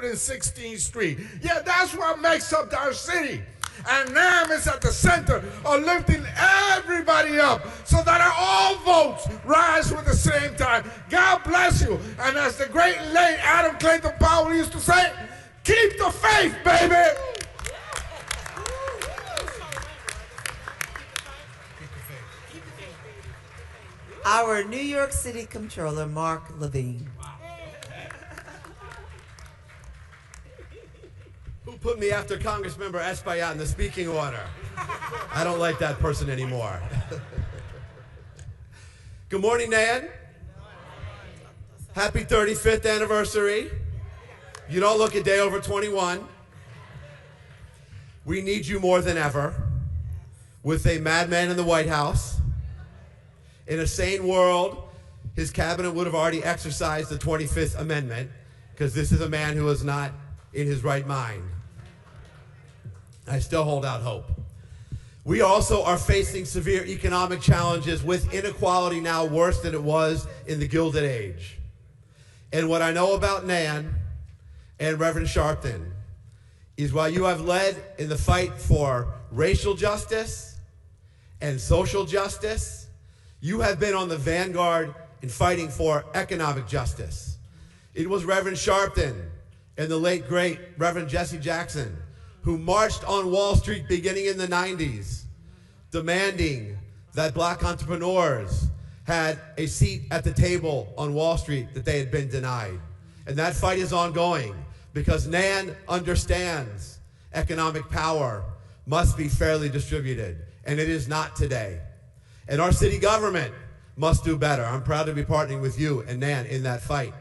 116th Street. Yeah, that's what makes up our city. And NAM is at the center of lifting everybody up so that all votes rise with the same time. God bless you. And as the great late Adam Clayton Powell used to say, keep the faith, baby. Our New York City Comptroller, Mark Levine. Who put me after Congressmember Espaillat in the speaking order? I don't like that person anymore. Good morning, NAN. Happy 35th anniversary. You don't look a day over 21. We need you more than ever. With a madman in the White House, in a sane world, his cabinet would have already exercised the 25th Amendment, because this is a man who is not in his right mind. I still hold out hope. We also are facing severe economic challenges with inequality now worse than it was in the Gilded Age. And what I know about NAN and Reverend Sharpton is while you have led in the fight for racial justice and social justice, you have been on the vanguard in fighting for economic justice. It was Reverend Sharpton and the late, great Reverend Jesse Jackson who marched on Wall Street beginning in the 90s, demanding that black entrepreneurs had a seat at the table on Wall Street that they had been denied. And that fight is ongoing because NAN understands economic power must be fairly distributed, and it is not today. And our city government must do better. I'm proud to be partnering with you and NAN in that fight.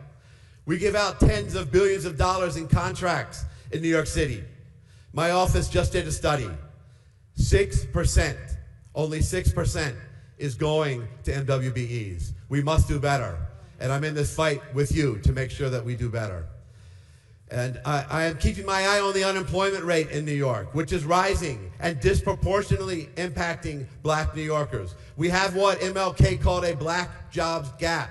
We give out tens of billions of dollars in contracts in New York City. My office just did a study. 6%, only 6% is going to MWBEs. We must do better. And I'm in this fight with you to make sure that we do better. And I am keeping my eye on the unemployment rate in New York, which is rising and disproportionately impacting black New Yorkers. We have what MLK called a black jobs gap,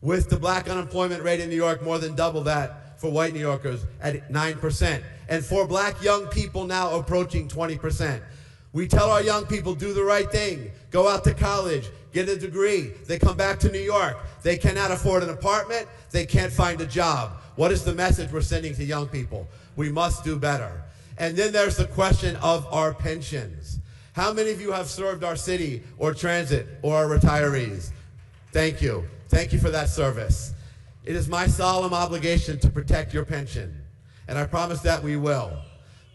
with the black unemployment rate in New York more than double that for white New Yorkers at 9%. And for black young people now approaching 20%. We tell our young people, do the right thing. Go out to college, get a degree. They come back to New York. They cannot afford an apartment. They can't find a job. What is the message we're sending to young people? We must do better. And then there's the question of our pensions. How many of you have served our city or transit or are retirees? Thank you. Thank you for that service. It is my solemn obligation to protect your pension. And I promise that we will.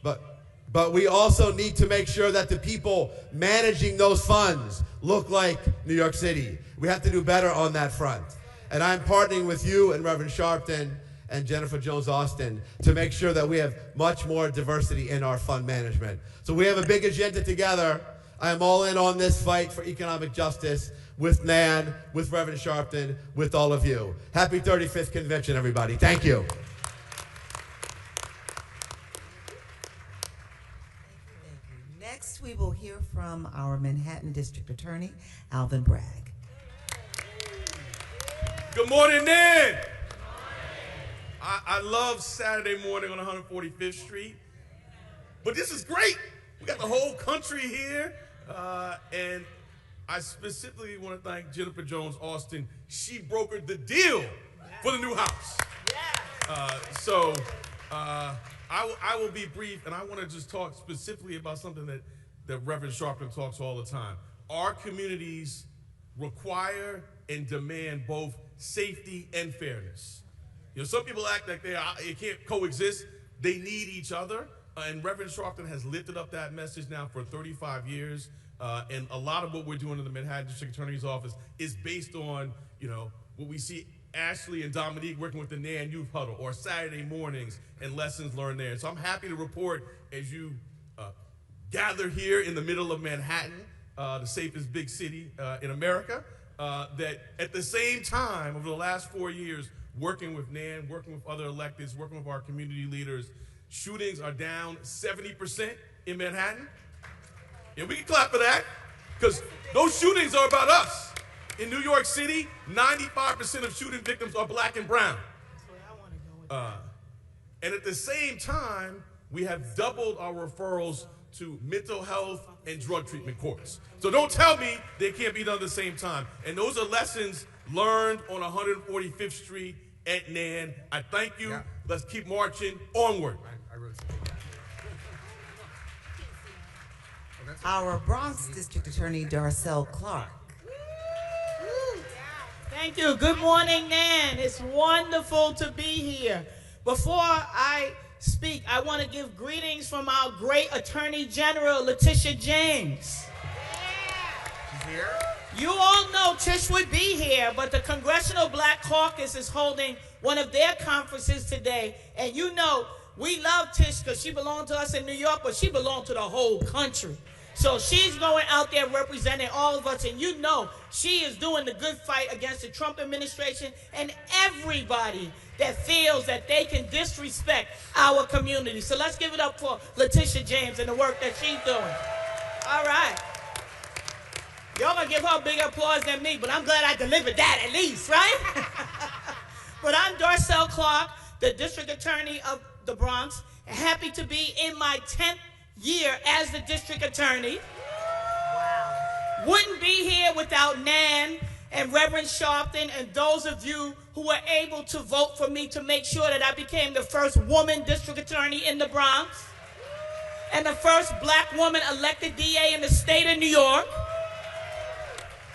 But we also need to make sure that the people managing those funds look like New York City. We have to do better on that front. And I'm partnering with you and Reverend Sharpton and Jennifer Jones-Austin to make sure that we have much more diversity in our fund management. So we have a big agenda together. I am all in on this fight for economic justice with NAN, with Reverend Sharpton, with all of you. Happy 35th convention, everybody. Thank you. Next, we will hear from our Manhattan District Attorney, Alvin Bragg. Good morning, NAN. I love Saturday morning on 145th Street, but this is great. We got the whole country here, and I specifically want to thank Jennifer Jones-Austin. She brokered the deal for the new house. I will be brief, and I want to just talk specifically about something that Reverend Sharpton talks all the time. Our communities require and demand both safety and fairness. You know, some people act like they can't coexist. They need each other, and Reverend Sharpton has lifted up that message now for 35 years. And a lot of what we're doing in the Manhattan District Attorney's Office is based on, you know, what we see Ashley and Dominique working with the NAN Youth Huddle, or Saturday mornings and lessons learned there. So I'm happy to report, as you gather here in the middle of Manhattan, the safest big city in America, that at the same time, over the last 4 years, working with NAN, working with other electeds, working with our community leaders, shootings are down 70% in Manhattan. And we can clap for that, because those shootings are about us. In New York City, 95% of shooting victims are black and brown. And at the same time, we have doubled our referrals to mental health and drug treatment courts. So don't tell me they can't be done at the same time. And those are lessons learned on 145th Street at NAN. I thank you. Yeah. Let's keep marching onward. Our Bronx District Attorney, Darcel Clark. Thank you. Good morning, NAN. It's wonderful to be here. Before I speak, I want to give greetings from our great Attorney General, Letitia James. She's here? You all know Tish would be here, but the Congressional Black Caucus is holding one of their conferences today. And you know, we love Tish because she belonged to us in New York, but she belonged to the whole country. So she's going out there representing all of us, and you know she is doing the good fight against the Trump administration and everybody that feels that they can disrespect our community. So let's give it up for Letitia James and the work that she's doing. All right. Y'all gonna give her a bigger applause than me, but I'm glad I delivered that at least, right? But I'm Darcel Clark, the District Attorney of the Bronx, happy to be in my 10th year as the District Attorney. Wow. Wouldn't be here without NAN and Reverend Sharpton and those of you who were able to vote for me to make sure that I became the first woman District Attorney in the Bronx and the first black woman elected DA in the state of New York.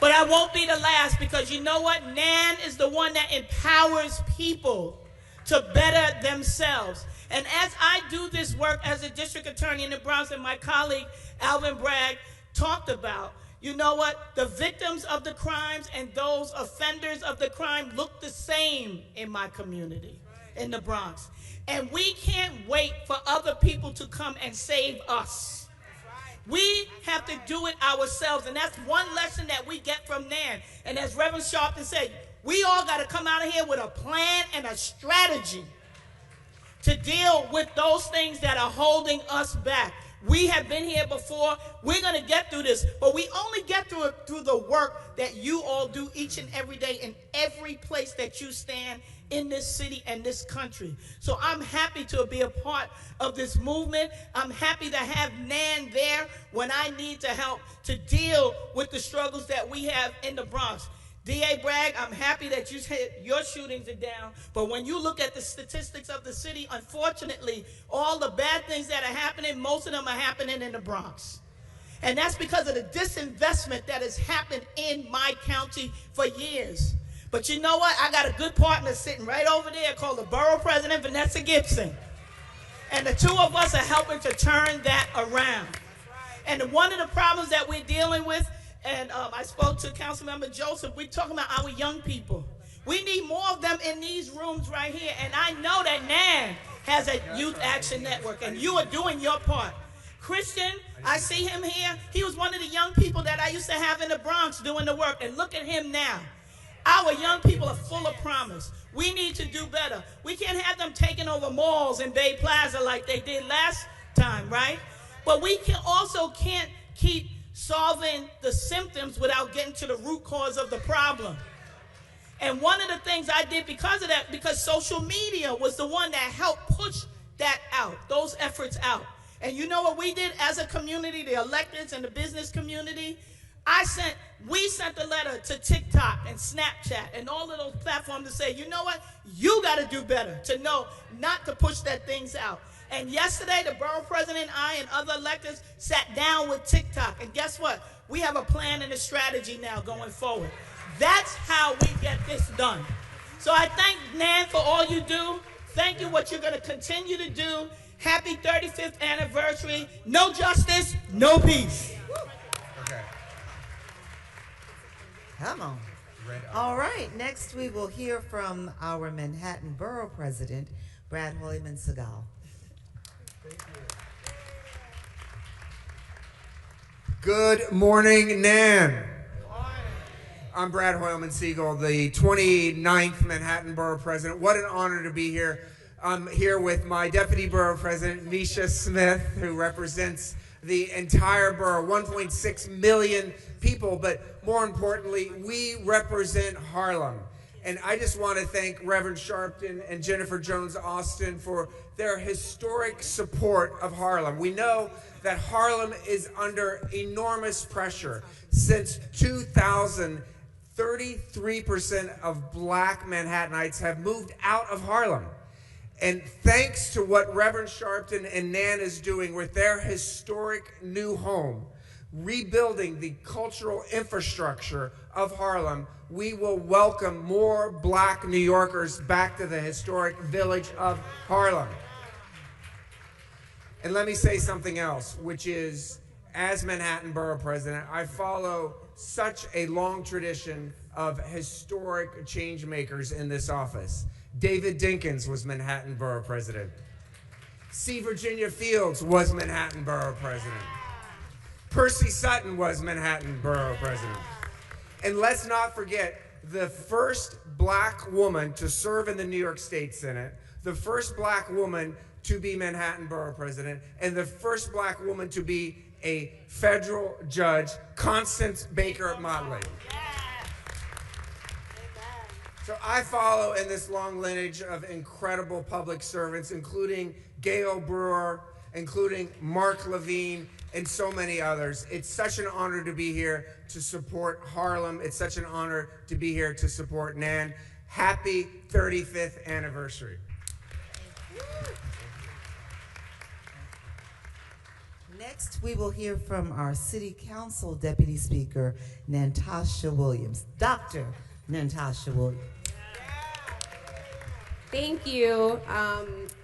But I won't be the last, because you know what? NAN is the one that empowers people to better themselves. And as I do this work as a district attorney in the Bronx, and my colleague Alvin Bragg talked about, you know what? The victims of the crimes and those offenders of the crime look the same in my community, in the Bronx. And we can't wait for other people to come and save us. We have to do it ourselves, and that's one lesson that we get from NAN. And as Reverend Sharpton said, we all got to come out of here with a plan and a strategy to deal with those things that are holding us back. We have been here before. We're going to get through this, but we only get through it through the work that you all do each and every day in every place that you stand in this city and this country. So I'm happy to be a part of this movement. I'm happy to have NAN there when I need to help to deal with the struggles that we have in the Bronx. D.A. Bragg, I'm happy that your shootings are down, but when you look at the statistics of the city, unfortunately, all the bad things that are happening, most of them are happening in the Bronx. And that's because of the disinvestment that has happened in my county for years. But you know what? I got a good partner sitting right over there called the Borough President, Vanessa Gibson. And the two of us are helping to turn that around. And one of the problems that we're dealing with, and I spoke to Councilmember Joseph, we're talking about our young people. We need more of them in these rooms right here. And I know that NAN has a Youth Action Network, and you are doing your part. Christian, I see him here. He was one of the young people that I used to have in the Bronx doing the work, and look at him now. Our young people are full of promise. We need to do better. We can't have them taking over malls in Bay Plaza like they did last time, right? But we can't keep solving the symptoms without getting to the root cause of the problem. And one of the things I did because of that, because social media was the one that helped push that out, those efforts out. And you know what we did as a community, the electeds and the business community? We sent a letter to TikTok and Snapchat and all of those platforms to say, you know what? You got to do better to know not to push that things out. And yesterday, the borough president and I and other electeds sat down with TikTok. And guess what? We have a plan and a strategy now going forward. That's how we get this done. So I thank NAN for all you do. Thank you what you're going to continue to do. Happy 35th anniversary. No justice, no peace. Okay. Come on. All right, next we will hear from our Manhattan Borough President, Brad Hoyman Segal. Good morning, NAN. I'm Brad Hoyman Siegel, the 29th Manhattan Borough President. What an honor to be here. I'm here with my Deputy Borough President, Misha Smith, who represents the entire borough, 1.6 million people, but more importantly, we represent Harlem. And I just want to thank Reverend Sharpton and Jennifer Jones Austin for their historic support of Harlem. We know that Harlem is under enormous pressure. Since 2000, 33% of black Manhattanites have moved out of Harlem. And thanks to what Reverend Sharpton and NAN is doing with their historic new home, rebuilding the cultural infrastructure of Harlem, we will welcome more black New Yorkers back to the historic village of Harlem. And let me say something else, which is, as Manhattan Borough President, I follow such a long tradition of historic change makers in this office. David Dinkins was Manhattan Borough President. C. Virginia Fields was Manhattan Borough President. Percy Sutton was Manhattan Borough President. And let's not forget the first black woman to serve in the New York State Senate, the first black woman to be Manhattan Borough President, and the first black woman to be a federal judge, Constance Baker Motley. So I follow in this long lineage of incredible public servants, including Gail Brewer, including Mark Levine, and so many others. It's such an honor to be here to support Harlem. It's such an honor to be here to support NAN. Happy 35th anniversary. Next, we will hear from our City Council Deputy Speaker, Natasha Williams. Dr. Natasha Williams. Thank you.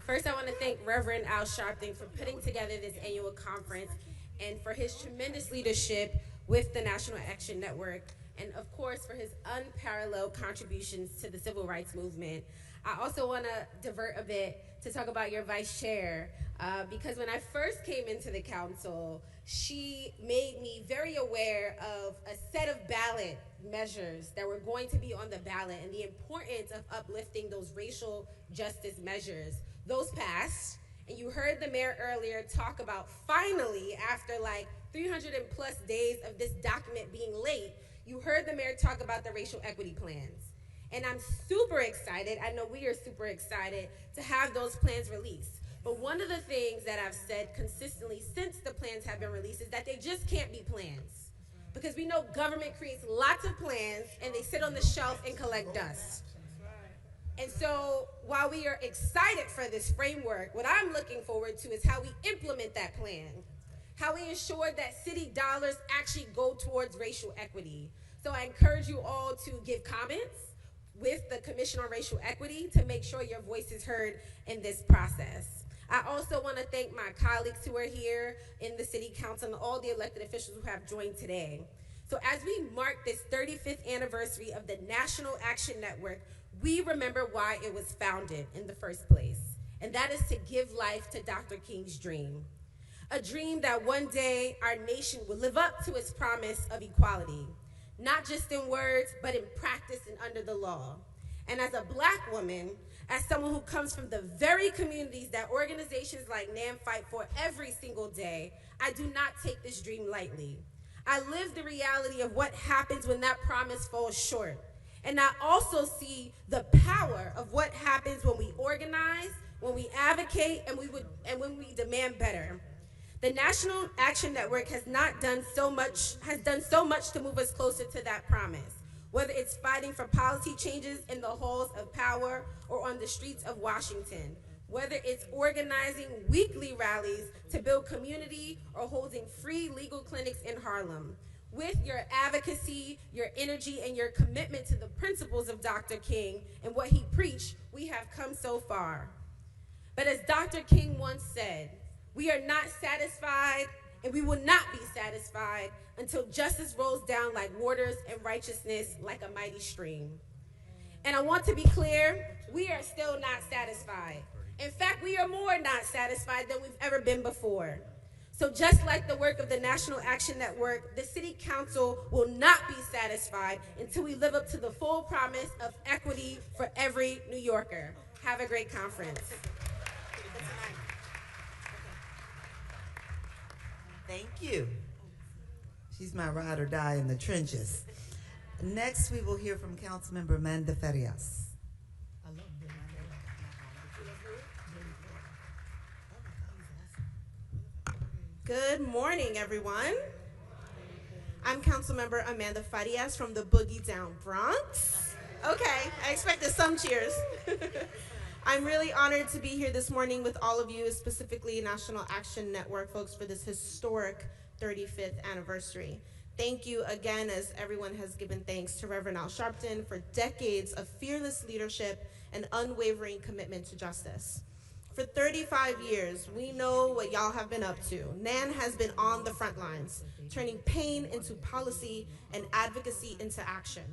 First, I want to thank Reverend Al Sharpton for putting together this annual conference and for his tremendous leadership with the National Action Network, and of course for his unparalleled contributions to the civil rights movement. I also want to divert a bit to talk about your vice chair, because when I first came into the council, she made me very aware of a set of ballot measures that were going to be on the ballot and the importance of uplifting those racial justice measures. Those passed, and you heard the mayor earlier talk about finally, after like 300+ days of this document being late, you heard the mayor talk about the racial equity plans. And I'm super excited, I know we are super excited to have those plans released. But one of the things that I've said consistently since the plans have been released is that they just can't be plans. Because we know government creates lots of plans and they sit on the shelf and collect dust. And so while we are excited for this framework, what I'm looking forward to is how we implement that plan, how we ensure that city dollars actually go towards racial equity. So I encourage you all to give comments with the Commission on Racial Equity to make sure your voice is heard in this process. I also want to thank my colleagues who are here in the City Council and all the elected officials who have joined today. So as we mark this 35th anniversary of the National Action Network, we remember why it was founded in the first place, and that is to give life to Dr. King's dream. A dream that one day our nation would live up to its promise of equality, not just in words, but in practice and under the law. And as a black woman, as someone who comes from the very communities that organizations like NAN fight for every single day, I do not take this dream lightly. I live the reality of what happens when that promise falls short. And I also see the power of what happens when we organize, when we advocate, and when we demand better. The National Action Network has done so much to move us closer to that promise, whether it's fighting for policy changes in the halls of power or on the streets of Washington, whether it's organizing weekly rallies to build community or holding free legal clinics in Harlem. With your advocacy, your energy, and your commitment to the principles of Dr. King and what he preached, we have come so far. But as Dr. King once said, we are not satisfied and we will not be satisfied until justice rolls down like waters and righteousness like a mighty stream. And I want to be clear, we are still not satisfied. In fact, we are more not satisfied than we've ever been before. So just like the work of the National Action Network, the City Council will not be satisfied until we live up to the full promise of equity for every New Yorker. Have a great conference. Thank you. She's my ride or die in the trenches. Next, we will hear from Councilmember Amanda Farias. Good morning, everyone. I'm Councilmember Amanda Farias from the Boogie Down Bronx. Okay, I expected some cheers. I'm really honored to be here this morning with all of you, specifically National Action Network folks, for this historic 35th anniversary. Thank you again, as everyone has given thanks to Reverend Al Sharpton for decades of fearless leadership and unwavering commitment to justice. For 35 years, we know what y'all have been up to. NAN has been on the front lines, turning pain into policy and advocacy into action.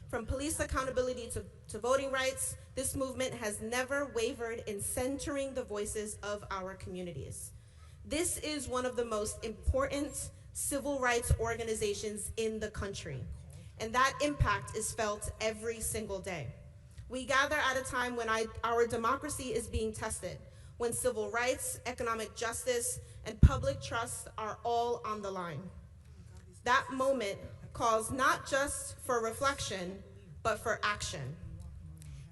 From police accountability to voting rights, this movement has never wavered in centering the voices of our communities. This is one of the most important civil rights organizations in the country, and that impact is felt every single day. We gather at a time when our democracy is being tested, when civil rights, economic justice, and public trust are all on the line. That moment calls not just for reflection, but for action.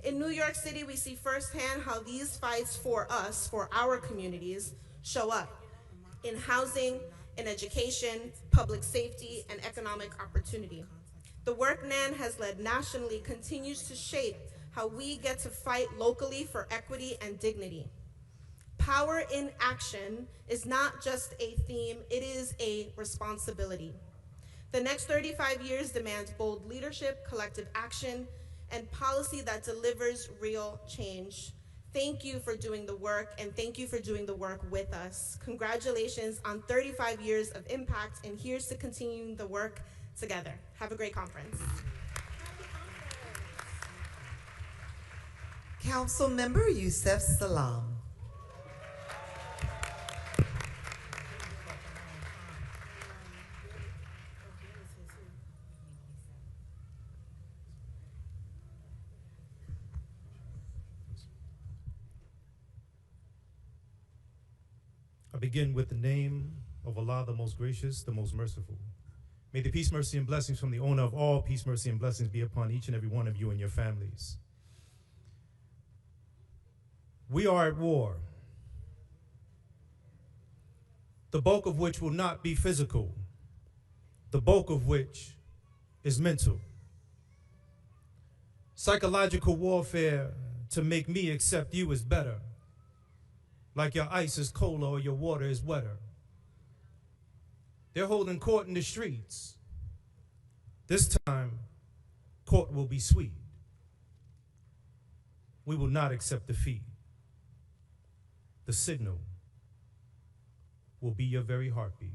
In New York City, we see firsthand how these fights for us, for our communities, show up in housing, in education, public safety, and economic opportunity. The work NAN has led nationally continues to shape how we get to fight locally for equity and dignity. Power in action is not just a theme, it is a responsibility. The next 35 years demands bold leadership, collective action, and policy that delivers real change. Thank you for doing the work, and thank you for doing the work with us. Congratulations on 35 years of impact, and here's to continuing the work together. Have a great conference. Councilmember Yusef Salam. I begin with the name of Allah, the most gracious, the most merciful. May the peace, mercy, and blessings from the owner of all peace, mercy, and blessings be upon each and every one of you and your families. We are at war, the bulk of which will not be physical, the bulk of which is mental. Psychological warfare to make me accept you is better, like your ice is colder or your water is wetter. They're holding court in the streets. This time, court will be sweet. We will not accept defeat. The signal will be your very heartbeat.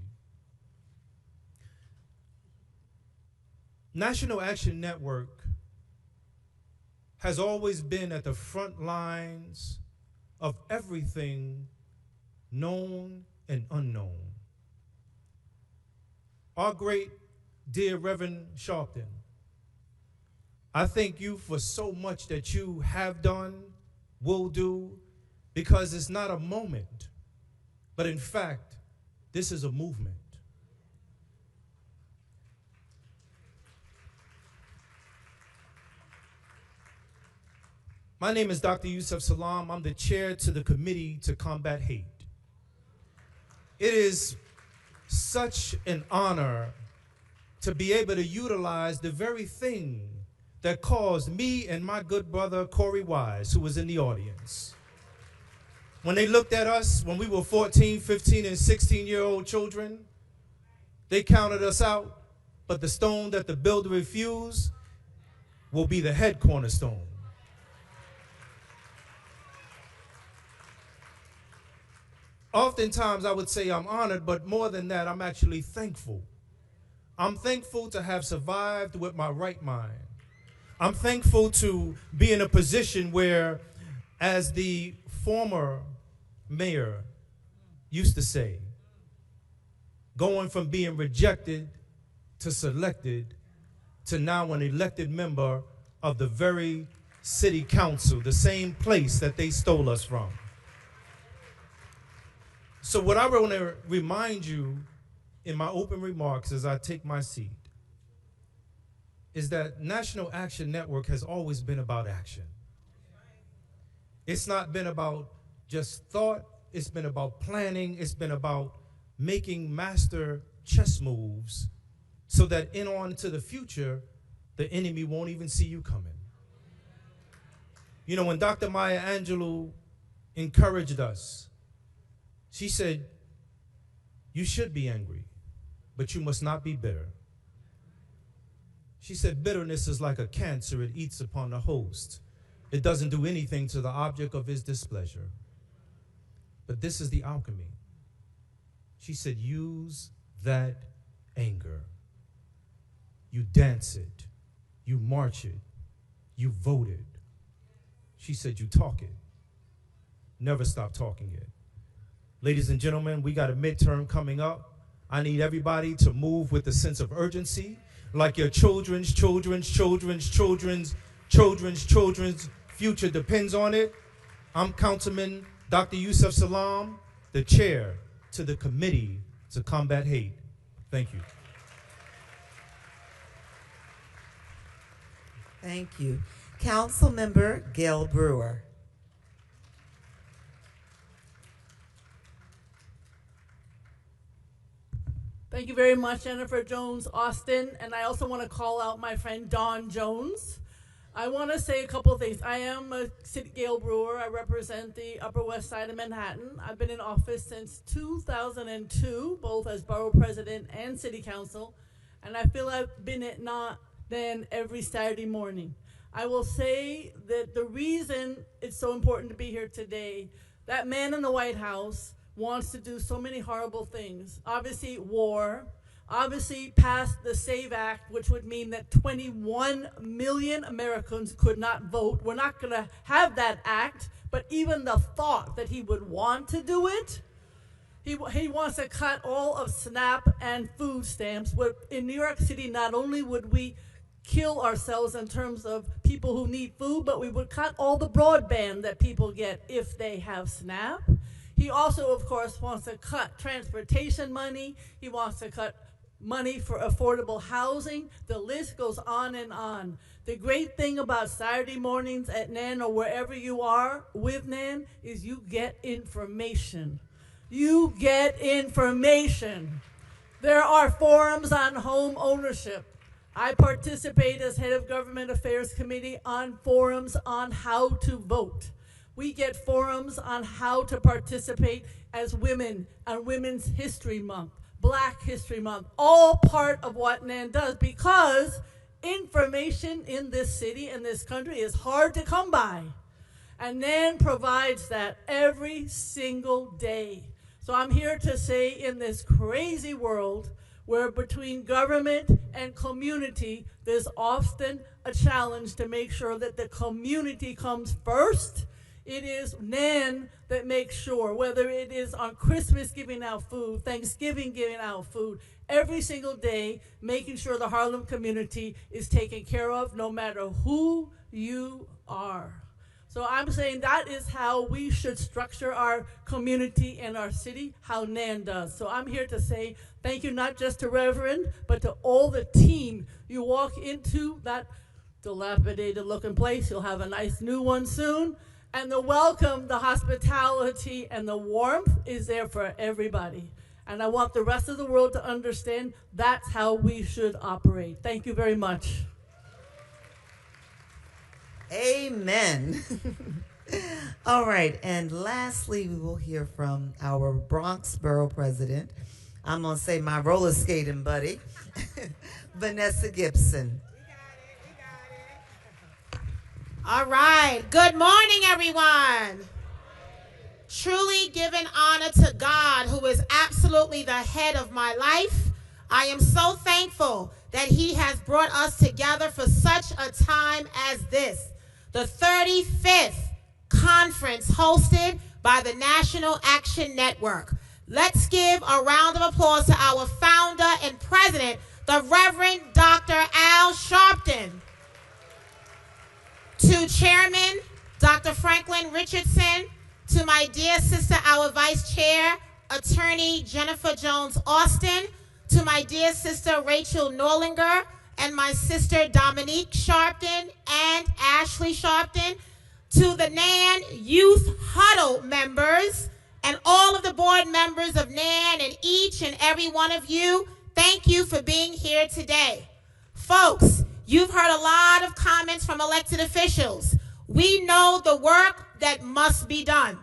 National Action Network has always been at the front lines of everything known and unknown. Our great dear Reverend Sharpton, I thank you for so much that you have done, will do, because it's not a moment, but in fact, this is a movement. My name is Dr. Yusef Salam. I'm the chair to the Committee to Combat Hate. It is such an honor to be able to utilize the very thing that caused me and my good brother Corey Wise, who was in the audience. When they looked at us when we were 14, 15, and 16-year-old children, they counted us out, but the stone that the builder refused will be the head cornerstone. Oftentimes I would say I'm honored, but more than that, I'm actually thankful. I'm thankful to have survived with my right mind. I'm thankful to be in a position where, as the former mayor used to say, going from being rejected to selected to now an elected member of the very city council, the same place that they stole us from. So what I want to remind you in my open remarks as I take my seat is that National Action Network has always been about action. It's not been about just thought, it's been about planning, it's been about making master chess moves so that in on to the future, the enemy won't even see you coming. You know, when Dr. Maya Angelou encouraged us, she said, you should be angry, but you must not be bitter. She said, bitterness is like a cancer, it eats upon the host. It doesn't do anything to the object of his displeasure. But this is the alchemy. She said, use that anger. You dance it, you march it, you vote it. She said, you talk it. Never stop talking it. Ladies and gentlemen, we got a midterm coming up. I need everybody to move with a sense of urgency, like your children's future depends on it. I'm Councilman Dr. Yusuf Salam, the chair to the Committee to Combat Hate. Thank you. Thank you. Councilmember Gail Brewer. Thank you very much, Jennifer Jones Austin, and I also want to call out my friend Dawn Jones. I want to say a couple of things. I am a Gail Brewer. I represent the Upper West Side of Manhattan. I've been in office since 2002, both as borough president and city council, and I feel I've been at NAN every Saturday morning. I will say that the reason it's so important to be here today, that man in the White House wants to do so many horrible things. Obviously, war. Obviously, passed the SAVE Act, which would mean that 21 million Americans could not vote. We're not going to have that act, but even the thought that he would want to do it, he wants to cut all of SNAP and food stamps. In New York City, not only would we kill ourselves in terms of people who need food, but we would cut all the broadband that people get if they have SNAP. He also, of course, wants to cut transportation money. He wants to cut money for affordable housing. The list goes on and on. The great thing about Saturday mornings at NAN or wherever you are with NAN is you get information. You get information. There are forums on home ownership. I participate as head of Government Affairs Committee on forums on how to vote. We get forums on how to participate as women on Women's History Month, Black History Month, all part of what NAN does, because information in this city and this country is hard to come by. And NAN provides that every single day. So I'm here to say, in this crazy world where between government and community, there's often a challenge to make sure that the community comes first. It is NAN that makes sure, whether it is on Christmas giving out food, Thanksgiving giving out food, every single day making sure the Harlem community is taken care of no matter who you are. So I'm saying that is how we should structure our community and our city, how NAN does. So I'm here to say thank you not just to Reverend, but to all the team. You walk into that dilapidated looking place, you'll have a nice new one soon. And the welcome, the hospitality, and the warmth is there for everybody. And I want the rest of the world to understand that's how we should operate. Thank you very much. Amen. All right, and lastly, we will hear from our Bronx Borough President. I'm going to say my roller skating buddy, Vanessa Gibson. All right. Good morning, everyone. Truly giving honor to God, who is absolutely the head of my life. I am so thankful that he has brought us together for such a time as this. The 35th conference hosted by the National Action Network. Let's give a round of applause to our founder and president, the Reverend Dr. Al Sharpton. To Chairman Dr. Franklin Richardson, to my dear sister, our Vice Chair, Attorney Jennifer Jones Austin, to my dear sister Rachel Norlinger, and my sister Dominique Sharpton and Ashley Sharpton, to the NAN Youth Huddle members, and all of the board members of NAN, and each and every one of you, thank you for being here today. Folks, you've heard a lot of comments from elected officials. We know the work that must be done.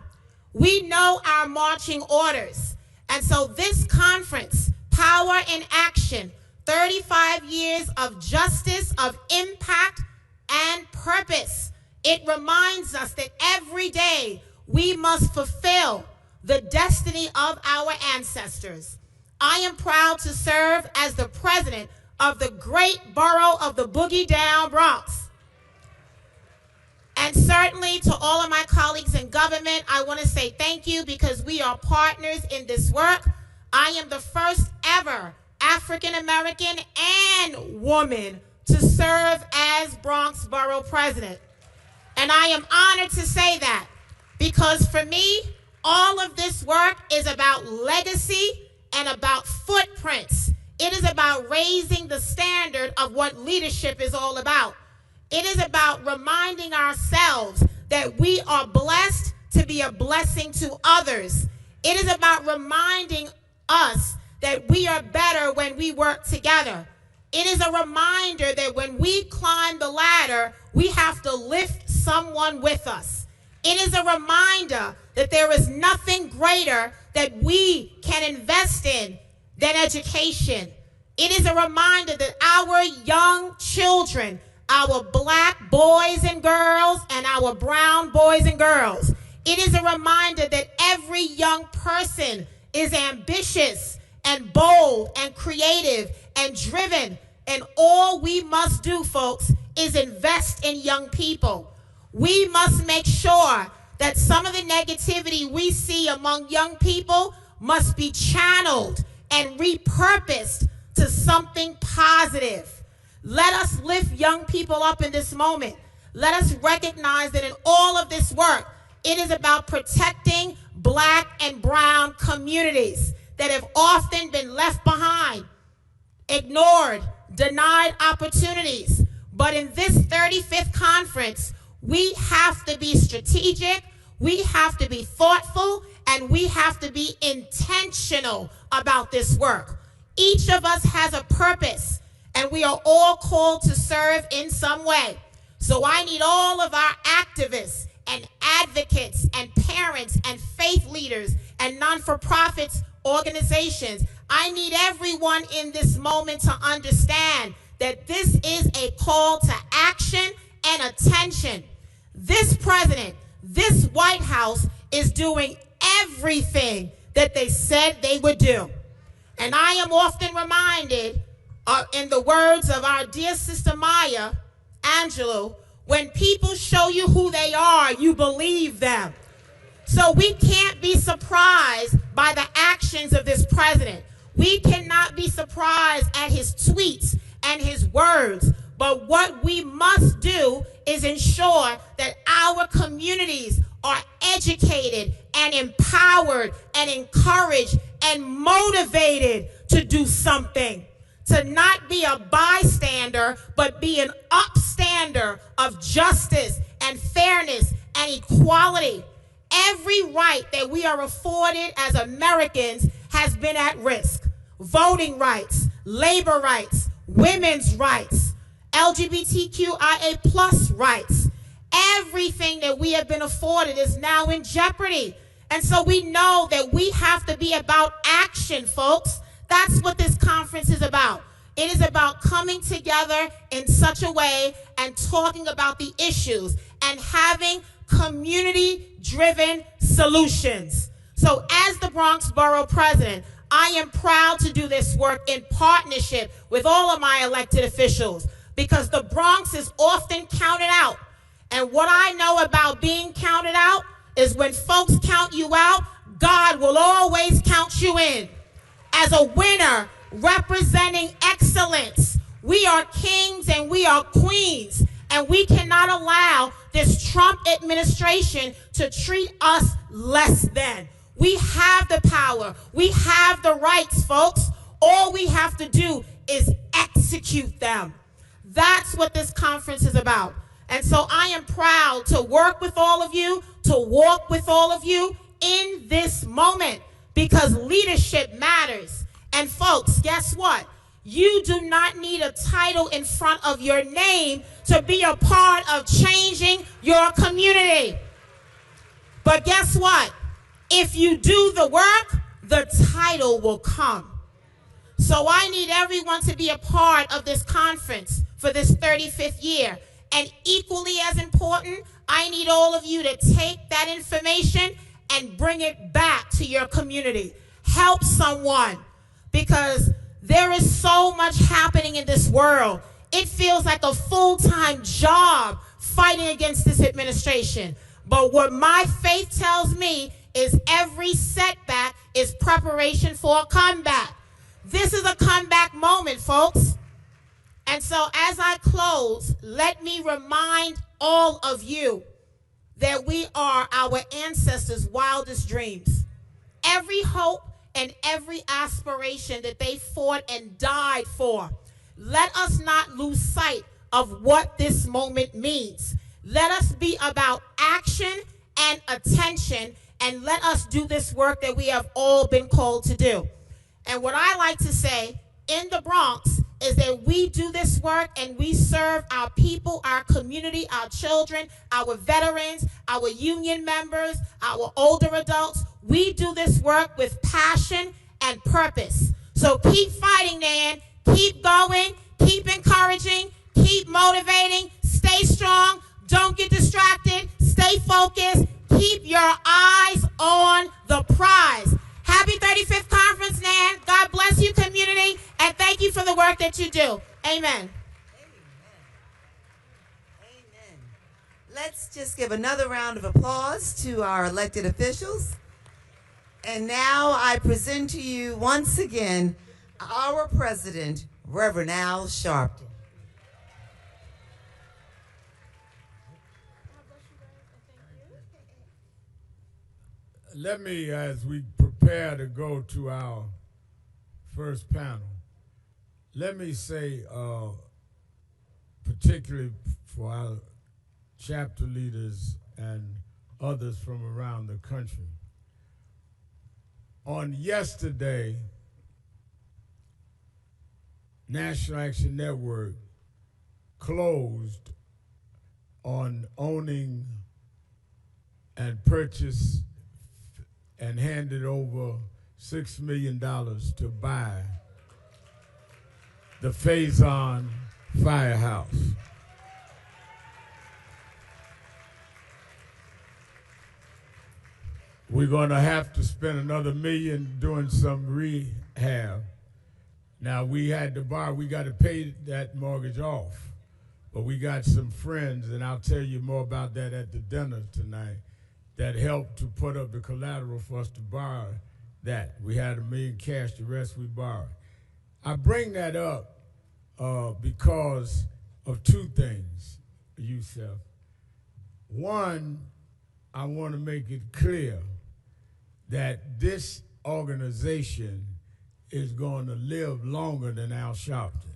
We know our marching orders. And so this conference, Power in Action, 35 years of justice, of impact, and purpose. It reminds us that every day we must fulfill the destiny of our ancestors. I am proud to serve as the president of the great borough of the Boogie Down Bronx. And certainly to all of my colleagues in government, I want to say thank you because we are partners in this work. I am the first ever African American and woman to serve as Bronx Borough President. And I am honored to say that because for me, all of this work is about legacy and about footprints. It is about raising the standard of what leadership is all about. It is about reminding ourselves that we are blessed to be a blessing to others. It is about reminding us that we are better when we work together. It is a reminder that when we climb the ladder, we have to lift someone with us. It is a reminder that there is nothing greater that we can invest in than education. It is a reminder that our young children, our black boys and girls and our brown boys and girls, it is a reminder that every young person is ambitious and bold and creative and driven. And all we must do, folks, is invest in young people. We must make sure that some of the negativity we see among young people must be channeled and repurposed to something positive. Let us lift young people up in this moment. Let us recognize that in all of this work, it is about protecting black and brown communities that have often been left behind, ignored, denied opportunities. But in this 35th conference, we have to be strategic, we have to be thoughtful, and we have to be intentional about this work. Each of us has a purpose, and we are all called to serve in some way. So I need all of our activists and advocates and parents and faith leaders and non-for-profits organizations. I need everyone in this moment to understand that this is a call to action and attention. This president, this White House is doing everything that they said they would do. And I am often reminded, in the words of our dear sister Maya Angelou, when people show you who they are, you believe them. So we can't be surprised by the actions of this president. We cannot be surprised at his tweets and his words. But what we must do is ensure that our communities are educated and empowered and encouraged and motivated to do something. To not be a bystander, but be an upstander of justice and fairness and equality. Every right that we are afforded as Americans has been at risk. Voting rights, labor rights, women's rights, LGBTQIA plus rights. Everything that we have been afforded is now in jeopardy. And so we know that we have to be about action, folks. That's what this conference is about. It is about coming together in such a way and talking about the issues and having community-driven solutions. So as the Bronx Borough President, I am proud to do this work in partnership with all of my elected officials because the Bronx is often counted out. And what I know about being counted out is when folks count you out, God will always count you in. As a winner representing excellence, we are kings and we are queens, and we cannot allow this Trump administration to treat us less than. We have the power. We have the rights, folks. All we have to do is execute them. That's what this conference is about. And so I am proud to work with all of you, to walk with all of you in this moment, because leadership matters. And folks, guess what? You do not need a title in front of your name to be a part of changing your community. But guess what? If you do the work, the title will come. So I need everyone to be a part of this conference for this 35th year. And equally as important, I need all of you to take that information and bring it back to your community. Help someone, because there is so much happening in this world. It feels like a full-time job fighting against this administration. But what my faith tells me is every setback is preparation for a comeback. This is a comeback moment, folks. And so as I close, let me remind all of you that we are our ancestors' wildest dreams. Every hope and every aspiration that they fought and died for. Let us not lose sight of what this moment means. Let us be about action and attention, and let us do this work that we have all been called to do. And what I like to say in the Bronx is that we do this work and we serve our people, our community, our children, our veterans, our union members, our older adults. We do this work with passion and purpose. So keep fighting, NAN. Keep going. Keep encouraging. Keep motivating. Stay strong. Don't get distracted. Stay focused. Keep your eyes on the prize. Happy 35th Conference, NAN. God bless you, community, and thank you for the work that you do. Amen. Amen. Amen. Let's just give another round of applause to our elected officials. And now I present to you once again our president, Reverend Al Sharpton. Let me, as we prepare to go to our first panel, let me say, particularly for our chapter leaders and others from around the country, on yesterday, National Action Network closed on owning and purchased and handed over $6 million to buy the Faison Firehouse. We're going to have to spend another $1 million doing some rehab. Now, we had to borrow, we got to pay that mortgage off. But we got some friends, and I'll tell you more about that at the dinner tonight, that helped to put up the collateral for us to borrow that. We had $1 million cash, the rest we borrowed. I bring that up because of two things, Yusef. One, I want to make it clear that this organization is going to live longer than Al Sharpton.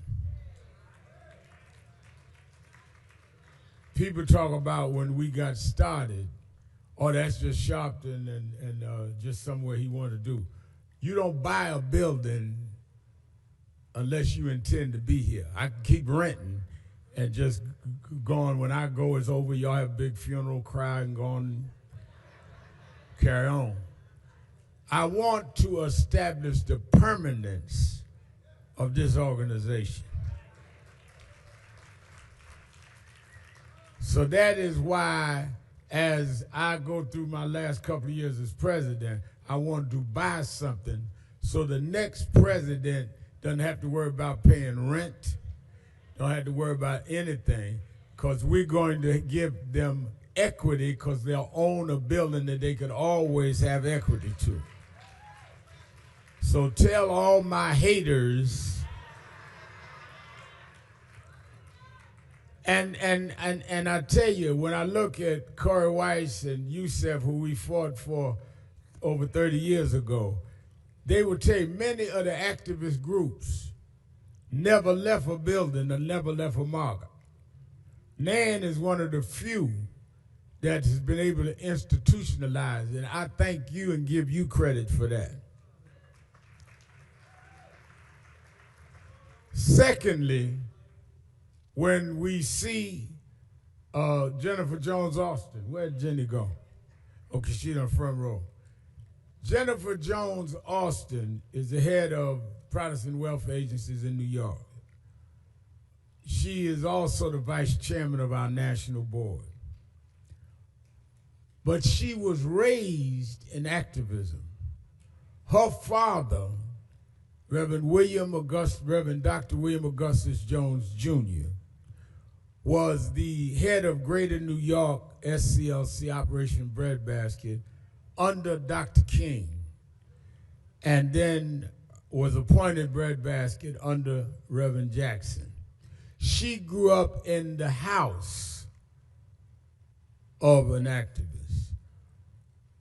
People talk about when we got started, oh, that's just Sharpton and just somewhere he wanted to do. You don't buy a building unless you intend to be here. I can keep renting and just going. When I go, it's over. Y'all have a big funeral, cry, and go on, carry on. I want to establish the permanence of this organization. So that is why, as I go through my last couple of years as president, I want to buy something so the next president doesn't have to worry about paying rent, don't have to worry about anything, because we're going to give them equity because they'll own a building that they could always have equity to. So tell all my haters, and I tell you, when I look at Corey Weiss and Yusef, who we fought for over 30 years ago, they would tell you many of the activist groups never left a building or never left a mark. NAN is one of the few that has been able to institutionalize, and I thank you and give you credit for that. Secondly, when we see Jennifer Jones Austin, where'd Jenny go? Okay, she's in the front row. Jennifer Jones Austin is the head of Protestant welfare agencies in New York. She is also the vice chairman of our national board. But she was raised in activism. Her father, Reverend Dr. William Augustus Jones Jr., was the head of Greater New York SCLC Operation Breadbasket under Dr. King, and then was appointed breadbasket under Reverend Jackson. She grew up in the house of an activist.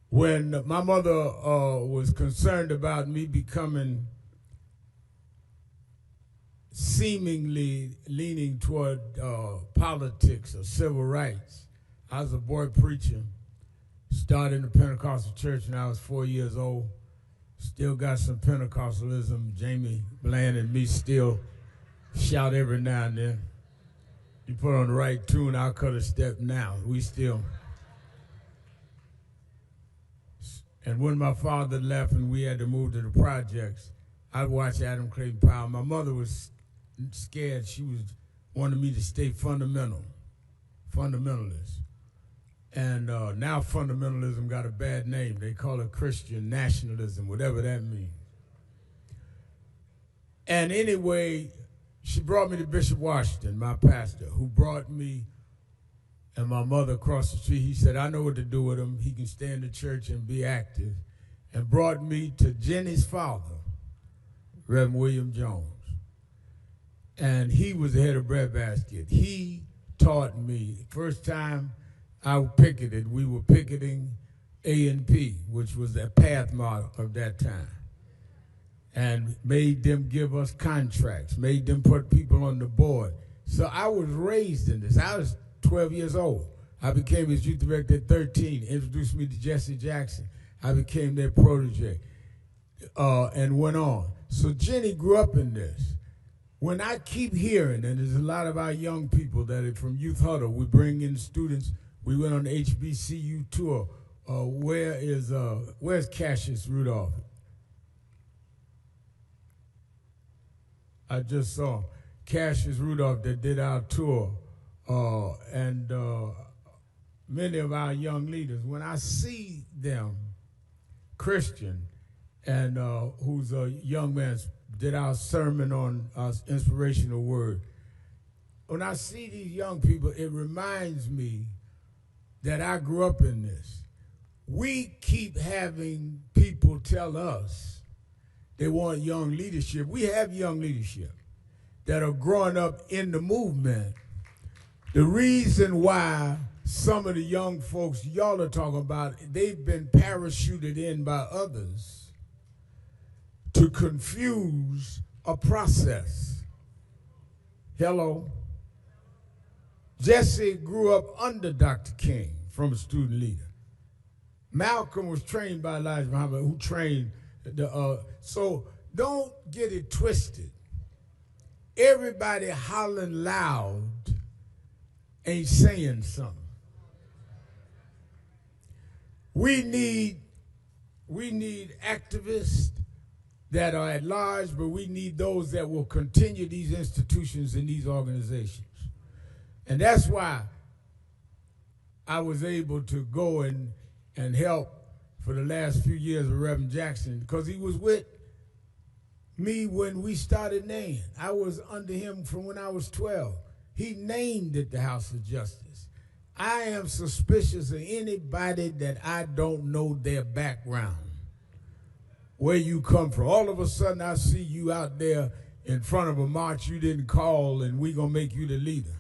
When my mother was concerned about me becoming seemingly leaning toward politics or civil rights, I was a boy preacher, started in the Pentecostal church when I was 4 years old, still got some Pentecostalism. Jamie Bland and me still shout every now and then. You put on the right tune, I'll cut a step now. We still. And when my father left and we had to move to the projects, I watched Adam Clayton Powell. My mother was scared. She wanted me to stay fundamentalist. And now fundamentalism got a bad name. They call it Christian nationalism, whatever that means. And anyway, she brought me to Bishop Washington, my pastor, who brought me and my mother across the street. He said, I know what to do with him. He can stay in the church and be active. And brought me to Jenny's father, Reverend William Jones. And he was the head of Breadbasket. He taught me, first time I picketed, we were picketing A&P, which was the path model of that time, and made them give us contracts, made them put people on the board. So I was raised in this. I was 12 years old. I became his youth director at 13, introduced me to Jesse Jackson. I became their protege, and went on. So Jenny grew up in this. When I keep hearing, and there's a lot of our young people that are from Youth Huddle, we bring in students. We went on the HBCU tour. Where's Cassius Rudolph? I just saw Cassius Rudolph that did our tour, and many of our young leaders. When I see them, Christian, and who's a young man, did our sermon on our inspirational word. When I see these young people, it reminds me that I grew up in this. We keep having people tell us they want young leadership. We have young leadership that are growing up in the movement. The reason why some of the young folks y'all are talking about, they've been parachuted in by others to confuse a process. Hello? Jesse grew up under Dr. King from a student leader. Malcolm was trained by Elijah Muhammad, who trained so don't get it twisted. Everybody hollering loud ain't saying something. We need activists that are at large, but we need those that will continue these institutions and these organizations. And that's why I was able to go and help for the last few years with Reverend Jackson, because he was with me when we started NAN. I was under him from when I was 12. He named it the House of Justice. I am suspicious of anybody that I don't know their background, where you come from. All of a sudden, I see you out there in front of a march you didn't call, and we gonna make you the leader.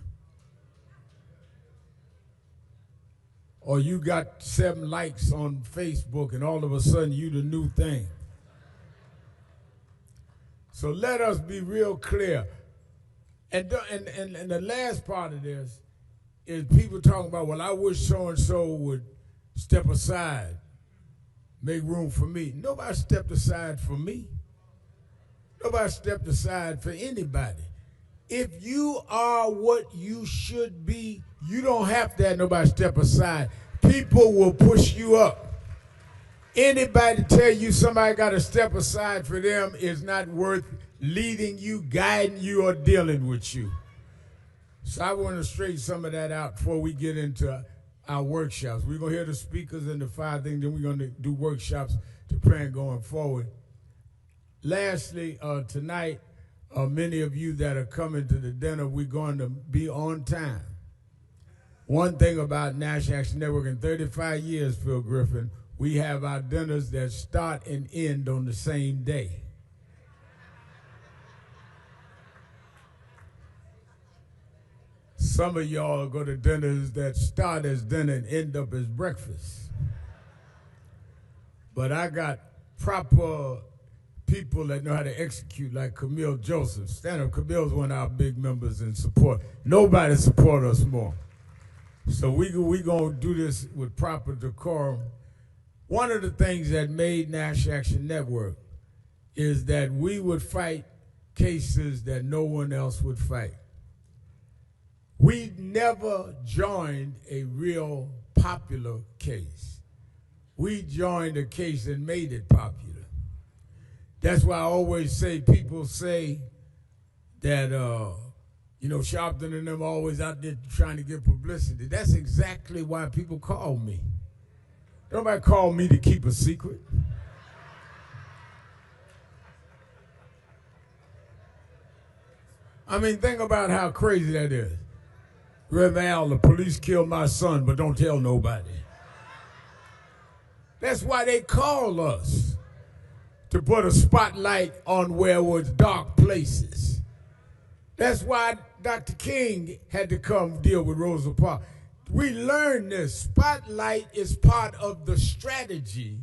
Or you got 7 likes on Facebook, and all of a sudden you the new thing. So So let us be real clear. And the last part of this is people talking about, well, I wish so-and-so would step aside, make room for me. Nobody stepped aside for me. Nobody stepped aside for anybody. If you are what you should be, you don't have to have nobody step aside. People will push you up. Anybody tell you somebody got to step aside for them is not worth leading you, guiding you, or dealing with you. So I want to straighten some of that out before we get into our workshops. We're going to hear the speakers and the 5 things, then we're going to do workshops to plan going forward. Lastly, tonight, many of you that are coming to the dinner, we're going to be on time. One thing about National Action Network in 35 years, Phil Griffin, we have our dinners that start and end on the same day. Some of y'all go to dinners that start as dinner and end up as breakfast. But I got proper people that know how to execute, like Camille Joseph. Stand up, Camille's one of our big members in support. Nobody support us more. So we gonna do this with proper decorum. One of the things that made National Action Network is that we would fight cases that no one else would fight. We never joined a real popular case. We joined a case that made it popular. That's why I always say, people say that, Sharpton and them always out there trying to get publicity. That's exactly why people call me. Nobody call me to keep a secret. I mean, think about how crazy that is. Rev Al, the police killed my son, but don't tell nobody. That's why they call us, to put a spotlight on where was dark places. That's why Dr. King had to come deal with Rosa Parks. We learned this. Spotlight is part of the strategy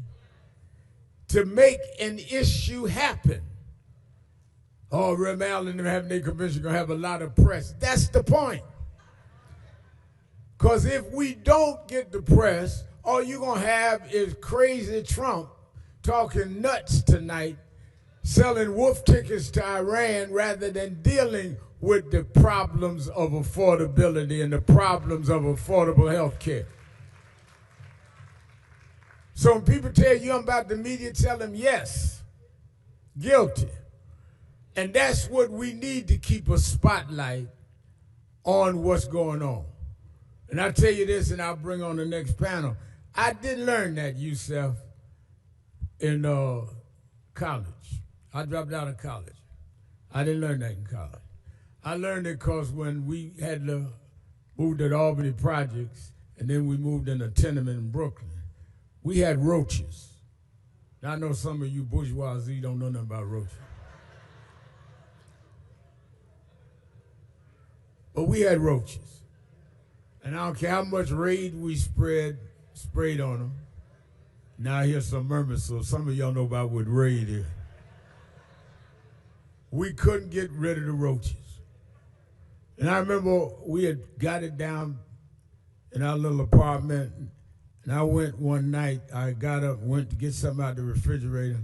to make an issue happen. Oh, Rev Al and them having their convention gonna have a lot of press. That's the point. Because if we don't get the press, all you're gonna have is crazy Trump talking nuts tonight, selling wolf tickets to Iran rather than dealing with the problems of affordability and the problems of affordable health care. So when people tell you I'm about the media, tell them yes, guilty. And that's what we need to keep a spotlight on what's going on. And I'll tell you this, and I'll bring on the next panel. I didn't learn that, Yusef, in college. I dropped out of college. I didn't learn that in college. I learned it because when we had to move to the Albany projects, and then we moved in a tenement in Brooklyn, we had roaches. Now, I know some of you bourgeoisie don't know nothing about roaches. But we had roaches. And I don't care how much Raid we sprayed on them. Now I hear some murmurs, so some of y'all know about what Raid is. We couldn't get rid of the roaches. And I remember we had got it down in our little apartment, and I went one night, I got up, went to get something out of the refrigerator,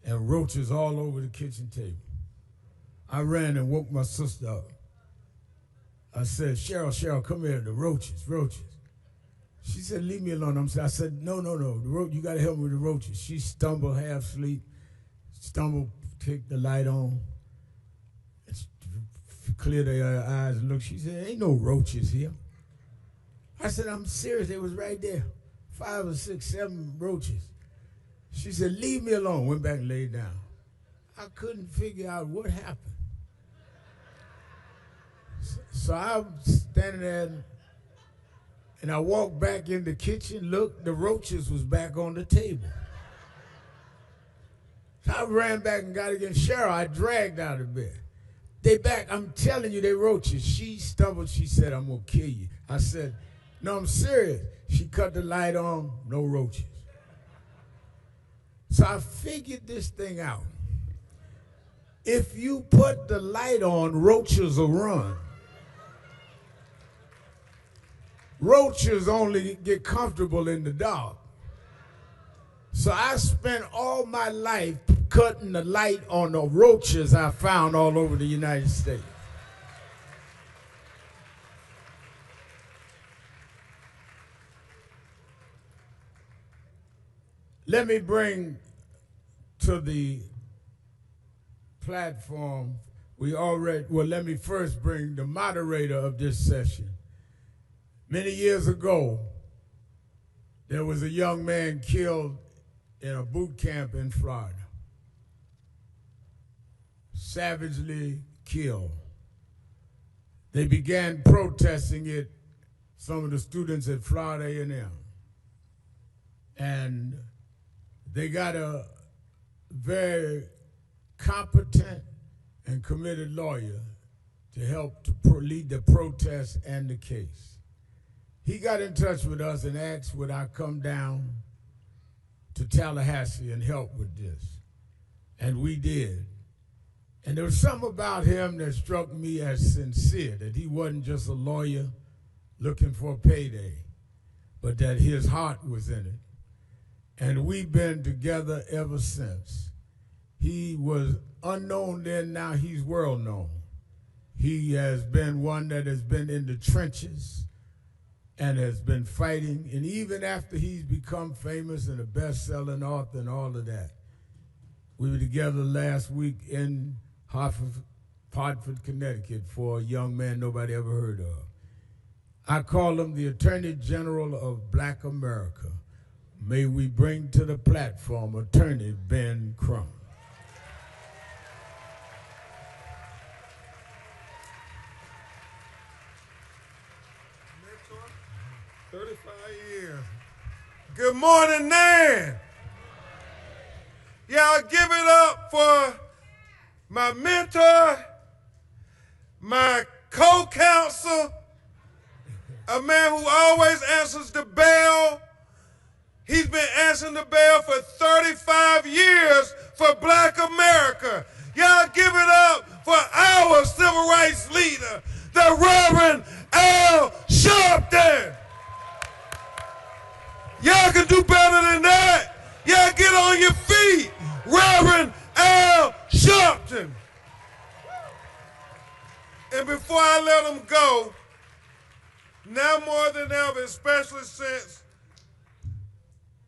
and roaches all over the kitchen table. I ran and woke my sister up. I said, Cheryl, come here, the roaches. She said, leave me alone. I said, no, you gotta help me with the roaches. She stumbled, half asleep, kicked the light on, cleared her eyes and looked. She said, ain't no roaches here. I said, I'm serious, they was right there. 5 or 6, 7 roaches. She said, leave me alone. Went back and laid down. I couldn't figure out what happened. So I'm standing there, and I walked back in the kitchen, looked, the roaches was back on the table. So I ran back and got against Cheryl. I dragged out of bed. They back, I'm telling you, they roaches. She stumbled, she said, I'm gonna kill you. I said, no, I'm serious. She cut the light on, no roaches. So I figured this thing out. if you put the light on, roaches will run. Roaches only get comfortable in the dark. So I spent all my life cutting the light on the roaches I found all over the United States. Let me bring to the platform, let me first bring the moderator of this session. Many years ago, there was a young man killed in a boot camp in Florida. Savagely killed. They began protesting it, some of the students at Florida A&M. And they got a very competent and committed lawyer to help to lead the protest and the case. He got in touch with us and asked would I come down to Tallahassee and help with this. And we did. And there was something about him that struck me as sincere, that he wasn't just a lawyer looking for a payday, but that his heart was in it. And we've been together ever since. He was unknown then, now he's world known. He has been one that has been in the trenches and has been fighting, and even after he's become famous and a best-selling author and all of that. We were together last week in Hartford, Connecticut for a young man nobody ever heard of. I call him the Attorney General of Black America. May we bring to the platform Attorney Ben Crump. Mentor, 35 years. Good morning, NAN. Y'all give it up for my mentor, my co-counsel, a man who always answers the bell. He's been answering the bell for 35 years for Black America. Y'all give it up for our civil rights leader, the Reverend Al Sharpton. Y'all can do better than that. Y'all get on your feet. Reverend Al Sharpton. And before I let him go, now more than ever, especially since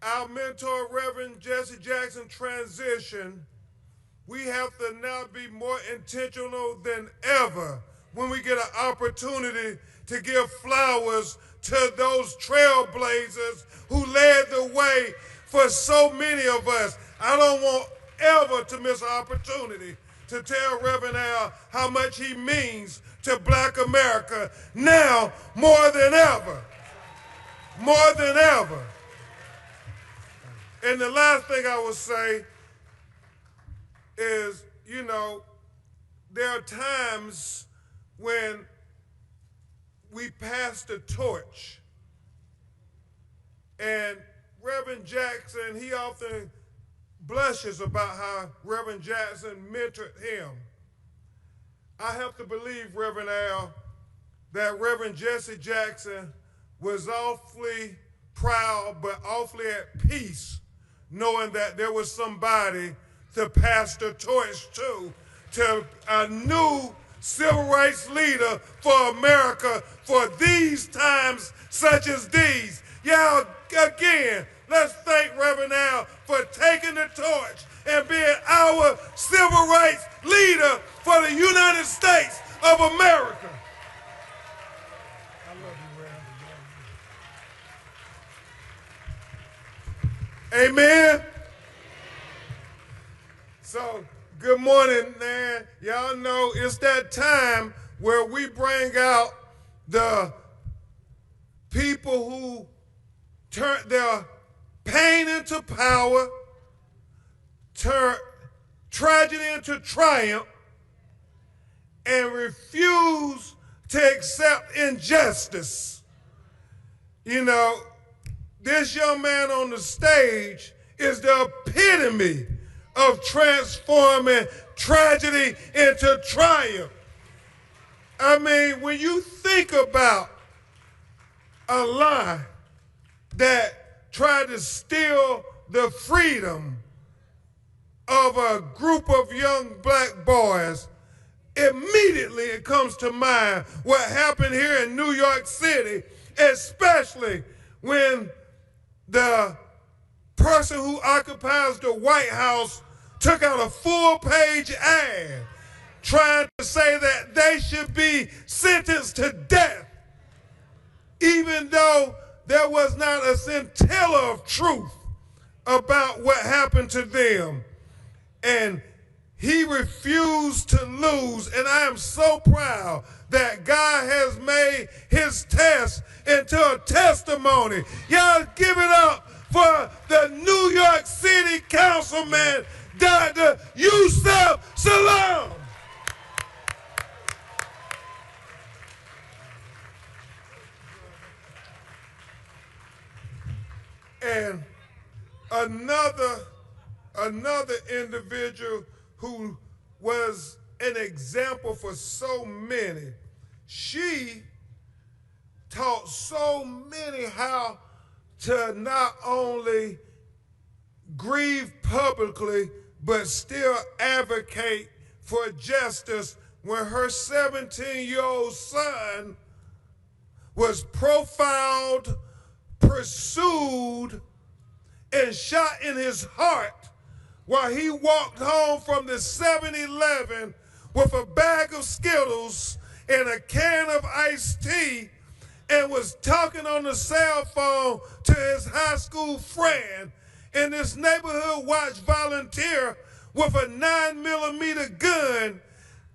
our mentor, Reverend Jesse Jackson, transition, we have to now be more intentional than ever when we get an opportunity to give flowers to those trailblazers who led the way for so many of us. I don't want ever to miss an opportunity to tell Reverend Al how much he means to Black America now more than ever. More than ever. And the last thing I will say is, you know, there are times when we pass the torch. And Reverend Jackson, he often blushes about how Reverend Jackson mentored him. I have to believe, Reverend Al, that Reverend Jesse Jackson was awfully proud but awfully at peace knowing that there was somebody to pass the torch to a new civil rights leader for America for these times such as these. Y'all, again, let's thank Reverend Al for taking the torch and being our civil rights leader for the United States of America. I love you, Reverend. Amen. So, good morning, man. Y'all know it's that time where we bring out the people who turn their pain into power, turn tragedy into triumph, and refuse to accept injustice. You know, this young man on the stage is the epitome of transforming tragedy into triumph. I mean, when you think about a lie that tried to steal the freedom of a group of young black boys, immediately it comes to mind what happened here in New York City, especially when the person who occupies the White House took out a full-page ad trying to say that they should be sentenced to death, even though there was not a scintilla of truth about what happened to them. And he refused to lose, and I am so proud that God has made his test into a testimony. Y'all give it up for the New York City Councilman, Dr. Yusuf Salaam. And another individual who was an example for so many. She taught so many how to not only grieve publicly, but still advocate for justice when her 17-year-old son was profiled, pursued, and shot in his heart while he walked home from the 7-Eleven with a bag of Skittles and a can of iced tea and was talking on the cell phone to his high school friend, and this neighborhood watch volunteer with a 9mm gun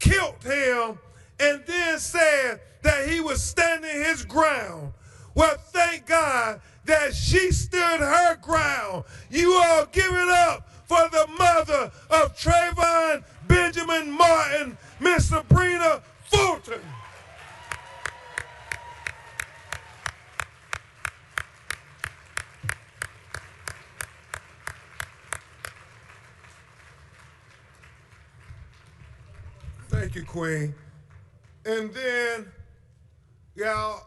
killed him and then said that he was standing his ground. Well, thank God that she stood her ground. You all give it up for the mother of Trayvon Benjamin Martin, Miss Sabrina Fulton. Thank you, Queen. And then, y'all,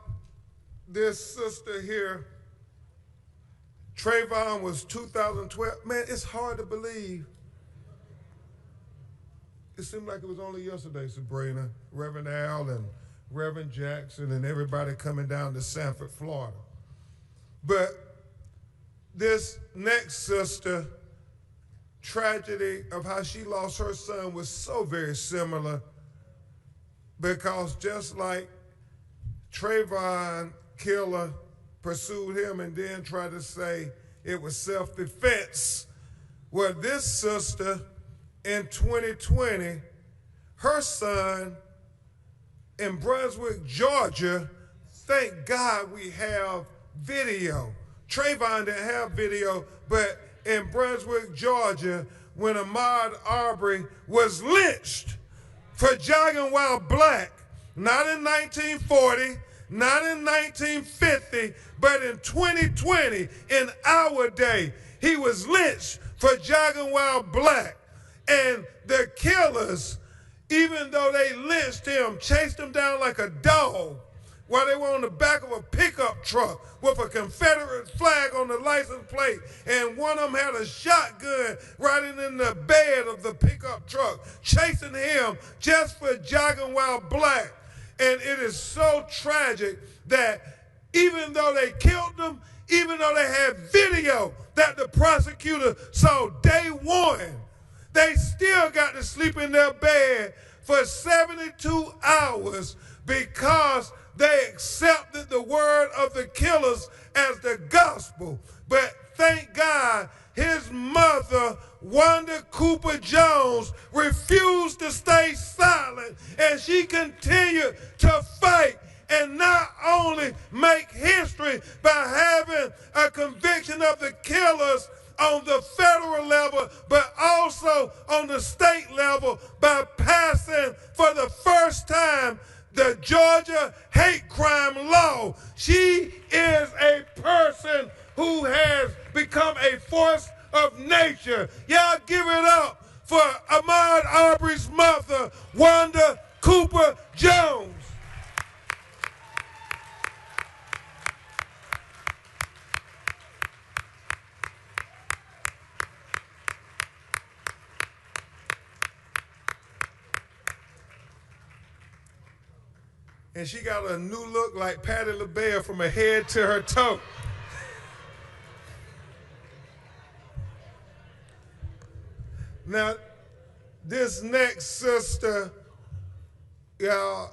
this sister here, Trayvon was 2012. Man, it's hard to believe. It seemed like it was only yesterday, Sabrina, Reverend Al and Reverend Jackson and everybody coming down to Sanford, Florida. But this next sister, tragedy of how she lost her son was so very similar, because just like Trayvon killer pursued him and then tried to say it was self-defense, well, this sister in 2020, her son in Brunswick, Georgia, thank God we have video. Trayvon didn't have video, but in Brunswick, Georgia, when Ahmaud Arbery was lynched for jogging while black, not in 1940, not in 1950, but in 2020, in our day, he was lynched for jogging while black. And the killers, even though they lynched him, chased him down like a dog while they were on the back of a pickup truck with a Confederate flag on the license plate, and one of them had a shotgun riding in the bed of the pickup truck, chasing him just for jogging while black. And it is so tragic that even though they killed them, even though they had video that the prosecutor saw day one, they still got to sleep in their bed for 72 hours because they accepted the word of the killers as the gospel. But thank God, his mother, Wanda Cooper Jones, refused to stay silent, and she continued to fight and not only make history by having a conviction of the killers on the federal level, but also on the state level by passing for the first time the Georgia hate crime law. She is a person who has become a force of nature. Y'all give it up for Ahmaud Arbery's mother, Wanda Cooper Jones. And she got a new look like Patti LaBelle from her head to her toe. Now, this next sister, y'all,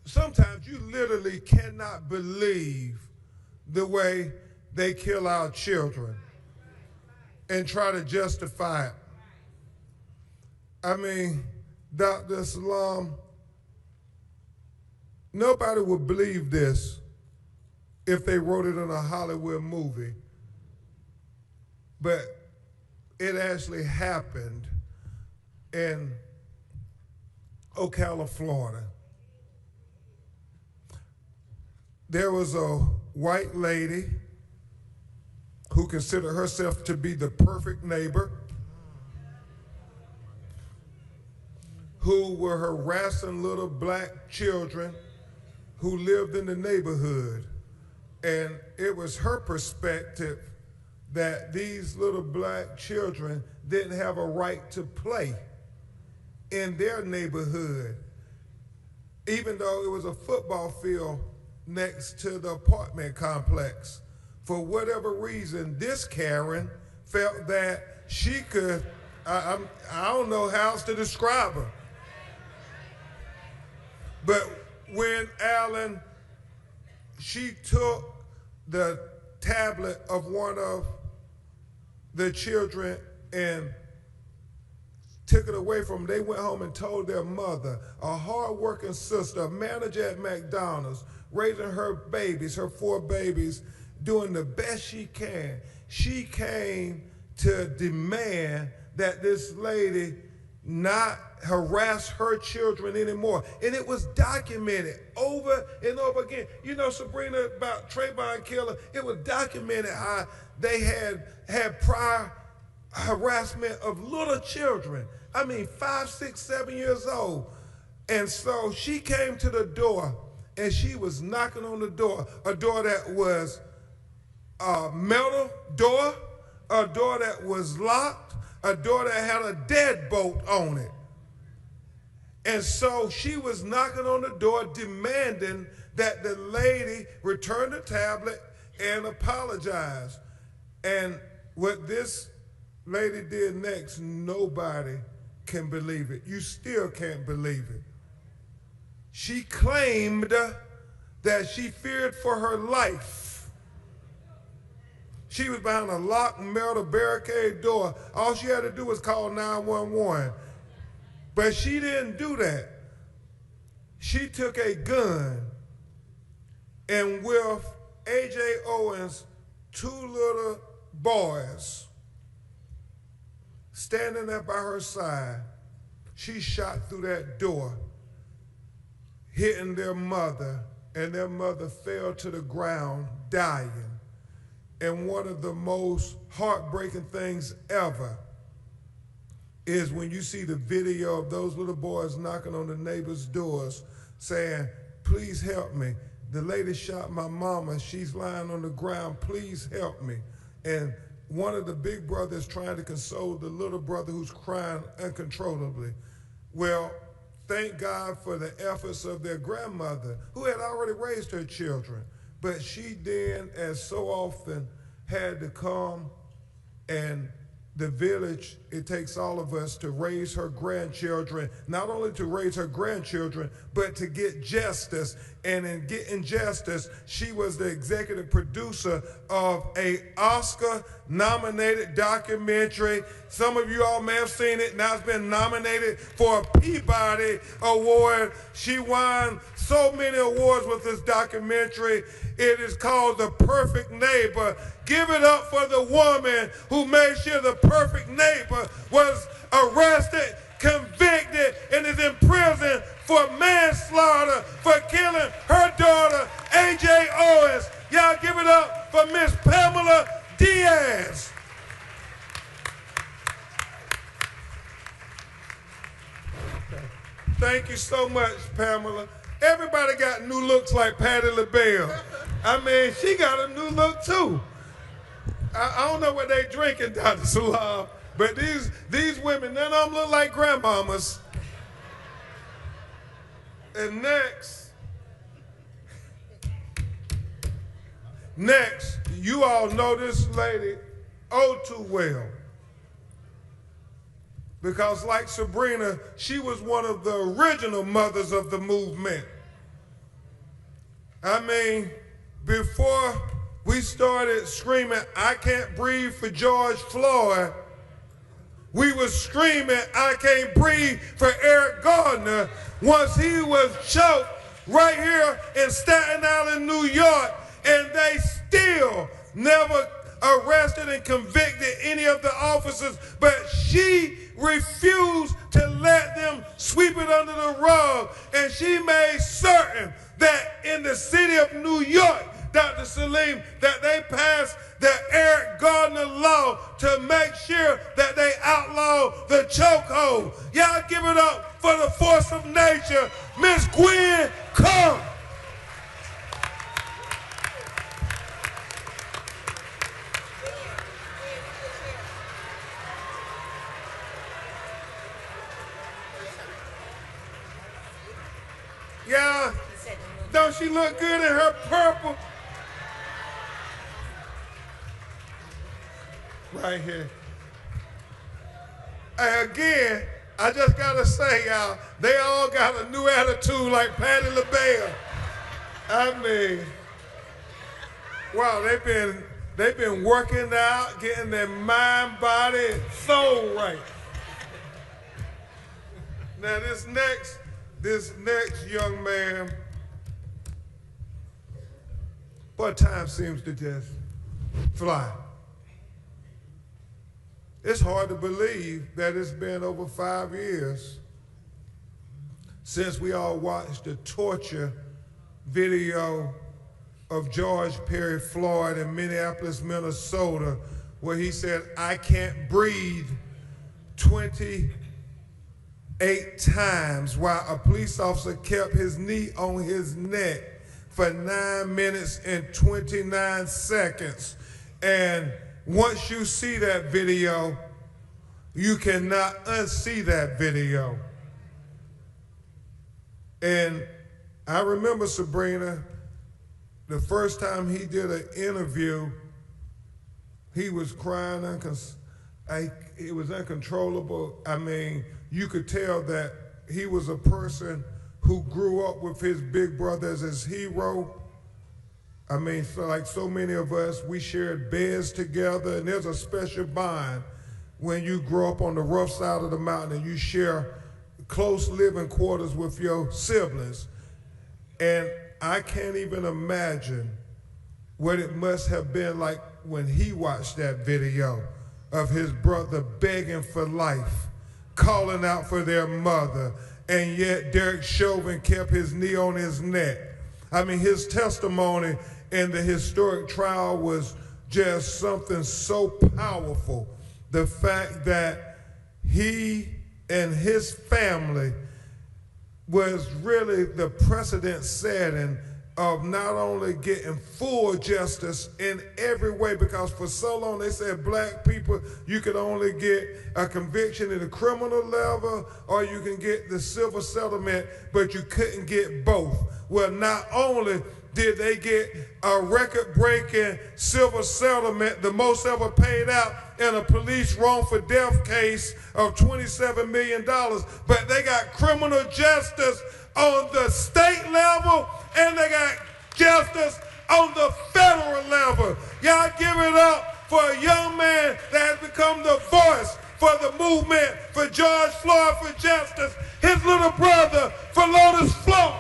sometimes you literally cannot believe the way they kill our children and try to justify it. I mean, Dr. Salam, nobody would believe this if they wrote it in a Hollywood movie. But it actually happened in Ocala, Florida. There was a white lady who considered herself to be the perfect neighbor, who were harassing little black children who lived in the neighborhood. And it was her perspective that these little black children didn't have a right to play in their neighborhood, even though it was a football field next to the apartment complex. For whatever reason, this Karen felt that she could, I don't know how else to describe her. But when she took the tablet of one of the children and took it away from them, they went home and told their mother, a hard-working sister, a manager at McDonald's, raising her babies, her 4 babies, doing the best she can. She came to demand that this lady not harass her children anymore. And it was documented over and over again. You know, Sabrina, about Trayvon killer, it was documented how they had prior harassment of little children. I mean, 5, 6, 7 years old. And so she came to the door and she was knocking on the door, a door that was a metal door, a door that was locked, a door that had a deadbolt on it. And so she was knocking on the door demanding that the lady return the tablet and apologize. And what this lady did next, nobody can believe it. You still can't believe it. She claimed that she feared for her life. She was behind a locked metal barricade door. All she had to do was call 911. But she didn't do that. She took a gun and with A.J. Owens' 2 little boys standing there by her side, she shot through that door, hitting their mother, and their mother fell to the ground dying. And one of the most heartbreaking things ever is when you see the video of those little boys knocking on the neighbors' doors saying, please help me. The lady shot my mama. She's lying on the ground. Please help me. And one of the big brothers trying to console the little brother who's crying uncontrollably. Well, thank God for the efforts of their grandmother, who had already raised her children. But she then, as so often, had to come, and the village, it takes all of us to raise her grandchildren, not only to raise her grandchildren, but to get justice. And in getting justice, she was the executive producer of a Oscar-nominated documentary. Some of you all may have seen it. Now it's been nominated for a Peabody Award. She won so many awards with this documentary. It is called The Perfect Neighbor. Give it up for the woman who made sure the perfect neighbor was arrested, convicted, and is in prison for manslaughter for killing her daughter, A.J. Owens. Y'all give it up for Miss Pamela Diaz. Thank you so much, Pamela. Everybody got new looks like Patti LaBelle. I mean, she got a new look too. I don't know what they drinking, Dr. Salam, but these women, none of them look like grandmamas. And next, you all know this lady oh too well. Because like Sabrina, she was one of the original mothers of the movement. I mean, before we started screaming, "I can't breathe" for George Floyd, we was screaming, "I can't breathe" for Eric Garner once he was choked right here in Staten Island, New York, and they still never arrested and convicted any of the officers, but she refused to let them sweep it under the rug, and she made certain that in the city of New York, Dr. Salim, that they passed the Eric Garner law to make sure that they outlaw the chokehold. Y'all give it up for the force of nature, Miss Gwen Crump. Yeah, don't she look good in her purple? Right here. And again, I just gotta say, y'all, they all got a new attitude like Patti LaBelle. I mean, wow, they've been working out, getting their mind, body, and soul right. Now this next young man, boy, time seems to just fly. It's hard to believe that it's been over 5 years since we all watched the torture video of George Perry Floyd in Minneapolis, Minnesota, where he said, "I can't breathe," 28 times while a police officer kept his knee on his neck for 9 minutes and 29 seconds. And once you see that video, you cannot unsee that video. And I remember, Sabrina, the first time he did an interview, he was crying, it was uncontrollable. I mean, you could tell that he was a person who grew up with his big brother as his hero. I mean, so like so many of us, we shared beds together, and there's a special bond when you grow up on the rough side of the mountain and you share close living quarters with your siblings. And I can't even imagine what it must have been like when he watched that video of his brother begging for life, calling out for their mother, and yet Derek Chauvin kept his knee on his neck. I mean, his testimony in the historic trial was just something so powerful. The fact that he and his family was really the precedent setting of not only getting full justice in every way, because for so long they said black people, you could only get a conviction at a criminal level or you can get the civil settlement, but you couldn't get both. Well, not only did they get a record-breaking civil settlement, the most ever paid out in a police wrongful death case of $27 million, but they got criminal justice on the state level and they got justice on the federal level. Y'all give it up for a young man that has become the voice for the movement for George Floyd for justice, his little brother for Lotus Floyd.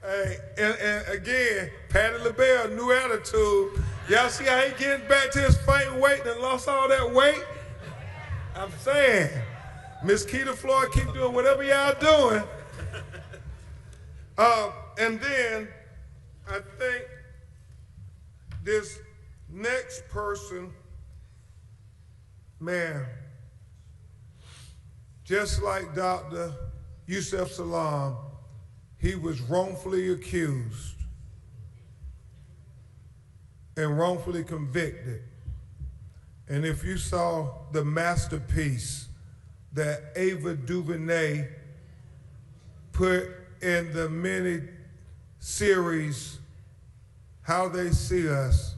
Hey, and again, Patti LaBelle, new attitude. Y'all see how he getting back to his fighting weight and lost all that weight? I'm saying, Miss Keita Floyd, keep doing whatever y'all doing. And then I think this next person, man, just like Dr. Yusef Salaam, he was wrongfully accused and wrongfully convicted. And if you saw the masterpiece that Ava DuVernay put in the mini series, How They See Us,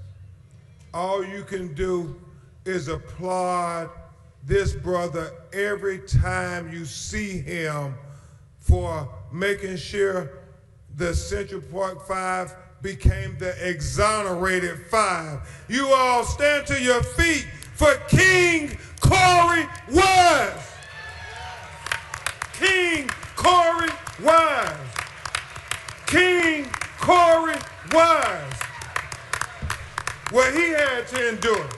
all you can do is applaud this brother every time you see him for making sure the Central Park Five became the exonerated five. You all stand to your feet for King Corey Wise. King Corey Wise. King Corey Wise. What he had to endure,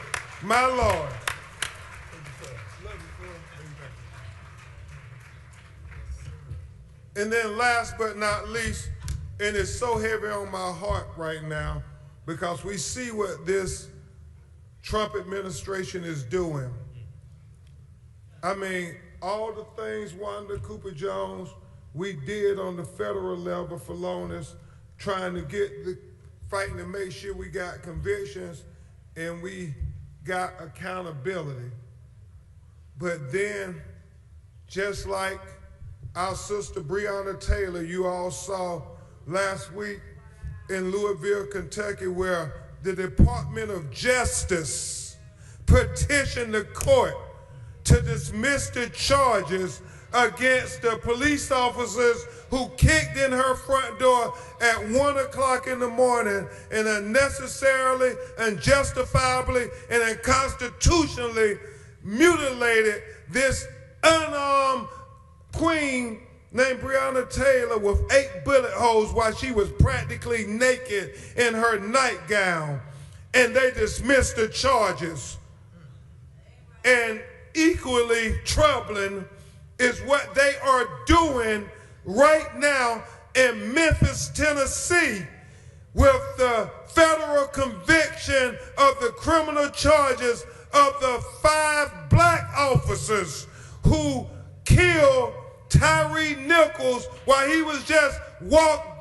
my Lord. And then last but not least, and it's so heavy on my heart right now because we see what this Trump administration is doing. I mean, all the things Wanda Cooper Jones we did on the federal level for loaners, trying to get the fighting to make sure we got convictions and we got accountability. But then, just like our sister Breonna Taylor, you all saw last week in Louisville, Kentucky, where the Department of Justice petitioned the court to dismiss the charges against the police officers who kicked in her front door at 1 o'clock in the morning and unnecessarily, unjustifiably, and unconstitutionally mutilated this unarmed queen named Breonna Taylor with 8 bullet holes while she was practically naked in her nightgown. And they dismissed the charges. And equally troubling is what they are doing right now in Memphis, Tennessee, with the federal conviction of the criminal charges of the 5 black officers who killed Tyree Nichols while he was just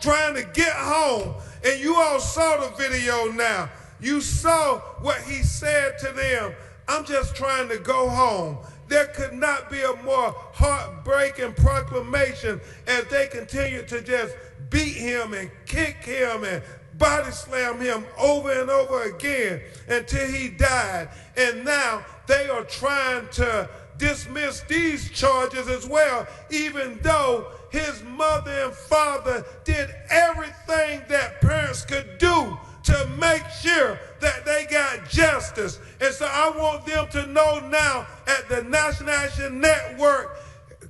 trying to get home. And you all saw the video now. You saw what he said to them. I'm just trying to go home. There could not be a more heartbreaking proclamation as they continue to just beat him and kick him and body slam him over and over again until he died. And now they are trying to dismiss these charges as well, even though his mother and father did everything that parents could do to make sure that they got justice. And so I want them to know now at the National Action Network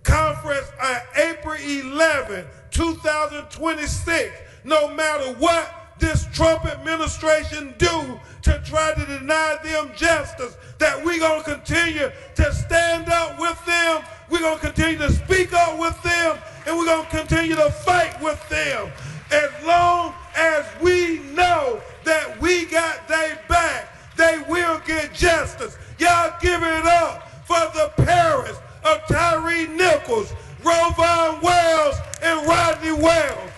conference on April 11, 2026, no matter what this Trump administration do to try to deny them justice, that we're going to continue to stand up with them, we're going to continue to speak up with them, and we're going to continue to fight with them as long as we know that we got their back. They will get justice. Y'all give it up for the parents of Tyree Nichols, Rovon Wells, and Rodney Wells.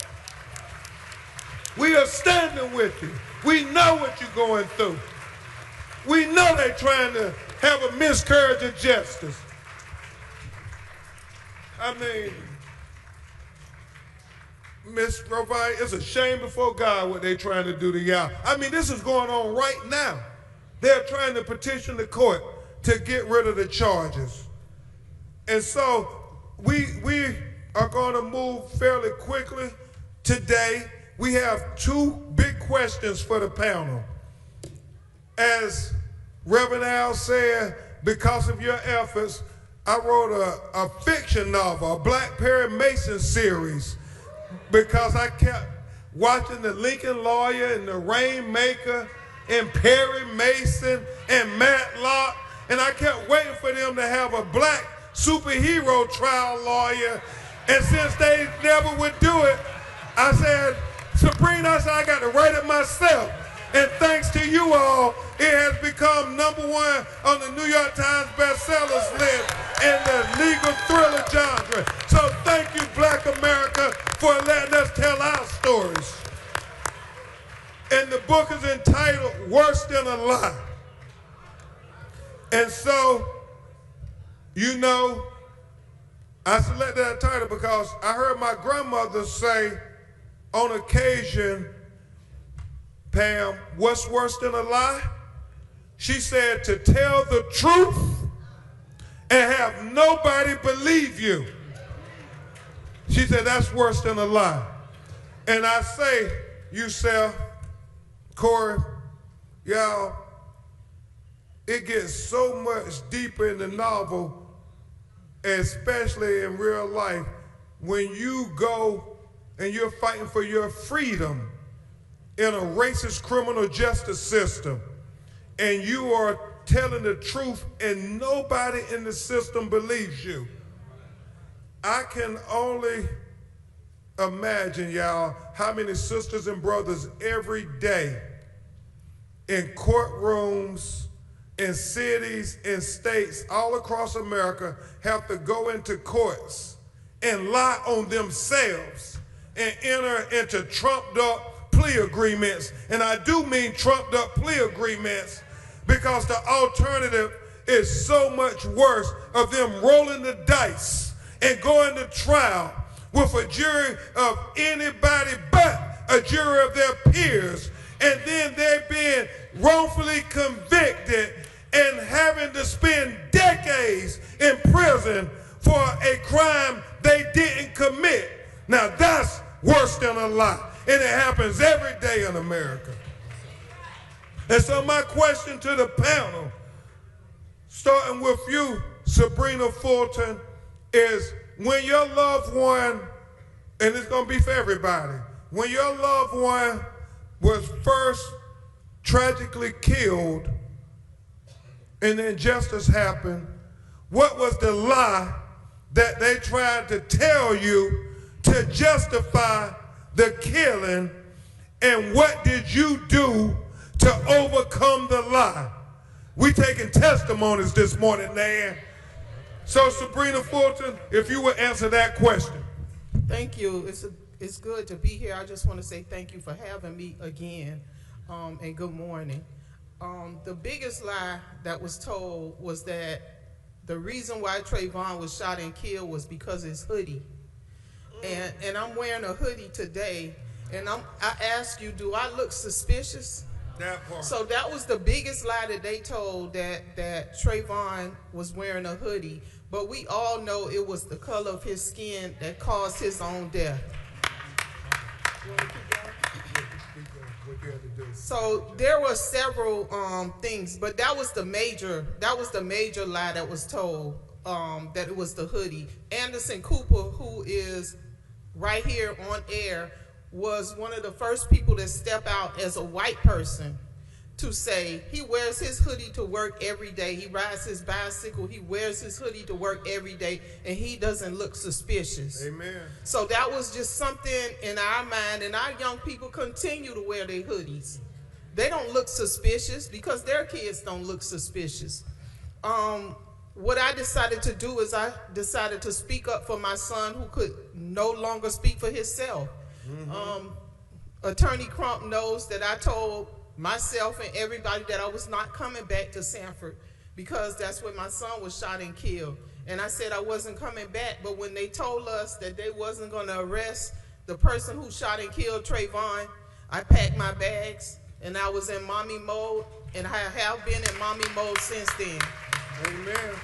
We are standing with you. We know what you're going through. We know they're trying to have a miscarriage of justice. I mean, Miss Rovine, it's a shame before God what they're trying to do to y'all. I mean, this is going on right now. They're trying to petition the court to get rid of the charges. And so we are going to move fairly quickly today. We have 2 big questions for the panel. As Reverend Al said, because of your efforts, I wrote a fiction novel, a Black Perry Mason series, because I kept watching the Lincoln Lawyer and the Rainmaker and Perry Mason and Matlock, and I kept waiting for them to have a black superhero trial lawyer. And since they never would do it, I said, Sabrina, I said, I got to write it myself. And thanks to you all, it has become #1 on the New York Times bestsellers list in the legal thriller genre. So thank you, Black America, for letting us tell our stories. And the book is entitled Worse Than a Lie. And so, you know, I selected that title because I heard my grandmother say on occasion, Pam, what's worse than a lie? She said to tell the truth and have nobody believe you. She said that's worse than a lie. And I say, Yusef, Corey, y'all, it gets so much deeper in the novel, especially in real life, when you go and you're fighting for your freedom in a racist criminal justice system, and you are telling the truth and nobody in the system believes you. I can only imagine, y'all, how many sisters and brothers every day in courtrooms, in cities, in states all across America have to go into courts and lie on themselves and enter into trumped up plea agreements. And I do mean trumped up plea agreements because the alternative is so much worse of them rolling the dice and going to trial with a jury of anybody but a jury of their peers, and then they're being wrongfully convicted and having to spend decades in prison for a crime they didn't commit. Now that's worse than a lie, and it happens every day in America. And so my question to the panel, starting with you, Sabrina Fulton, is when your loved one, and it's going to be for everybody, when your loved one was first tragically killed and the injustice happened, what was the lie that they tried to tell you to justify the killing, and what did you do to overcome the lie? We taking testimonies this morning, Nan. So Sabrina Fulton, if you would answer that question. Thank you. It's good to be here. I just want to say thank you for having me again, and good morning. The biggest lie that was told was that the reason why Trayvon was shot and killed was because of his hoodie. And I'm wearing a hoodie today, and I ask you, do I look suspicious? That part. So that was the biggest lie that they told, that Trayvon was wearing a hoodie. But we all know it was the color of his skin that caused his own death. So there were several things, but that was the major lie that was told, that it was the hoodie. Anderson Cooper, who is right here on air, was one of the first people to step out as a white person to say he wears his hoodie to work every day. He rides his bicycle, he wears his hoodie to work every day, and he doesn't look suspicious. Amen. So that was just something in our mind, and our young people continue to wear their hoodies. They don't look suspicious because their kids don't look suspicious. What I decided to do is I decided to speak up for my son who could no longer speak for himself. Attorney Crump knows that I told myself and everybody that I was not coming back to Sanford because that's where my son was shot and killed. And I said I wasn't coming back, but when they told us that they wasn't going to arrest the person who shot and killed Trayvon, I packed my bags and I was in mommy mode, and I have been in mommy mode since then. Amen.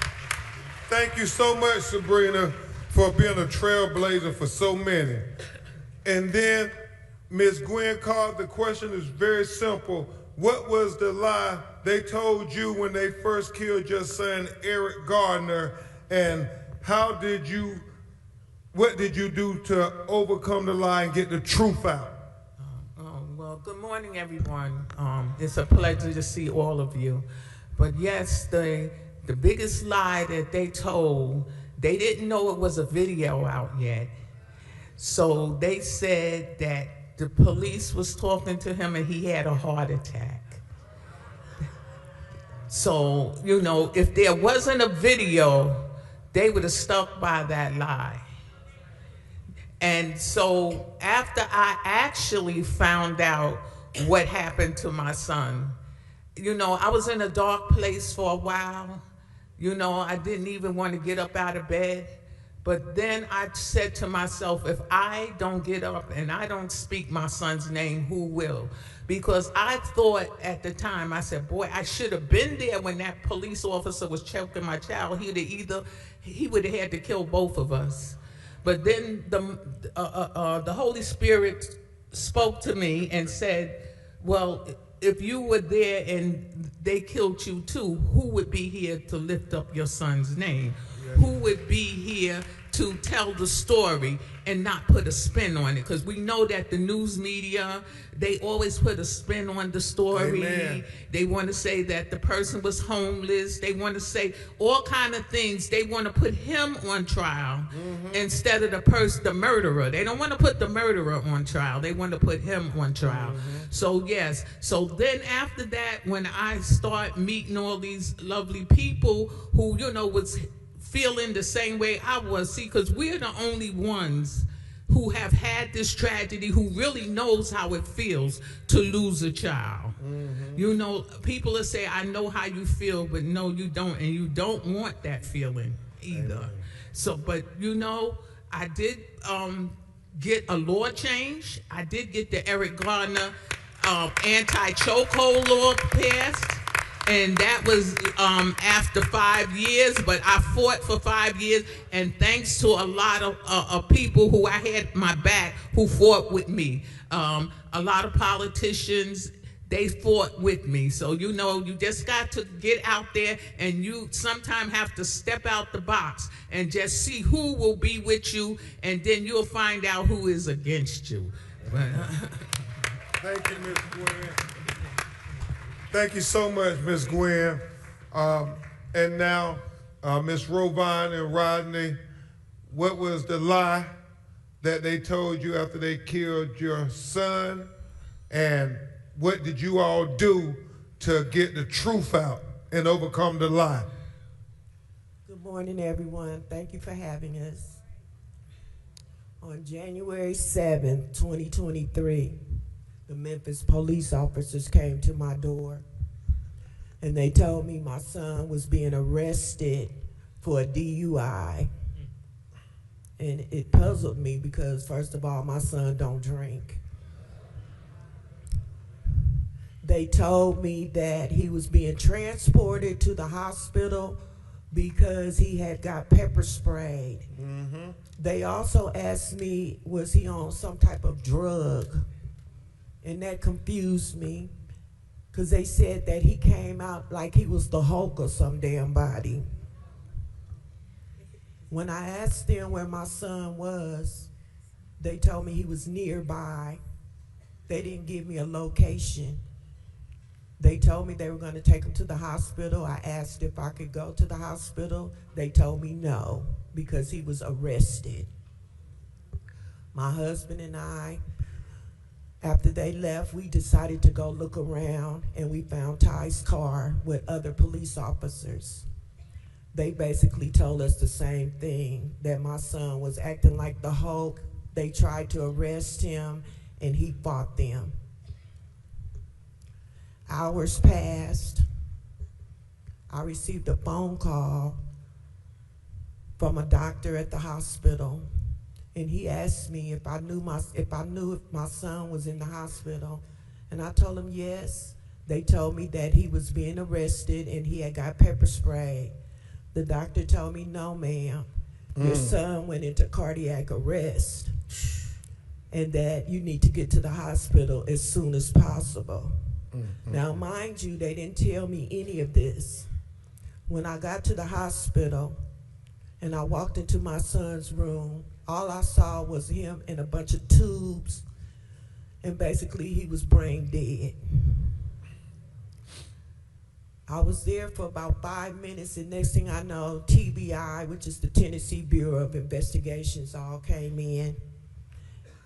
Thank you so much, Sabrina, for being a trailblazer for so many. And then, Ms. Gwen Carr, the question is very simple. What was the lie they told you when they first killed your son, Eric Garner, and what did you do to overcome the lie and get the truth out? Well, good morning, everyone. It's a pleasure to see all of you. But yes, the biggest lie that they told, they didn't know it was a video out yet. So they said that the police was talking to him and he had a heart attack. So, you know, if there wasn't a video, they would have stuck by that lie. And so after I actually found out what happened to my son, you know, I was in a dark place for a while. You know, I didn't even want to get up out of bed. But then I said to myself, if I don't get up and I don't speak my son's name, who will? Because I thought at the time, I said, boy, I should have been there when that police officer was choking my child. He would have had to kill both of us. But then the Holy Spirit spoke to me and said, well, if you were there and they killed you too, who would be here to lift up your son's name? Who would be here to tell the story and not put a spin on it? Because we know that the news media, they always put a spin on the story. Amen. They want to say that the person was homeless. They want to say all kind of things. They want to put him on trial instead of the murderer. They don't want to put the murderer on trial. They want to put him on trial. So yes, so then after that, when I start meeting all these lovely people who, you know, was feeling the same way I was. See, because we're the only ones who have had this tragedy, who really knows how it feels to lose a child. You know, people will say, I know how you feel, but no, you don't. And you don't want that feeling either. So, but you know, I did get a law change. I did get the Eric Garner anti-chokehold law passed. And that was after 5 years, but I fought for 5 years, and thanks to a lot of people who I had my back who fought with me. A lot of politicians, they fought with me. So, you know, you just got to get out there, and you sometimes have to step out the box and just see who will be with you, and then you'll find out who is against you. Thank you, Ms. Gwen. Thank you so much, Ms. Gwen. And now, Ms. Rovan and Rodney, what was the lie that they told you after they killed your son? And what did you all do to get the truth out and overcome the lie? Good morning, everyone. Thank you for having us. On January 7th, 2023, the Memphis police officers came to my door and they told me my son was being arrested for a DUI. And it puzzled me because, first of all, my son don't drink. They told me that he was being transported to the hospital because he had got pepper sprayed. They also asked me, was he on some type of drug? And that confused me because they said that he came out like he was the Hulk or some damn body. When I asked them where my son was, they told me he was nearby. They didn't give me a location. They told me they were going to take him to the hospital. I asked if I could go to the hospital. They told me no, because he was arrested. My husband and I, after they left, we decided to go look around, and we found Ty's car with other police officers. They basically told us the same thing, that my son was acting like the Hulk. They tried to arrest him, and he fought them. Hours passed. I received a phone call from a doctor at the hospital, and he asked me if I knew if my son was in the hospital, and I told him yes. They told me that he was being arrested and he had got pepper sprayed. The doctor told me, no, ma'am, your son went into cardiac arrest, and that you need to get to the hospital as soon as possible. Now, mind you, they didn't tell me any of this. When I got to the hospital and I walked into my son's room, all I saw was him in a bunch of tubes, and basically he was brain dead. I was there for about 5 minutes, and next thing I know, TBI, which is the Tennessee Bureau of Investigations, all came in.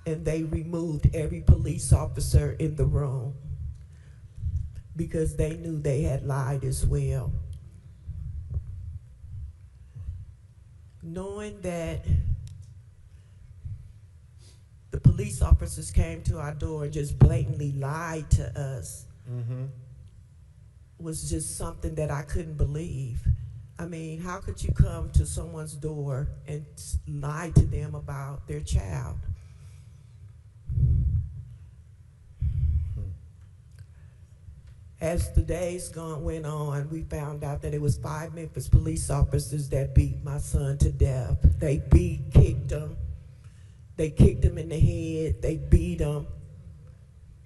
and they removed every police officer in the room because they knew they had lied as well. Knowing that the police officers came to our door and just blatantly lied to us was just something that I couldn't believe. I mean, how could you come to someone's door and lie to them about their child? As the days went on, we found out that it was 5 Memphis police officers that beat my son to death. They kicked him. They kicked him in the head. They beat him,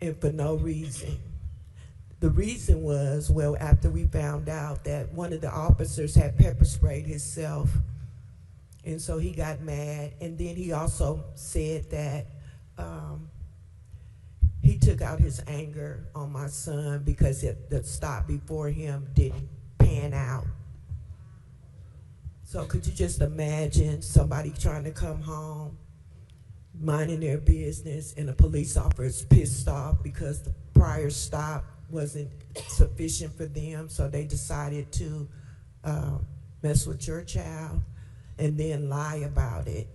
and for no reason. The reason was, well, after we found out that one of the officers had pepper sprayed himself, and so he got mad, and then he also said that he took out his anger on my son because the stop before him didn't pan out. So could you just imagine somebody trying to come home, minding their business, and a police officer is pissed off because the prior stop wasn't sufficient for them, so they decided to mess with your child and then lie about it.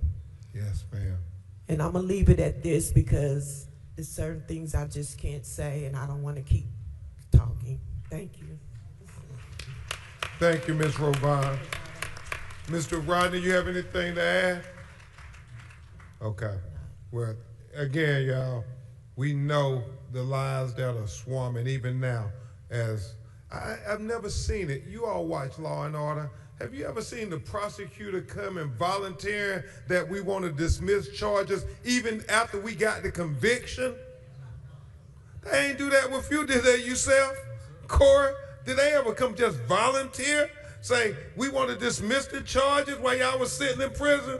Yes, ma'am. And I'm gonna leave it at this because there's certain things I just can't say, and I don't want to keep talking. Thank you. Thank you, Ms. Rovan. Mr. Rodney, you have anything to add? Okay. Well, again, y'all, we know the lies that are swarming even now. As I've never seen it. You all watch Law and Order. Have you ever seen the prosecutor come and volunteering that we want to dismiss charges even after we got the conviction? They ain't do that with you, did they yourself? Corey, did they ever come just volunteer, say, we want to dismiss the charges while y'all was sitting in prison?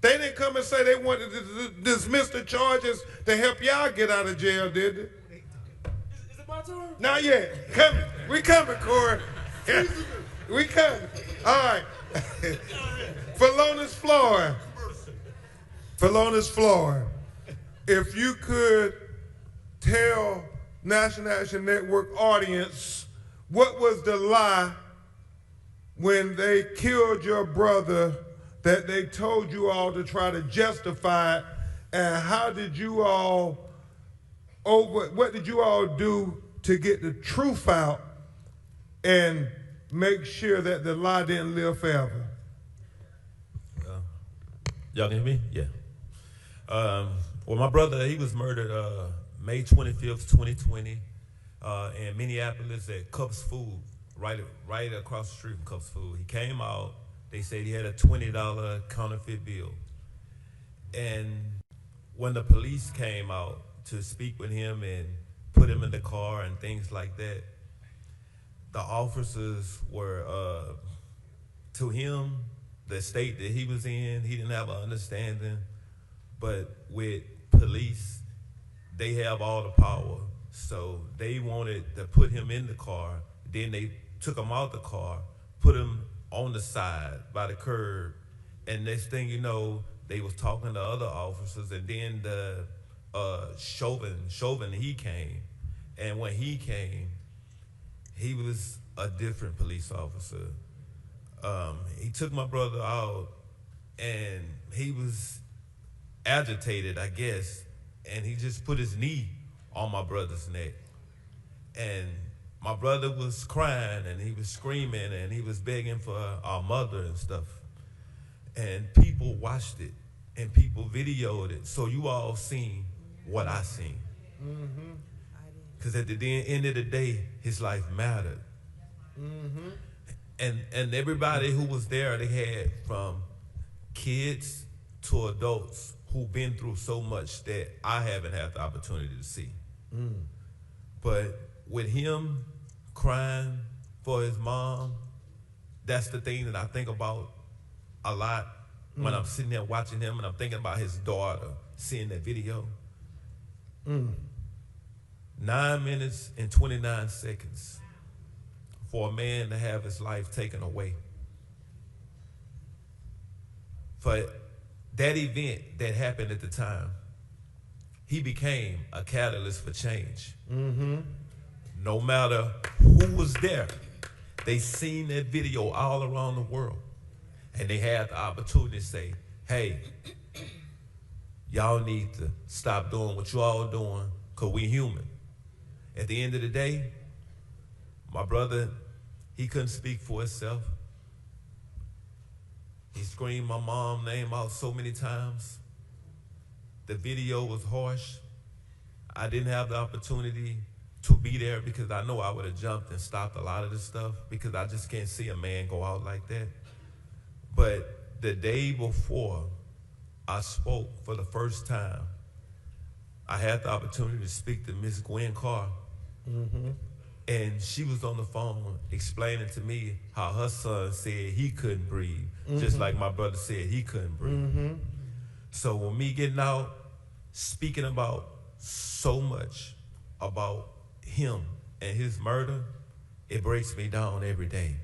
They didn't come and say they wanted to dismiss the charges to help y'all get out of jail, did they? Is it my turn? Not yet. Coming. We coming, Corey. We coming. All right. Philonis Floyd. Philonis Floyd. If you could tell National Action Network audience what was the lie when they killed your brother that they told you all to try to justify it, and how did you all, what did you all do to get the truth out and make sure that the lie didn't live forever? Y'all can hear me? Yeah. Well, my brother, he was murdered May 25th, 2020 in Minneapolis at Cups Food, right across the street from Cups Food. He came out. They said he had a $20 counterfeit bill. And when the police came out to speak with him and put him in the car and things like that, the officers were, to him, the state that he was in, he didn't have an understanding. But with police, they have all the power. So they wanted to put him in the car. Then they took him out the car, put him on the side by the curb, and next thing you know, they was talking to other officers, and then the Chauvin, he came, and when he came, he was a different police officer. He took my brother out, and he was agitated, I guess, and he just put his knee on my brother's neck, and my brother was crying and he was screaming and he was begging for our mother and stuff. And people watched it and people videoed it. So you all seen what I seen. Because at the end of the day, his life mattered. And everybody who was there, they had from kids to adults who've been through so much that I haven't had the opportunity to see. But with him crying for his mom, that's the thing that I think about a lot when I'm sitting there watching him, and I'm thinking about his daughter seeing that video. 9 minutes and 29 seconds for a man to have his life taken away. For that event that happened at the time, he became a catalyst for change. Mm-hmm. No matter who was there, they seen that video all around the world. And they had the opportunity to say, hey, y'all need to stop doing what you all doing, because we human. At the end of the day, my brother, he couldn't speak for himself. He screamed my mom's name out so many times. The video was harsh. I didn't have the opportunity to be there because I know I would have jumped and stopped a lot of this stuff, because I just can't see a man go out like that. But the day before I spoke for the first time, I had the opportunity to speak to Miss Gwen Carr. Mm-hmm. And she was on the phone explaining to me how her son said he couldn't breathe, just like my brother said he couldn't breathe. Mm-hmm. So when me getting out, speaking about so much about him and his murder, it breaks me down every day.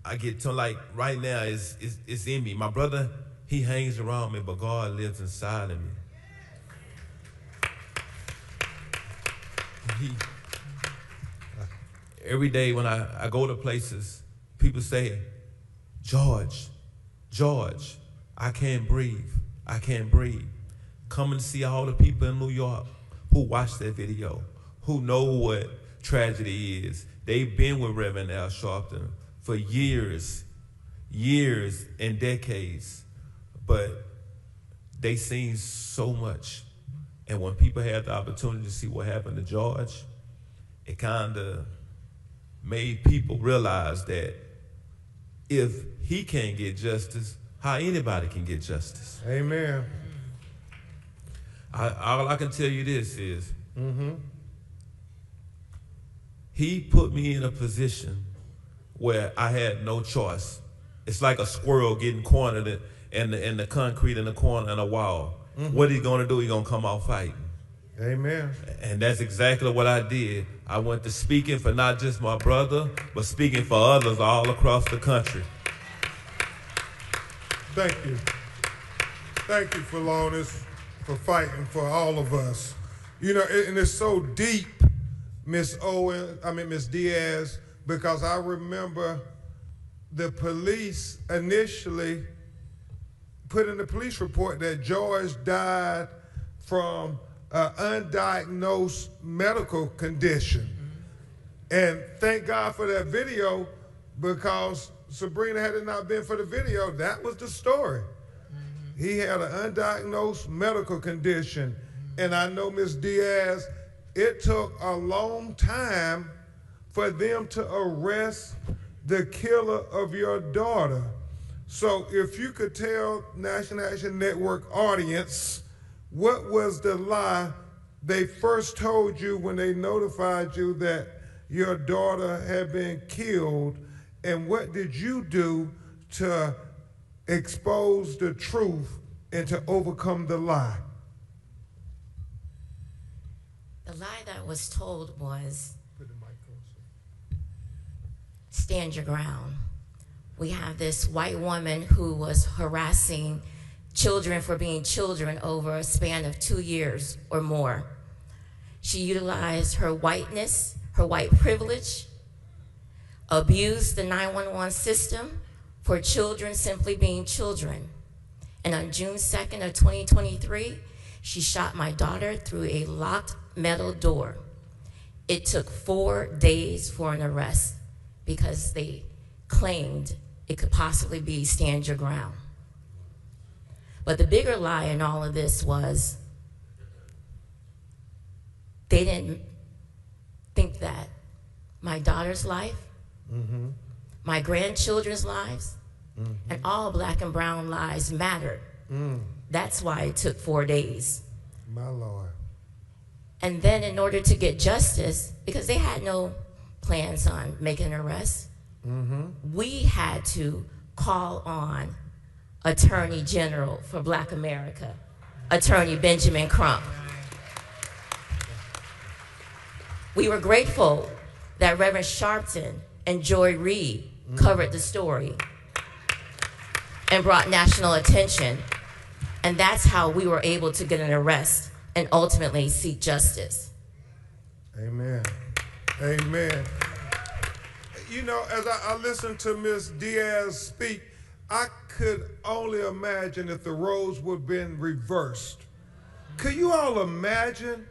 I get to, like, right now, it's in me. My brother, he hangs around me, but God lives inside of me. Every day when I go to places, people say, George, I can't breathe. I can't breathe. Come and see all the people in New York who watched that video, who know what tragedy is. They've been with Reverend Al Sharpton for years and decades, but they seen so much. And when people had the opportunity to see what happened to George, it kind of made people realize that if he can't get justice, how anybody can get justice. Amen. All I can tell you this is, he put me in a position where I had no choice. It's like a squirrel getting cornered in the concrete in the corner in a wall. What he gonna do? He gonna come out fighting. Amen. And that's exactly what I did. I went to speaking for not just my brother, but speaking for others all across the country. Thank you. Thank you, Philonis, for fighting for all of us. You know, and it's so deep, Miss Diaz, because I remember the police initially put in the police report that George died from an undiagnosed medical condition. And thank God for that video, because Sabrina, had it not been for the video, that was the story. He had an undiagnosed medical condition. And I know, Ms. Diaz, it took a long time for them to arrest the killer of your daughter. So if you could tell National Action Network audience, what was the lie they first told you when they notified you that your daughter had been killed, and what did you do to expose the truth and to overcome the lie? The lie that was told was, stand your ground. We have this white woman who was harassing children for being children over a span of 2 years or more. She utilized her whiteness, her white privilege, abused the 911 system for children simply being children. And on June 2nd of 2023, she shot my daughter through a locked metal door. It took 4 days for an arrest because they claimed it could possibly be stand your ground. But the bigger lie in all of this was they didn't think that my daughter's life, my grandchildren's lives, and all black and brown lives mattered. That's why it took 4 days. My Lord. And then in order to get justice, because they had no plans on making an arrest, we had to call on Attorney General for Black America, Attorney Benjamin Crump. We were grateful that Reverend Sharpton and Joy Reid covered the story and brought national attention. And that's how we were able to get an arrest and ultimately seek justice. Amen. Amen. You know, as I listened to Ms. Diaz speak, I could only imagine if the roles would have been reversed. Could you all imagine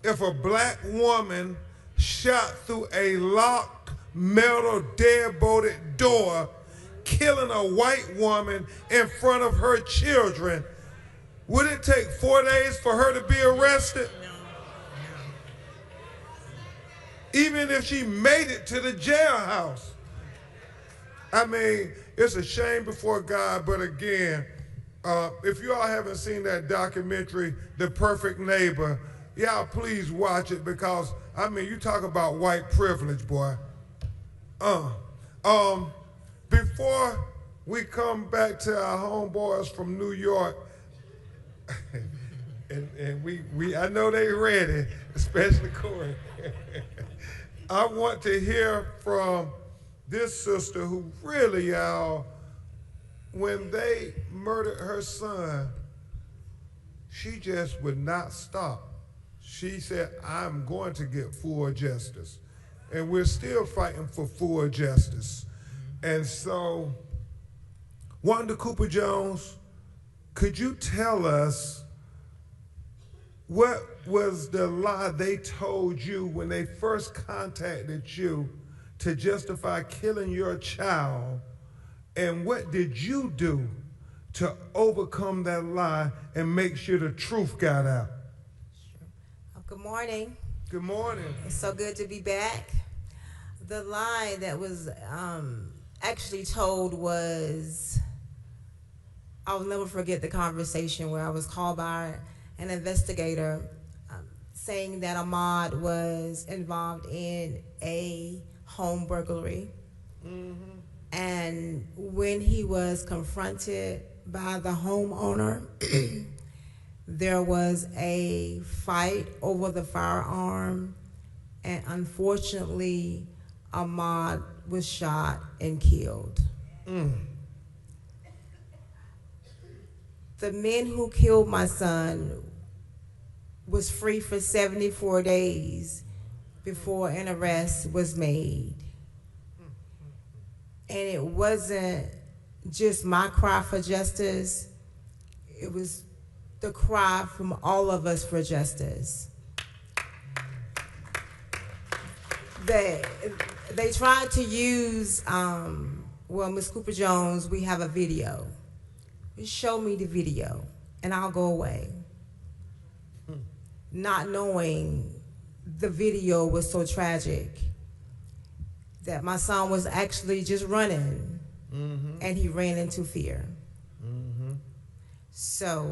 if a black woman shot through a locked metal deadbolted door, killing a white woman in front of her children? Would it take 4 days for her to be arrested? Even if she made it to the jailhouse. I mean, it's a shame before God, but again, if you all haven't seen that documentary, The Perfect Neighbor, y'all please watch it, because, I mean, you talk about white privilege, boy. Before we come back to our homeboys from New York, and I know they ready, especially Corey. I want to hear from this sister who really, y'all, when they murdered her son, she just would not stop. She said, I'm going to get full justice. And we're still fighting for full justice. And so, Wanda Cooper Jones, could you tell us what was the lie they told you when they first contacted you to justify killing your child? And what did you do to overcome that lie and make sure the truth got out? Good morning. Good morning. It's so good to be back. The lie that was actually told was, I'll never forget the conversation where I was called by an investigator saying that Ahmaud was involved in a home burglary. And when he was confronted by the homeowner, there was a fight over the firearm, and unfortunately, Ahmaud was shot and killed. The men who killed my son was free for 74 days before an arrest was made. And it wasn't just my cry for justice, it was the cry from all of us for justice. They tried to use, well, Ms. Cooper Jones, we have a video. Show me the video and I'll go away. Not knowing the video was so tragic, that my son was actually just running and he ran into fear. So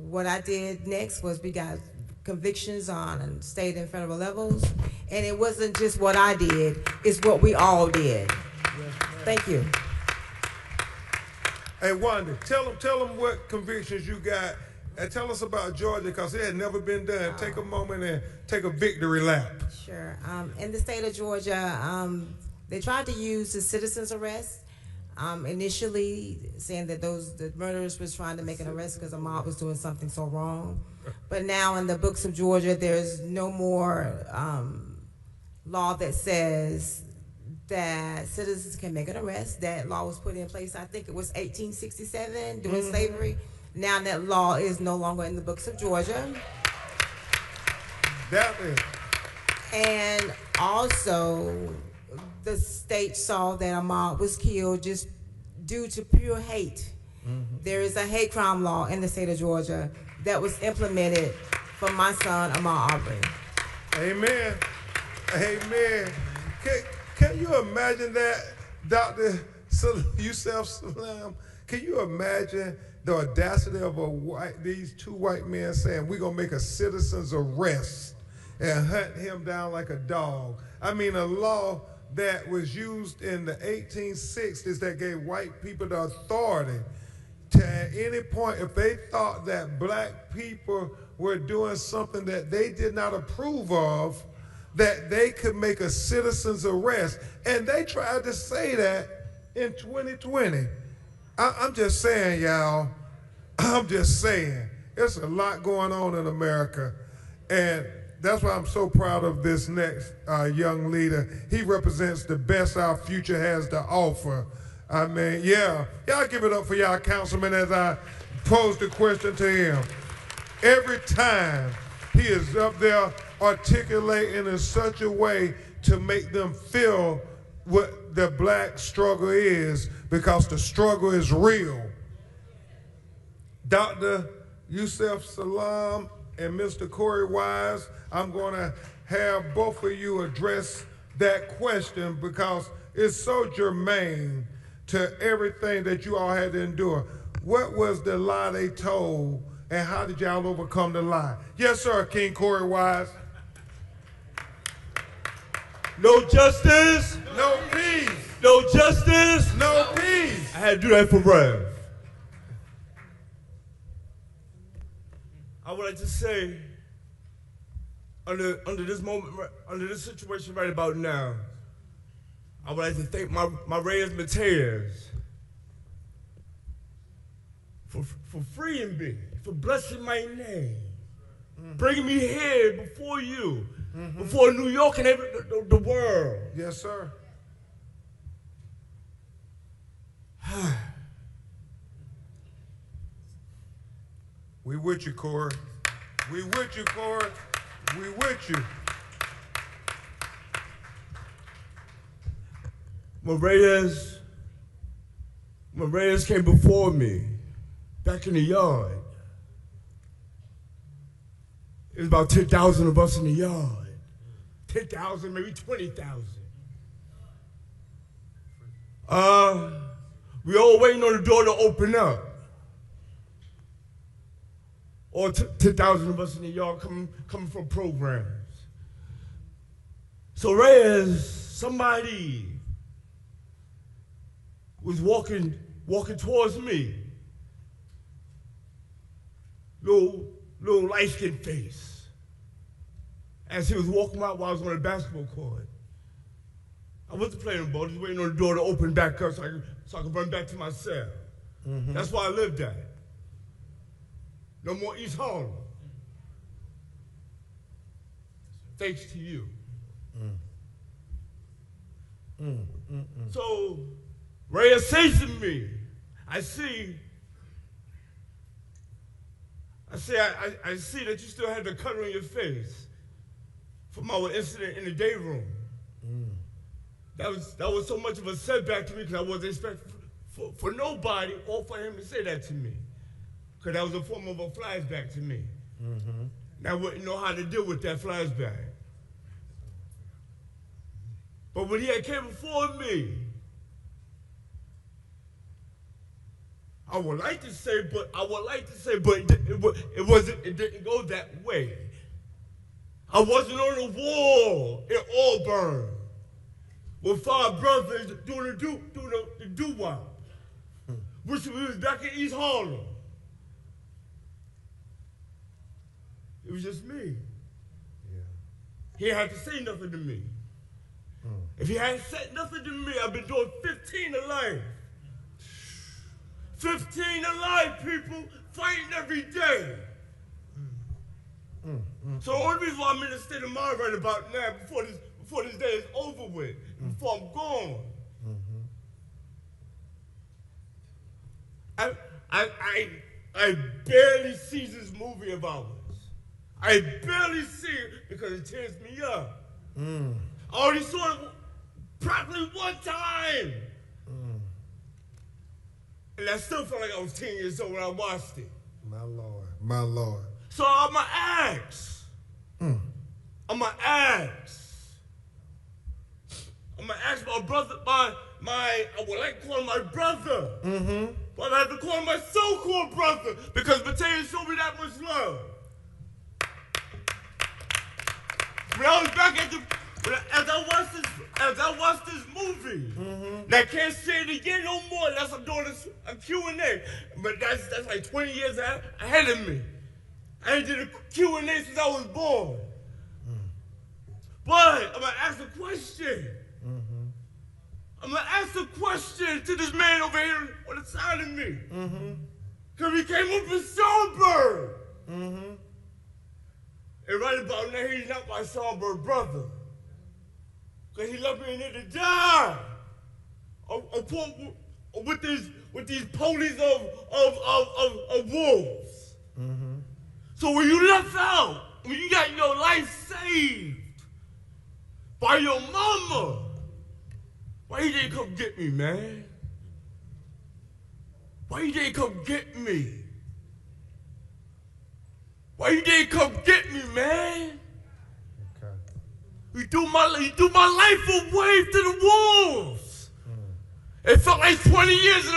what I did next was we got convictions on state and federal levels, and it wasn't just what I did, it's what we all did. Thank you. Hey, Wanda, tell them what convictions you got, and tell us about Georgia, because it had never been done. Take a moment and take a victory lap. Sure. In the state of Georgia, they tried to use the citizen's arrest, initially saying that the murderers was trying to make an arrest because Ahmaud was doing something so wrong. But now in the books of Georgia, there's no more law that says that citizens can make an arrest. That law was put in place, I think it was 1867, during slavery. Now that law is no longer in the books of Georgia. And also, the state saw that Ahmaud was killed just due to pure hate. There is a hate crime law in the state of Georgia that was implemented for my son, Ahmaud Arbery. Amen. Amen. Can you imagine that, Dr. Yusef Salam? Can you imagine the audacity of these two white men saying, we're going to make a citizen's arrest and hunt him down like a dog? I mean, a law that was used in the 1860s that gave white people the authority to, at any point, if they thought that black people were doing something that they did not approve of, that they could make a citizen's arrest. And they tried to say that in 2020. I'm just saying, y'all, I'm just saying, It's a lot going on in America. And that's why I'm so proud of this next young leader. He represents the best our future has to offer. I mean, yeah, y'all give it up for y'all councilman as I pose the question to him. Every time he is up there articulating in such a way to make them feel what the black struggle is, because the struggle is real. Dr. Yusef Salaam and Mr. Corey Wise, I'm going to have both of you address that question because it's so germane to everything that you all had to endure. What was the lie they told, and how did y'all overcome the lie? Yes, sir, King Corey Wise. No justice. No peace. No justice. No peace. I had to do that for Rev. I would like to say, under this moment, under this situation right about now, I would like to thank my Reyes Mateas for freeing me, for blessing my name, bringing me here before you, before New York and the world. Yes, sir. We with you, Corey. We with you, Corey. We with you. When Reyes came before me, back in the yard, it was about 10,000 of us in the yard. 10,000, maybe 20,000. We all waiting on the door to open up. Or 10,000 of us in the yard coming from programs. So Reyes, somebody was walking towards me. Little light-skinned face. As he was walking out while I was on the basketball court. I wasn't playing ball, just waiting on the door to open back up so I could run back to my cell. That's why I lived at. No more East Harlem. Thanks to you. So, Reyes says to me, I see that you still have the cut on your face from our incident in the day room. That was so much of a setback to me because I wasn't expecting for nobody or for him to say that to me. Because that was a form of a flashback to me. And I wouldn't know how to deal with that flashback. But when he had came before me, I would like to say, but it didn't go that way. I wasn't on the wall in Auburn with 5 brothers doing the doo-wop. Which we was back in East Harlem. It was just me. He had to say nothing to me. If he hadn't said nothing to me, I've been doing 15 to life. 15 to life, people, fighting every day. So the only reason why I'm in the state of mind right about now, before this day is over with, before I'm gone. I barely see this movie of ours. I barely see it because it tears me up. I already saw it probably one time. And I still felt like I was 10 years old when I watched it. My Lord, my Lord. So I'm going to ask. I'm going to ask my brother, I would like to call him my brother. But I have to call him my so-called brother because Mateus showed me that much love. When I was back at as I watched this movie, and I can't say it again no more unless I'm doing a Q&A. But that's like 20 years ahead of me. I ain't did a Q&A since I was born. But I'm gonna ask a question. I'm gonna ask a question to this man over here on the side of me. Cause he came up in Showbiz. And right about now, he's not my somber brother. Because he left me in there to die. With these ponies of wolves. Mm-hmm. So when you left out, when you got your life saved by your mama, why you didn't come get me, man? Why you didn't come get me? Why you didn't come get me, man? Okay. You threw my life away to the wolves. It felt like 20 years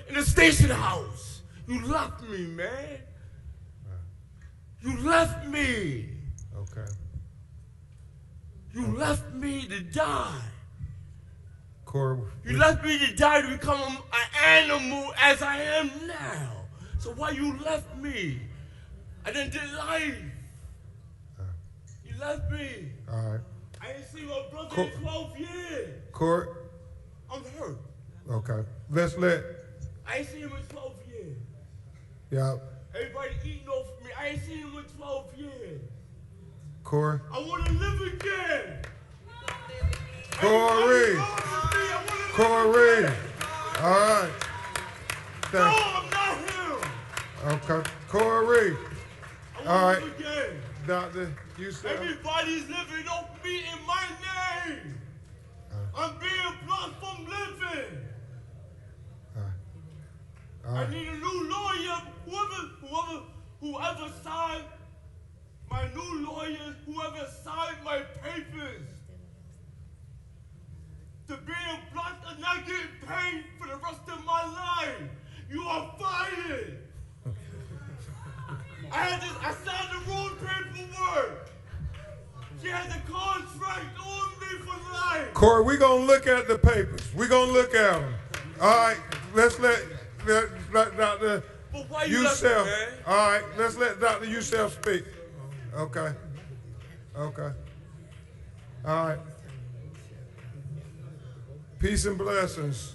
in a station house. You left me, man. You left me. Okay. You left me to die. Corey, You left me to die to become an animal as I am now. So why you left me? I done did life. You left me. all right. I ain't seen my brother in 12 years. Corey, I'm hurt. okay. Let's let, I ain't seen him in 12 years. yeah, Everybody eating off me. I ain't seen him in 12 years. Corey. I want to live again. Corey. Corey. All right. No, I'm not him. Okay. Corey. All right. Again. Doctor, you said. Everybody's living off me in my name. I'm being blocked from living. I need a new lawyer. Whoever signed my new lawyers, whoever signed my papers. To being blocked and not getting paid for the rest of my life. You are fired. I signed the wrong paperwork. She had the contract on me for life. Corey, we're going to look at the papers. We're going to look at them. All right. Let's let Dr. But why you Youssef. left me, man? All right. Let's let Dr. Youssef speak. Okay. Okay. All right. Peace and blessings.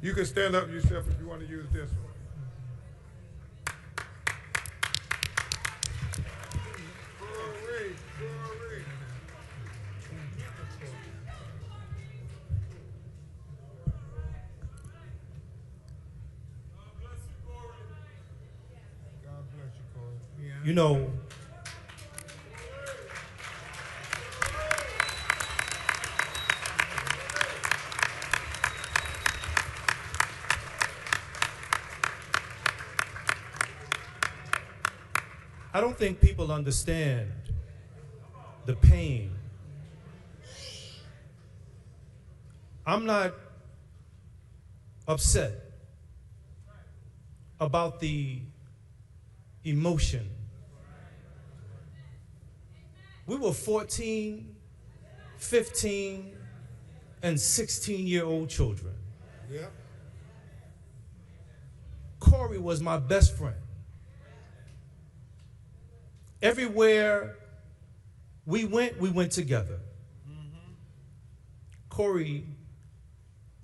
You can stand up yourself if you want to use this one. You know, I don't think people understand the pain. I'm not upset about the emotion. We were 14, 15, and 16-year-old children. Yeah. Corey was my best friend. Everywhere we went together. Corey,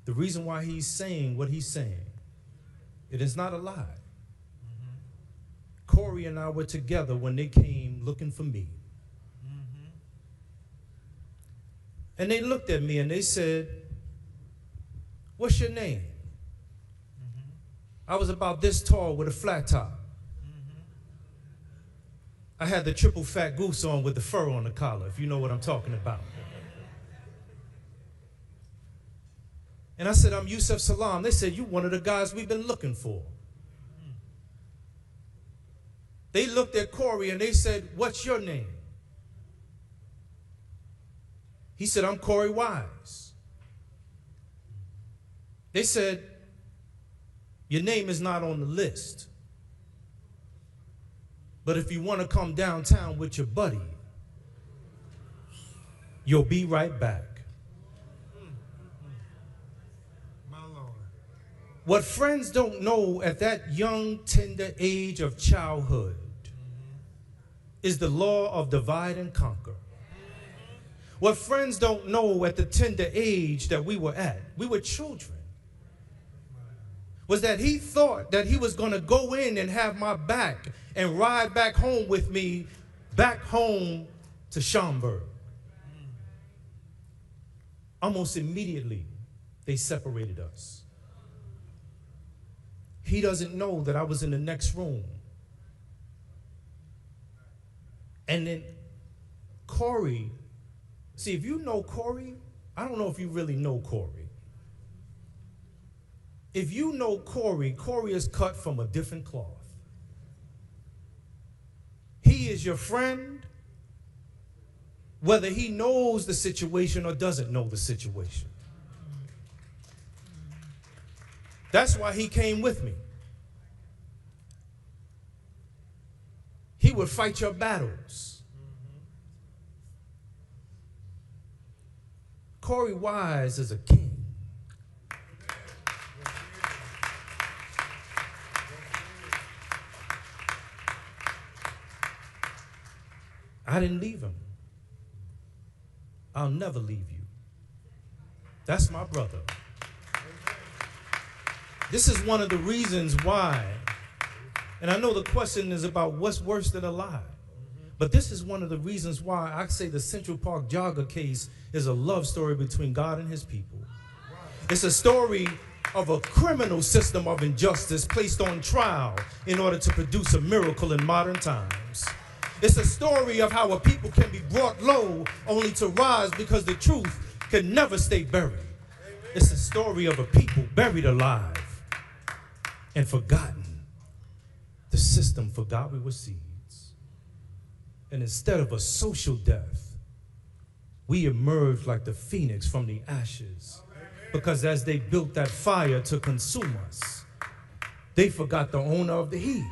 the reason why he's saying what he's saying, it is not a lie. Corey and I were together when they came looking for me. And they looked at me and they said, "What's your name?" I was about this tall with a flat top. I had the triple fat goose on with the fur on the collar, if you know what I'm talking about. And I said, "I'm Yusef Salam." They said, "You one of the guys we've been looking for." They looked at Corey and they said, "What's your name?" He said, "I'm Corey Wise." They said, "Your name is not on the list. But if you want to come downtown with your buddy, you'll be right back." What friends don't know at that young, tender age of childhood is the law of divide and conquer. What friends don't know at the tender age that we were children, was that he thought that he was going to go in and have my back and ride back home with me, back home to Schaumburg. Almost immediately, they separated us. He doesn't know that I was in the next room. And then Corey, see, if you know Corey, I don't know if you really know Corey. If you know Corey, Corey is cut from a different cloth. He is your friend, whether he knows the situation or doesn't know the situation. That's why he came with me. He would fight your battles. Corey Wise is a king. I didn't leave him. I'll never leave you. That's my brother. This is one of the reasons why, and I know the question is about what's worse than a lie, but this is one of the reasons why I say the Central Park jogger case is a love story between God and his people. It's a story of a criminal system of injustice placed on trial in order to produce a miracle in modern times. It's a story of how a people can be brought low only to rise because the truth can never stay buried. It's a story of a people buried alive and forgotten. The system forgot we were seeds. And instead of a social death, we emerged like the phoenix from the ashes. Because as they built that fire to consume us, they forgot the owner of the heat.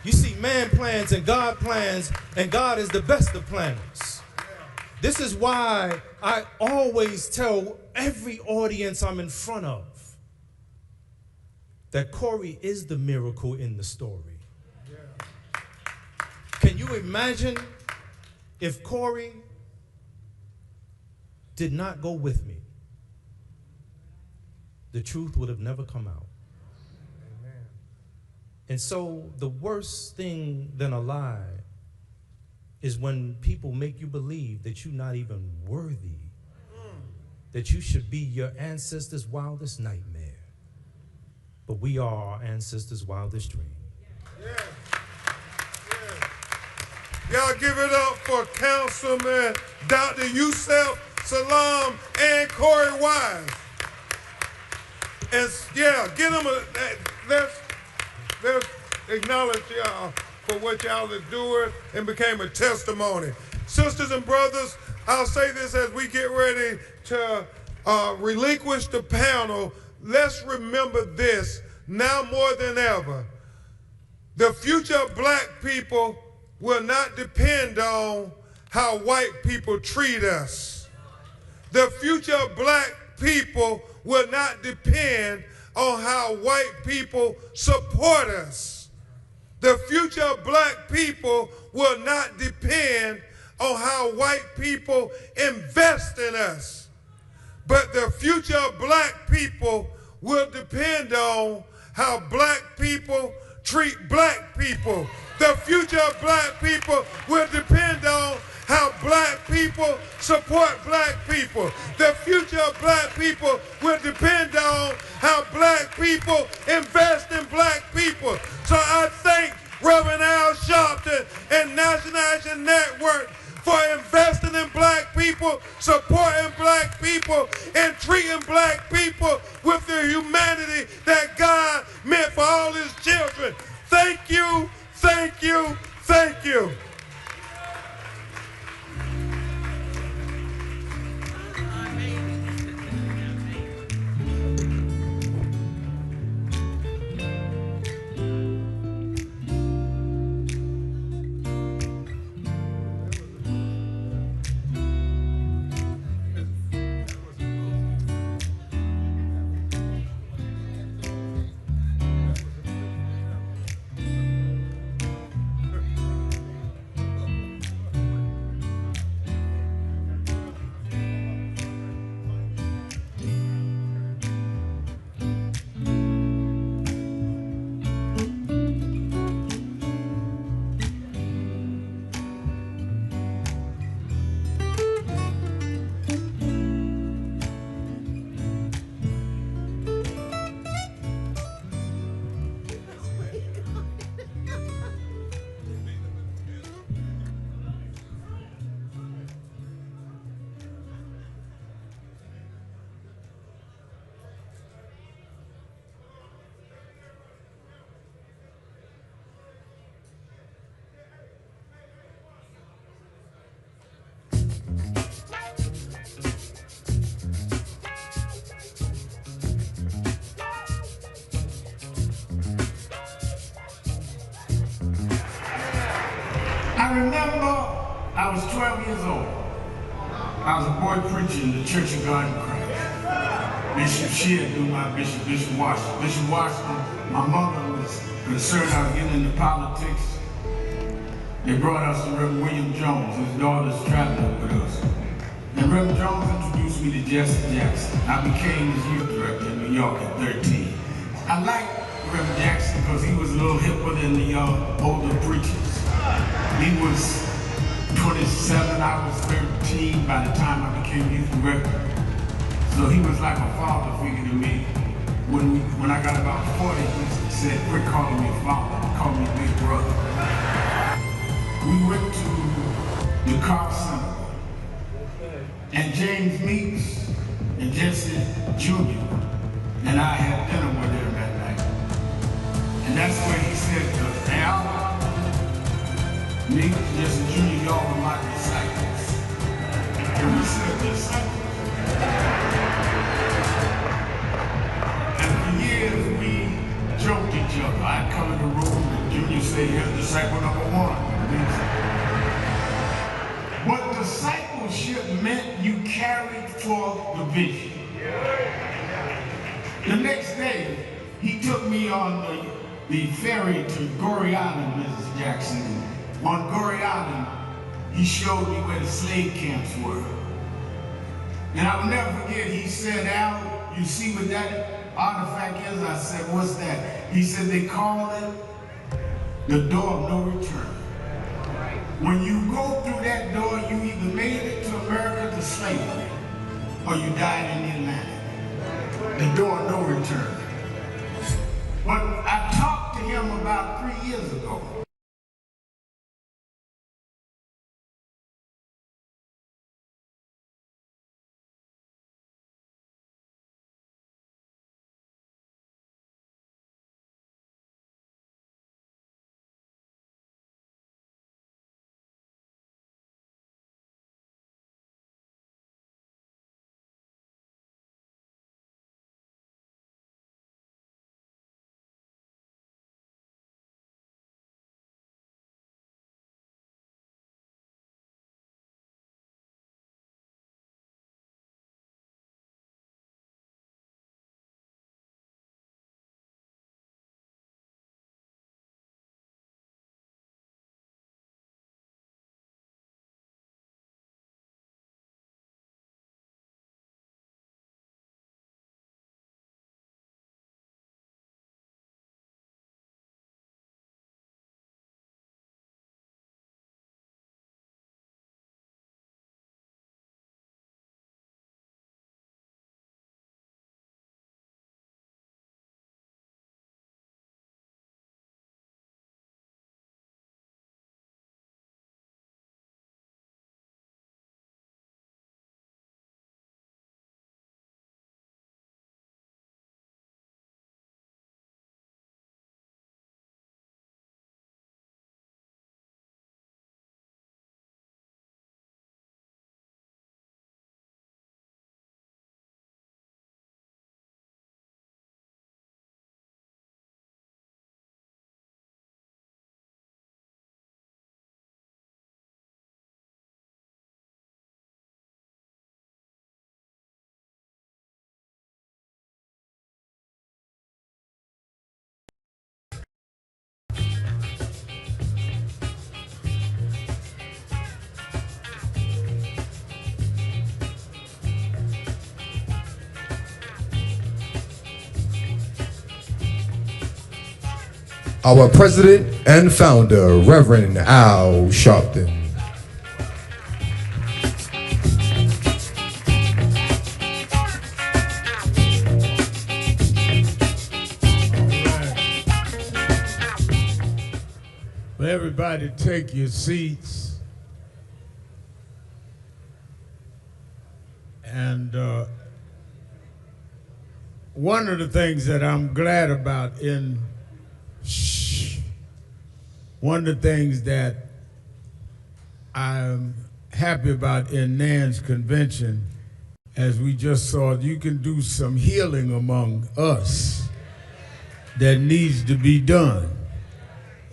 You see, man plans, and God is the best of planners. This is why I always tell every audience I'm in front of that Corey is the miracle in the story. Can you imagine if Corey did not go with me? The truth would have never come out. And so the worst thing than a lie is when people make you believe that you're not even worthy, that you should be your ancestors' wildest nightmare. But we are our ancestors' wildest dream. Yeah. Y'all give it up for Councilman Dr. Yusef Salam and Corey Wise. And yeah, get them let's acknowledge y'all for what y'all are doing and became a testimony. Sisters and brothers, I'll say this as we get ready to relinquish the panel. Let's remember this now more than ever. The future of black people will not depend on how white people treat us. The future of black people will not depend on how white people support us. The future of black people will not depend on how white people invest in us. But the future of black people will depend on how black people treat black people. The future of black people will depend on how black people support black people. The future of black people will depend on how black people invest in black people. So I thank Reverend Al Sharpton and National Action Network for investing in black people, supporting black people, and treating black people with the humanity that God meant for all his children. Thank you, thank you, thank you. I remember I was 12 years old. I was a boy preacher in the Church of God in Christ. Bishop Shear knew my bishop, Bishop Washington. Bishop Washington, my mother was concerned I was getting into politics. They brought us to Reverend William Jones. His daughter's traveling with us. And Reverend Jones introduced me to Jesse Jackson. I became his youth director in New York at 13. I liked Reverend Jackson because he was a little hipper than the older preachers. He was 27, I was 13 by the time I became youth director. So he was like a father figure to me. When I got about 40, he said, quit calling me father, call me big brother. We went to the car center, and James Meeks and Jesse Jr. and I had dinner with him that night. And that's where he said to us, Al, Meeks, Jesse Jr., y'all were my disciples. And we said disciples. And for years we joked each other. I'd come in the room and Junior say, here's disciple number 1. But discipleship meant you carried forth the vision. The next day, he took me on the ferry to Goree Island, Mrs. Jackson. On Goree Island, he showed me where the slave camps were. And I'll never forget, he said, Al, you see what that artifact is? I said, what's that? He said, they call it the door of no return. When you go through that door, you either made it to America to slavery, or you died in the Atlantic. The door of no return. But I talked to him about 3 years ago. Our president and founder, Reverend Al Sharpton. Everybody take your seats. And one of the things that I'm glad about one of the things that I'm happy about in NAN's convention, as we just saw, you can do some healing among us that needs to be done.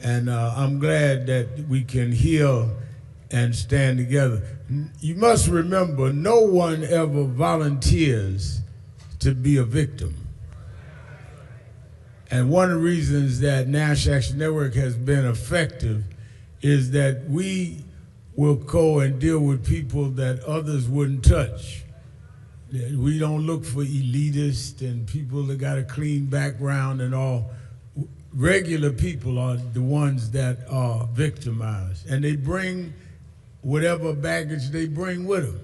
And I'm glad that we can heal and stand together. You must remember, no one ever volunteers to be a victim. And one of the reasons that National Action Network has been effective is that we will go and deal with people that others wouldn't touch. We don't look for elitists and people that got a clean background and all. Regular people are the ones that are victimized, and they bring whatever baggage they bring with them.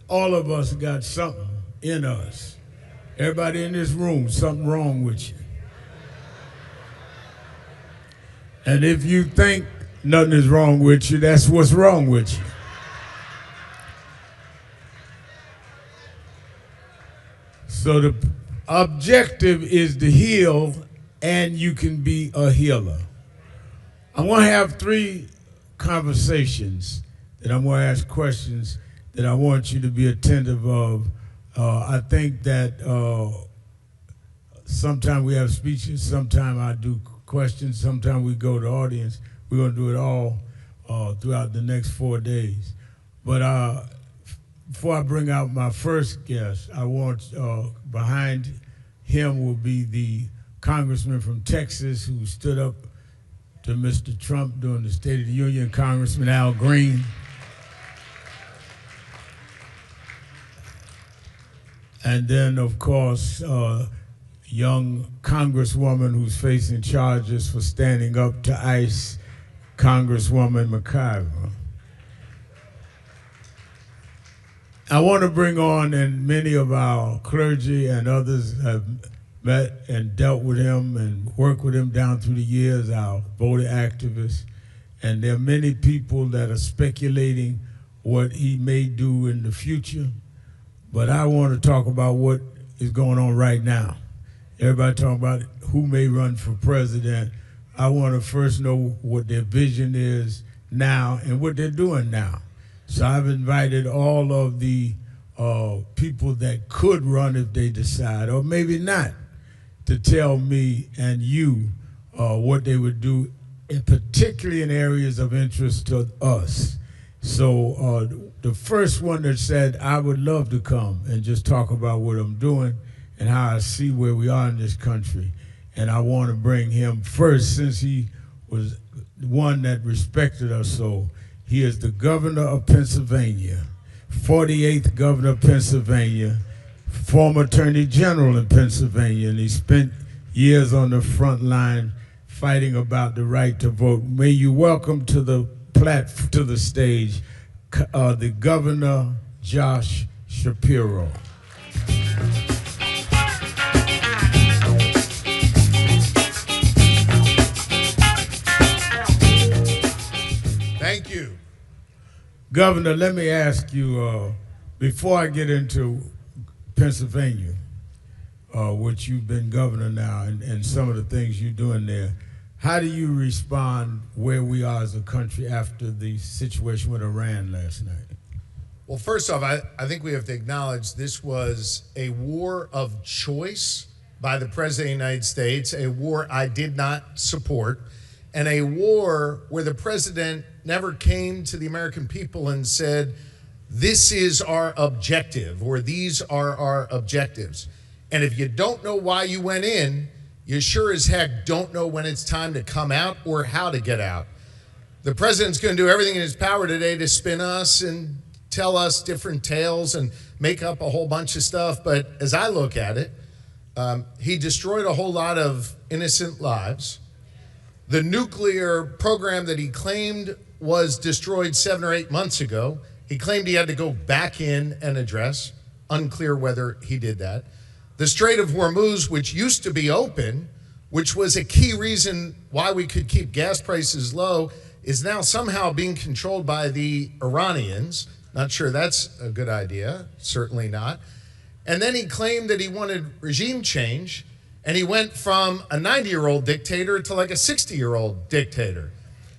All of us got something in us. Everybody in this room, something wrong with you. And if you think nothing is wrong with you, that's what's wrong with you. So the objective is to heal, and you can be a healer. I'm going to have 3 conversations that I'm going to ask questions that I want you to be attentive of. I think that sometimes we have speeches, sometimes I do questions, sometimes we go to the audience. We're going to do it all throughout the next 4 days. But before I bring out my first guest, I want, behind him will be the congressman from Texas who stood up to Mr. Trump during the State of the Union, Congressman Al Green. And then, of course, young congresswoman who's facing charges for standing up to ICE, Congresswoman McIver. I want to bring on, and many of our clergy and others have met and dealt with him and worked with him down through the years, our voter activists. And there are many people that are speculating what he may do in the future. But I want to talk about what is going on right now. Everybody talking about who may run for president. I want to first know what their vision is now and what they're doing now. So I've invited all of the people that could run if they decide, or maybe not, to tell me and you what they would do, and particularly in areas of interest to us. So the first one that said, I would love to come and just talk about what I'm doing and how I see where we are in this country. And I want to bring him first, since he was the one that respected us so. He is the governor of Pennsylvania, 48th governor of Pennsylvania, former attorney general in Pennsylvania, and he spent years on the front line fighting about the right to vote. May you welcome to the stage the Governor Josh Shapiro. Thank you. Governor, let me ask you, before I get into Pennsylvania, which you've been governor now, and some of the things you're doing there, how do you respond where we are as a country after the situation with Iran last night? Well, first off, I think we have to acknowledge this was a war of choice by the President of the United States, a war I did not support, and a war where the President never came to the American people and said, this is our objective, or these are our objectives. And if you don't know why you went in, you sure as heck don't know when it's time to come out or how to get out. The President's going to do everything in his power today to spin us and tell us different tales and make up a whole bunch of stuff. But as I look at it, he destroyed a whole lot of innocent lives. The nuclear program that he claimed was destroyed 7 or 8 months ago, he claimed he had to go back in and address. Unclear whether he did that. The Strait of Hormuz, which used to be open, which was a key reason why we could keep gas prices low, is now somehow being controlled by the Iranians. Not sure that's a good idea, certainly not. And then he claimed that he wanted regime change, and he went from a 90-year-old dictator to like a 60-year-old dictator.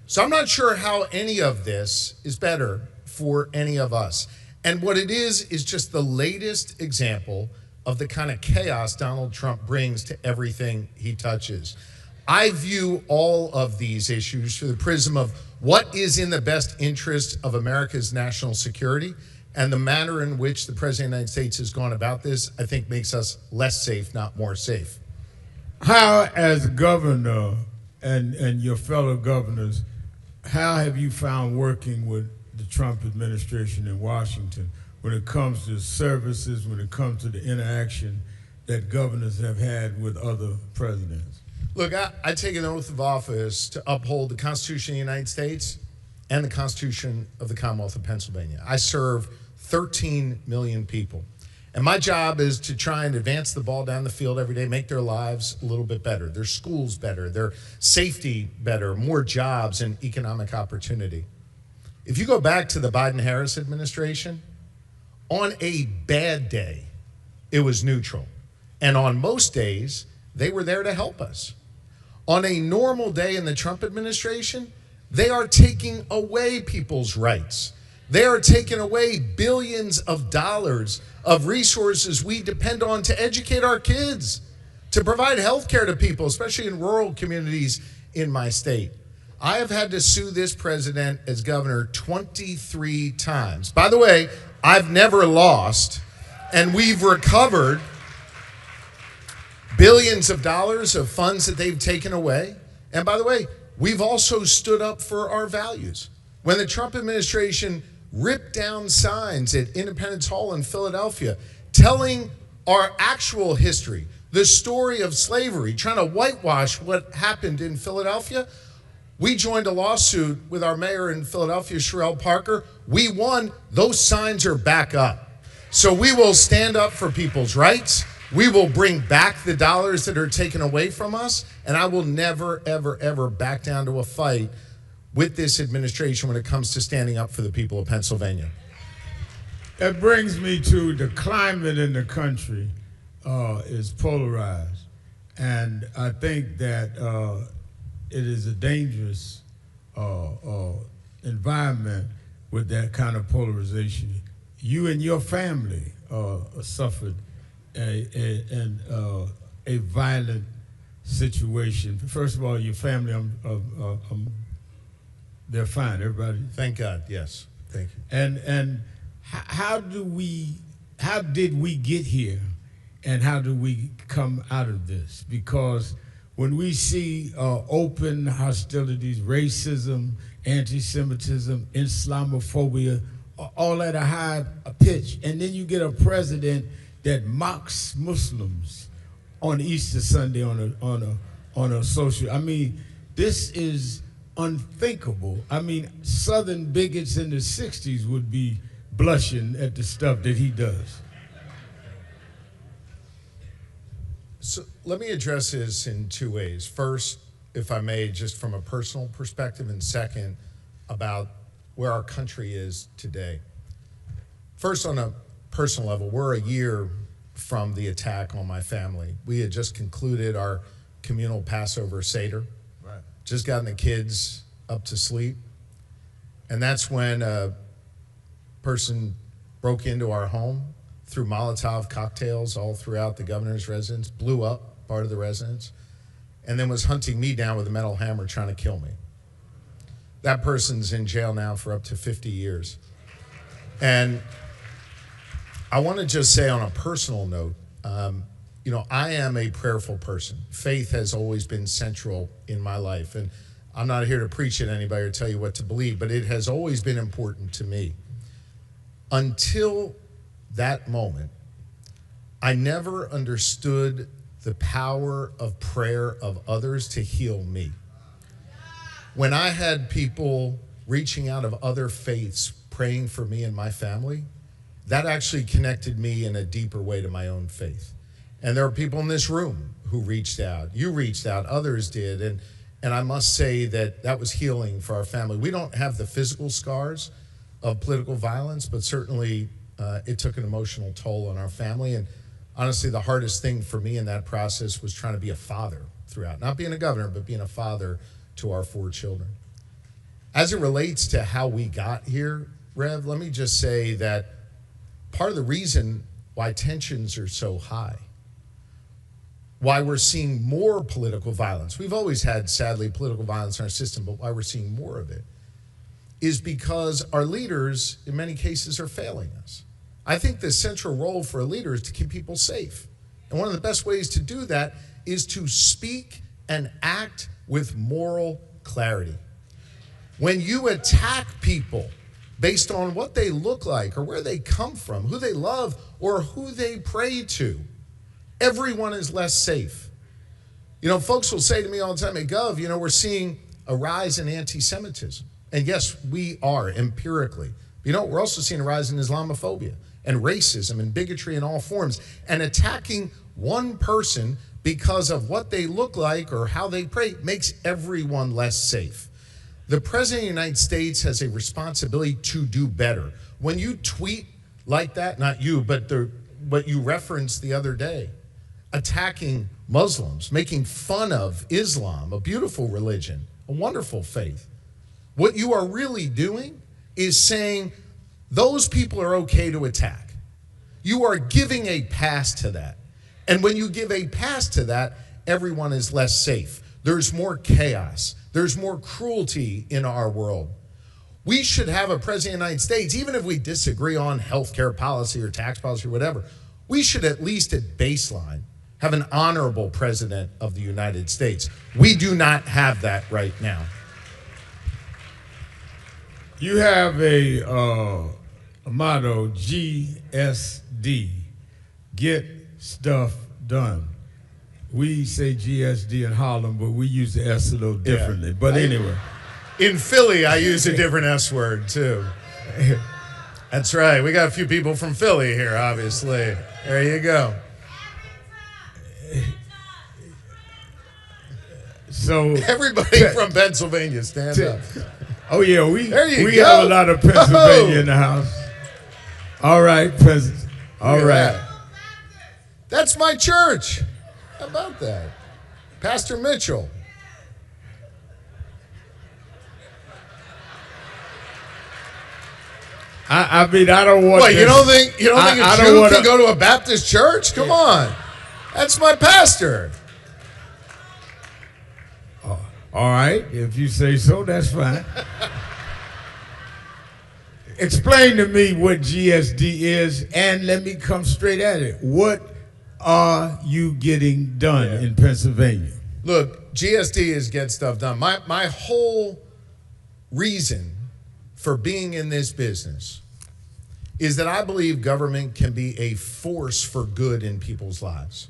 So I'm not sure how any of this is better for any of us. And what it is just the latest example of the kind of chaos Donald Trump brings to everything he touches. I view all of these issues through the prism of what is in the best interest of America's national security, and the manner in which the President of the United States has gone about this, I think, makes us less safe, not more safe. How, as governor and your fellow governors, how have you found working with the Trump administration in Washington when it comes to services, when it comes to the interaction that governors have had with other presidents? Look, I take an oath of office to uphold the Constitution of the United States and the Constitution of the Commonwealth of Pennsylvania. I serve 13 million people. And my job is to try and advance the ball down the field every day, make their lives a little bit better, their schools better, their safety better, more jobs and economic opportunity. If you go back to the Biden-Harris administration, on a bad day, it was neutral. And on most days, they were there to help us. On a normal day in the Trump administration, they are taking away people's rights. They are taking away billions of dollars of resources we depend on to educate our kids, to provide health care to people, especially in rural communities in my state. I have had to sue this president as governor 23 times. By the way, I've never lost, and we've recovered billions of dollars of funds that they've taken away. And by the way, we've also stood up for our values. When the Trump administration ripped down signs at Independence Hall in Philadelphia telling our actual history, the story of slavery, trying to whitewash what happened in Philadelphia, we joined a lawsuit with our mayor in Philadelphia, Sherelle Parker. We won. Those signs are back up. So we will stand up for people's rights. We will bring back the dollars that are taken away from us, and I will never, ever, ever back down to a fight with this administration when it comes to standing up for the people of Pennsylvania. That brings me to the climate in the country is polarized, and I think that it is a dangerous environment with that kind of polarization. You and your family suffered a violent situation. First of all, your family, they're fine. Everybody. Thank God. Yes. Thank you. And how did we get here, and how do we come out of this? Because when we see open hostilities, racism, anti-Semitism, Islamophobia, all at a high pitch, and then you get a president that mocks Muslims on Easter Sunday on a social. I mean, this is unthinkable. I mean, Southern bigots in the 60s would be blushing at the stuff that he does. So let me address this in two ways. First, if I may, just from a personal perspective, and second, about where our country is today. First, on a personal level, we're a year from the attack on my family. We had just concluded our communal Passover Seder. Right. Just gotten the kids up to sleep. And that's when a person broke into our home, threw Molotov cocktails all throughout the governor's residence, blew up part of the residence, and then was hunting me down with a metal hammer trying to kill me. That person's in jail now for up to 50 years. And I want to just say on a personal note, you know, I am a prayerful person. Faith has always been central in my life. And I'm not here to preach at anybody or tell you what to believe, but it has always been important to me. Until that moment, I never understood the power of prayer of others to heal me. When I had people reaching out of other faiths praying for me and my family, that actually connected me in a deeper way to my own faith. And there are people in this room who reached out. You reached out, others did. And I must say that that was healing for our family. We don't have the physical scars of political violence, but certainly it took an emotional toll on our family. And honestly, the hardest thing for me in that process was trying to be a father throughout. Not being a governor, but being a father to our 4 children. As it relates to how we got here, Rev, let me just say that part of the reason why tensions are so high why we're seeing more political violence. We've always had, sadly, political violence in our system, but why we're seeing more of it is because our leaders, in many cases, are failing us. I think the central role for a leader is to keep people safe. And one of the best ways to do that is to speak and act with moral clarity. When you attack people based on what they look like or where they come from, who they love, or who they pray to, everyone is less safe. You know, folks will say to me all the time, hey, Gov, you know, we're seeing a rise in anti-Semitism. And yes, we are empirically. You know, we're also seeing a rise in Islamophobia and racism and bigotry in all forms. And attacking one person because of what they look like or how they pray makes everyone less safe. The President of the United States has a responsibility to do better. When you tweet like that, not you, but what you referenced the other day, attacking Muslims, making fun of Islam, a beautiful religion, a wonderful faith, what you are really doing is saying those people are okay to attack. You are giving a pass to that. And when you give a pass to that, everyone is less safe. There's more chaos. There's more cruelty in our world. We should have a president of the United States, even if we disagree on healthcare policy or tax policy or whatever, we should at least at baseline have an honorable president of the United States. We do not have that right now. You have a motto, GSD, get stuff done. We say GSD in Harlem, but we use the S a little differently. Yeah. But anyway. In Philly, I use a different S word, too. That's right. We got a few people from Philly here, obviously. There you go. So everybody from Pennsylvania, stand up. Oh, yeah, we go. have a lot of Pennsylvania in the house. All right, President. All right. That's my church. How about that? Pastor Mitchell. I mean, I don't want. What, you don't think a Jew can go to a Baptist church? Come on, that's my pastor. All right, if you say so, that's fine. Explain to me what GSD is, and let me come straight at it. What are you getting done in Pennsylvania? Look, GSD is get stuff done. My whole reason for being in this business is that I believe government can be a force for good in people's lives.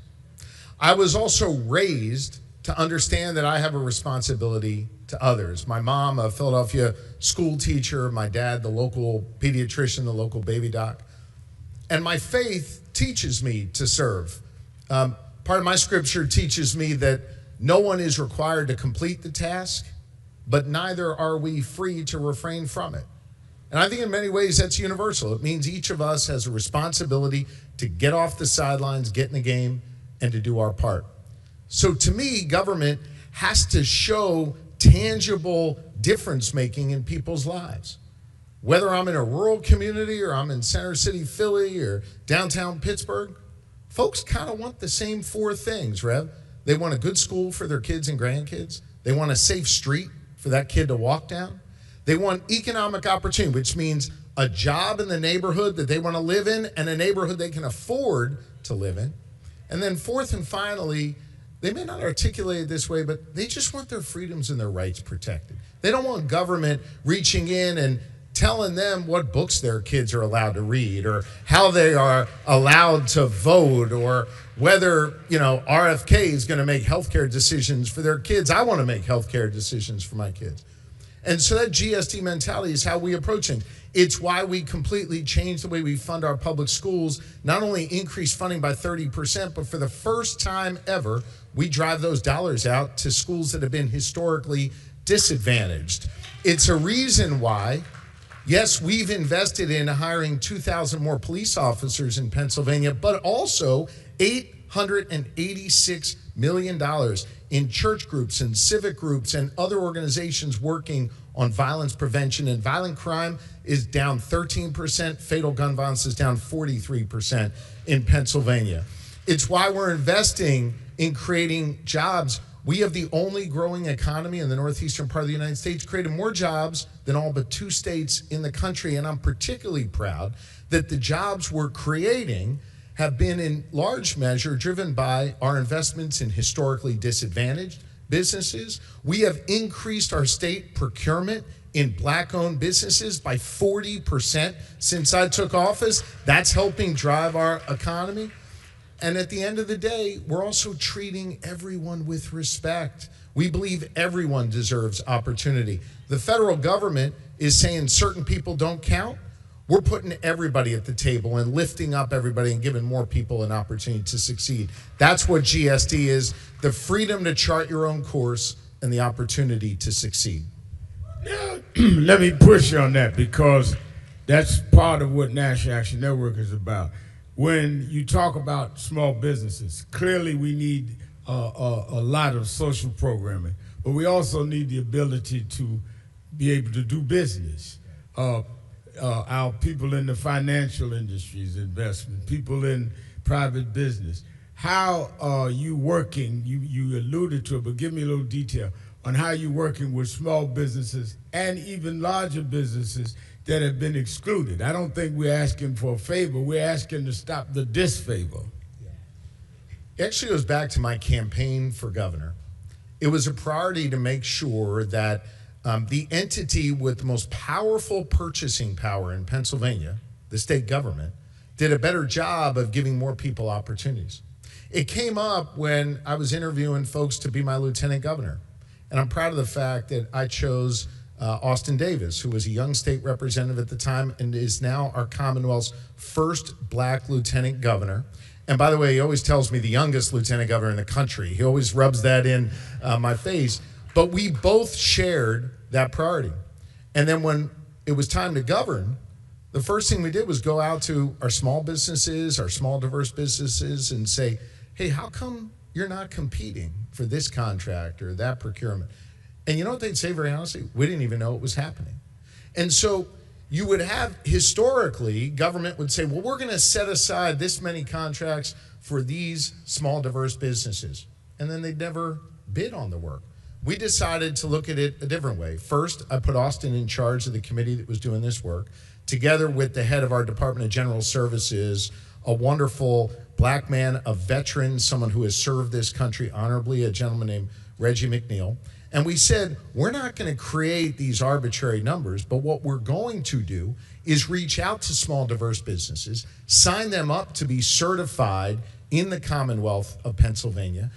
I was also raised to understand that I have a responsibility to others. My mom, a Philadelphia school teacher, my dad, the local pediatrician, the local baby doc. And my faith teaches me to serve. Part of my scripture teaches me that no one is required to complete the task, but neither are we free to refrain from it. And I think in many ways that's universal. It means each of us has a responsibility to get off the sidelines, get in the game, and to do our part. So to me, government has to show tangible difference making in people's lives. Whether I'm in a rural community or I'm in Center City, Philly, or downtown Pittsburgh, folks kind of want the same four things, Rev. They want a good school for their kids and grandkids. They want a safe street for that kid to walk down. They want economic opportunity, which means a job in the neighborhood that they want to live in and a neighborhood they can afford to live in. And then fourth and finally, they may not articulate it this way, but they just want their freedoms and their rights protected. They don't want government reaching in and telling them what books their kids are allowed to read or how they are allowed to vote or whether, RFK is going to make healthcare decisions for their kids. I want to make healthcare decisions for my kids. And so that GSD mentality is how we approach it. It's why we completely changed the way we fund our public schools, not only increase funding by 30%, but for the first time ever, we drive those dollars out to schools that have been historically disadvantaged. It's a reason why, yes, we've invested in hiring 2,000 more police officers in Pennsylvania, but also $886 million in church groups and civic groups and other organizations working on violence prevention. And violent crime is down 13%. Fatal gun violence is down 43% in Pennsylvania. It's why we're investing in creating jobs. We have the only growing economy in the northeastern part of the United States, created more jobs than all but 2 states in the country. And I'm particularly proud that the jobs we're creating have been in large measure driven by our investments in historically disadvantaged businesses. We have increased our state procurement in Black-owned businesses by 40% since I took office. That's helping drive our economy. And at the end of the day, we're also treating everyone with respect. We believe everyone deserves opportunity. The federal government is saying certain people don't count. We're putting everybody at the table and lifting up everybody and giving more people an opportunity to succeed. That's what GSD is, the freedom to chart your own course and the opportunity to succeed. Now, let me push you on that, because that's part of what National Action Network is about. When you talk about small businesses, clearly we need a lot of social programming, but we also need the ability to be able to do business. Our people in the financial industries, investment, people in private business. How are you working? You alluded to it, but give me a little detail on how you're working with small businesses and even larger businesses that have been excluded. I don't think we're asking for a favor. We're asking to stop the disfavor. It actually goes back to my campaign for governor. It was a priority to make sure that the entity with the most powerful purchasing power in Pennsylvania, the state government, did a better job of giving more people opportunities. It came up when I was interviewing folks to be my lieutenant governor. And I'm proud of the fact that I chose Austin Davis, who was a young state representative at the time and is now our Commonwealth's first Black lieutenant governor. And by the way, he always tells me the youngest lieutenant governor in the country. He always rubs that in my face. But we both shared that priority. And then when it was time to govern, the first thing we did was go out to our small businesses, our small diverse businesses, and say, hey, how come you're not competing for this contract or that procurement? And you know what they'd say very honestly? We didn't even know it was happening. And so you would have, historically, government would say, well, we're going to set aside this many contracts for these small diverse businesses. And then they'd never bid on the work. We decided to look at it a different way. First, I put Austin in charge of the committee that was doing this work, together with the head of our Department of General Services, a wonderful Black man, a veteran, someone who has served this country honorably, a gentleman named Reggie McNeil. And we said, we're not going to create these arbitrary numbers, but what we're going to do is reach out to small diverse businesses, sign them up to be certified in the Commonwealth of Pennsylvania,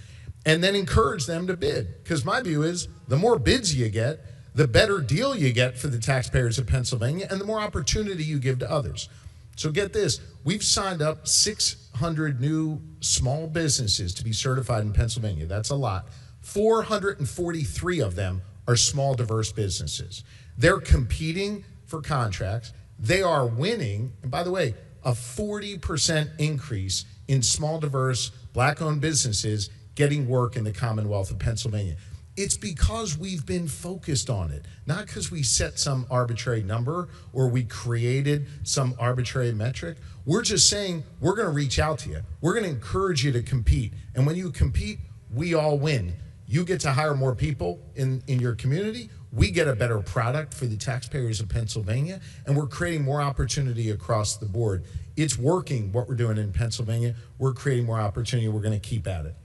and then encourage them to bid. Because my view is the more bids you get, the better deal you get for the taxpayers of Pennsylvania and the more opportunity you give to others. So get this, we've signed up 600 new small businesses to be certified in Pennsylvania. That's a lot. 443 of them are small, diverse businesses. They're competing for contracts. They are winning. And by the way, a 40% increase in small, diverse, Black-owned businesses getting work in the Commonwealth of Pennsylvania. It's because we've been focused on it, not because we set some arbitrary number or we created some arbitrary metric. We're just saying we're going to reach out to you. We're going to encourage you to compete. And when you compete, we all win. You get to hire more people in your community. We get a better product for the taxpayers of Pennsylvania, and we're creating more opportunity across the board. It's working, what we're doing in Pennsylvania. We're creating more opportunity. We're going to keep at it.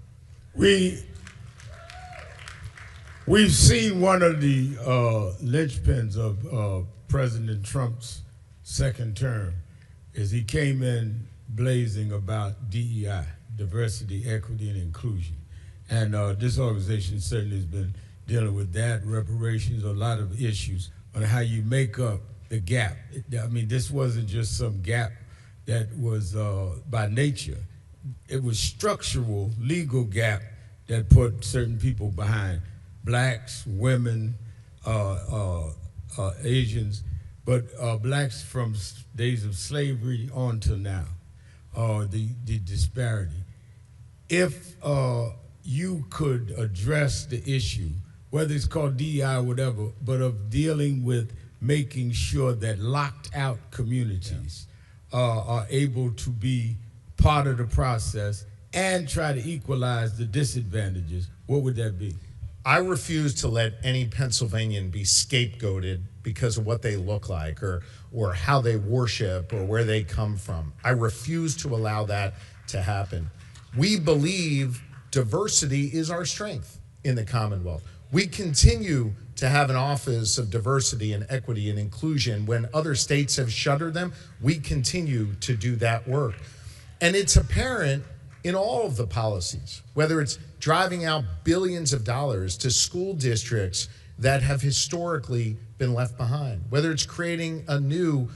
We've seen one of the linchpins of President Trump's second term is he came in blazing about DEI, diversity, equity, and inclusion. And this organization certainly has been dealing with that, reparations, a lot of issues on how you make up the gap. I mean, this wasn't just some gap that was by nature. It was structural, legal gap that put certain people behind. Blacks, women, Asians, but blacks from days of slavery on to now, the disparity. If you could address the issue, whether it's called DEI or whatever, but of dealing with making sure that locked out communities are able to be part of the process and try to equalize the disadvantages, what would that be? I refuse to let any Pennsylvanian be scapegoated because of what they look like or how they worship or where they come from. I refuse to allow that to happen. We believe diversity is our strength in the Commonwealth. We continue to have an office of diversity and equity and inclusion. When other states have shuttered them, we continue to do that work. And it's apparent in all of the policies, whether it's driving out billions of dollars to school districts that have historically been left behind, whether it's creating a new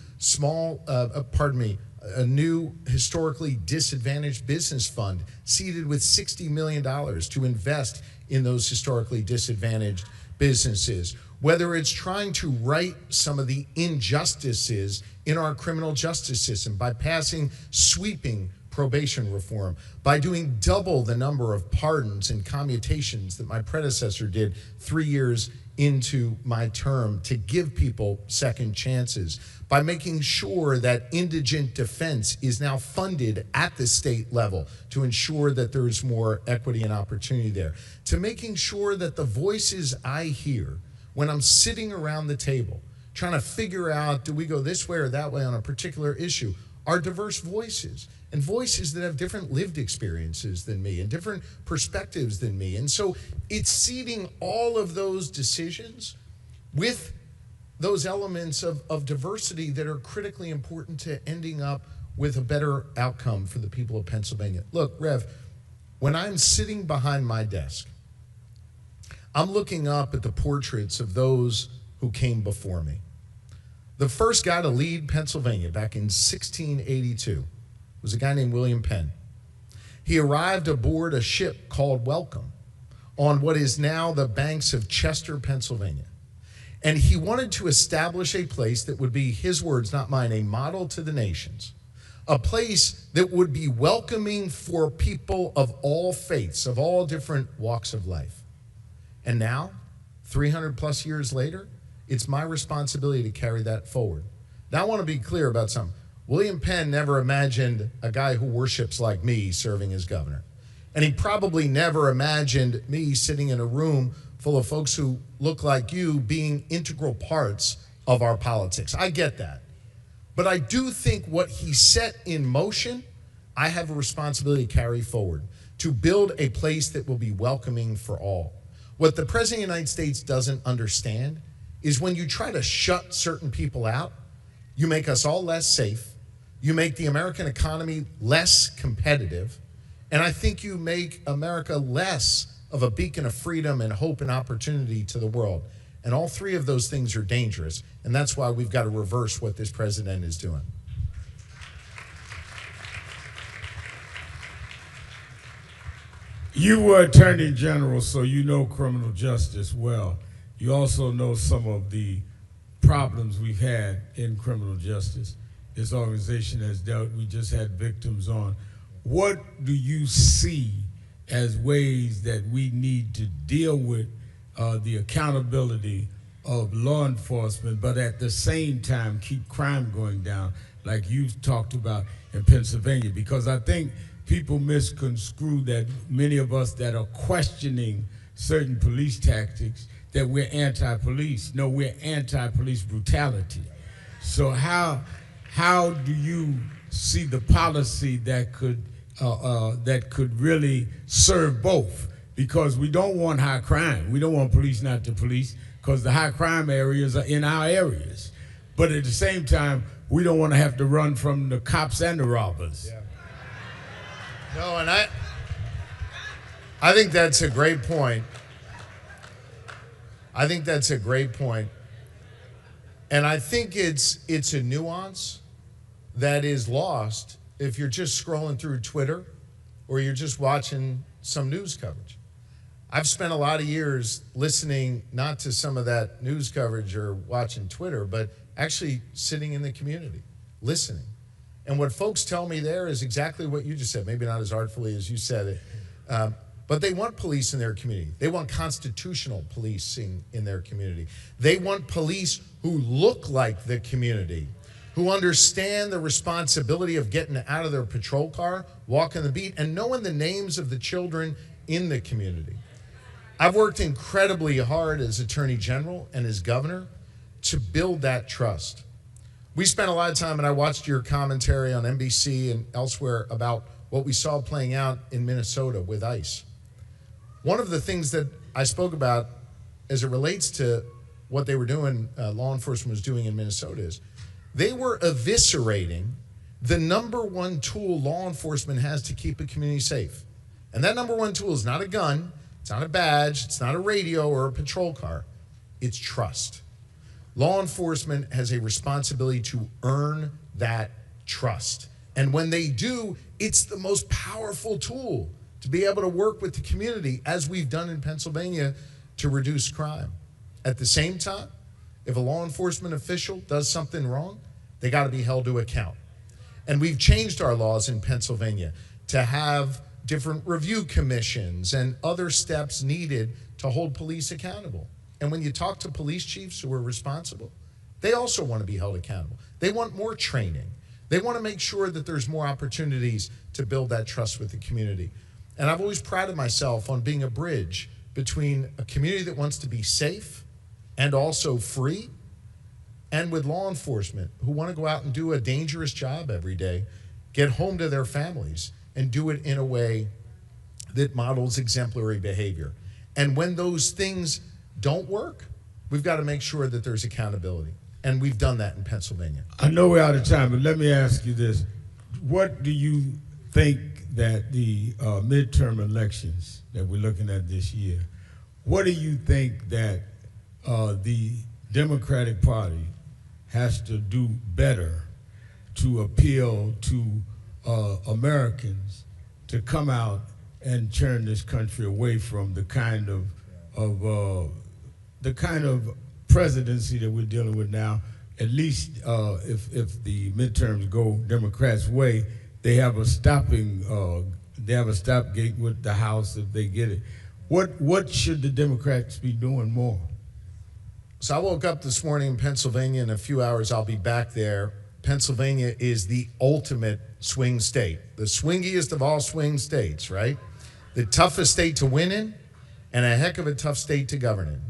a new historically disadvantaged business fund seeded with $60 million to invest in those historically disadvantaged businesses, whether it's trying to right some of the injustices in our criminal justice system by passing sweeping probation reform, by doing double the number of pardons and commutations that my predecessor did 3 years into my term to give people second chances, by making sure that indigent defense is now funded at the state level to ensure that there's more equity and opportunity there, to making sure that the voices I hear when I'm sitting around the table trying to figure out, do we go this way or that way on a particular issue, are diverse voices, and voices that have different lived experiences than me and different perspectives than me. And so it's seeding all of those decisions with those elements of diversity that are critically important to ending up with a better outcome for the people of Pennsylvania. Look, Rev, when I'm sitting behind my desk, I'm looking up at the portraits of those who came before me. The first guy to lead Pennsylvania back in 1682 was a guy named William Penn. He arrived aboard a ship called Welcome on what is now the banks of Chester, Pennsylvania. And he wanted to establish a place that would be, his words, not mine, a model to the nations, a place that would be welcoming for people of all faiths, of all different walks of life. And now, 300 plus years later, it's my responsibility to carry that forward. Now, I want to be clear about something. William Penn never imagined a guy who worships like me serving as governor. And he probably never imagined me sitting in a room full of folks who look like you being integral parts of our politics. I get that. But I do think what he set in motion, I have a responsibility to carry forward, to build a place that will be welcoming for all. What the President of the United States doesn't understand is when you try to shut certain people out, you make us all less safe, you make the American economy less competitive, and I think you make America less of a beacon of freedom and hope and opportunity to the world. And all three of those things are dangerous, and that's why we've got to reverse what this president is doing. You were Attorney General, so you know criminal justice well. You also know some of the problems we've had in criminal justice. This organization has dealt, we just had victims on. What do you see as ways that we need to deal with the accountability of law enforcement, but at the same time keep crime going down like you talked about in Pennsylvania? Because I think people misconstrue that many of us that are questioning certain police tactics, that we're anti-police. No, we're anti-police brutality. So how do you see the policy that could really serve both? Because we don't want high crime. We don't want police not to police, because the high crime areas are in our areas. But at the same time, we don't want to have to run from the cops and the robbers. Yeah. No, and I think that's a great point. I think that's a great point. And I think it's a nuance that is lost if you're just scrolling through Twitter or you're just watching some news coverage. I've spent a lot of years listening not to some of that news coverage or watching Twitter, but actually sitting in the community, listening. And what folks tell me there is exactly what you just said, maybe not as artfully as you said it. But they want police in their community. They want constitutional policing in their community. They want police who look like the community, who understand the responsibility of getting out of their patrol car, walking the beat, and knowing the names of the children in the community. I've worked incredibly hard as Attorney General and as governor to build that trust. We spent a lot of time, and I watched your commentary on NBC and elsewhere about what we saw playing out in Minnesota with ICE. One of the things that I spoke about as it relates to what they were doing, law enforcement was doing in Minnesota, is they were eviscerating the #1 tool law enforcement has to keep a community safe. And that #1 tool is not a gun, it's not a badge, it's not a radio or a patrol car, it's trust. Law enforcement has a responsibility to earn that trust. And when they do, it's the most powerful tool to be able to work with the community, as we've done in Pennsylvania, to reduce crime. At the same time, if a law enforcement official does something wrong, they got to be held to account. And we've changed our laws in Pennsylvania to have different review commissions and other steps needed to hold police accountable. And when you talk to police chiefs who are responsible, they also want to be held accountable. They want more training. They want to make sure that there's more opportunities to build that trust with the community. And I've always prided myself on being a bridge between a community that wants to be safe and also free, and with law enforcement who want to go out and do a dangerous job every day, get home to their families, and do it in a way that models exemplary behavior. And when those things don't work, we've got to make sure that there's accountability. And we've done that in Pennsylvania. I know we're out of time, but let me ask you this. What do you think that the midterm elections that we're looking at this year, what do you think that the Democratic Party has to do better to appeal to Americans to come out and turn this country away from the kind of presidency that we're dealing with now? At least if the midterms go Democrats' way, they have a stopgate with the House if they get it. What should the Democrats be doing more? So I woke up this morning in Pennsylvania. In a few hours, I'll be back there. Pennsylvania is the ultimate swing state, the swingiest of all swing states, right? The toughest state to win in, and a heck of a tough state to govern in.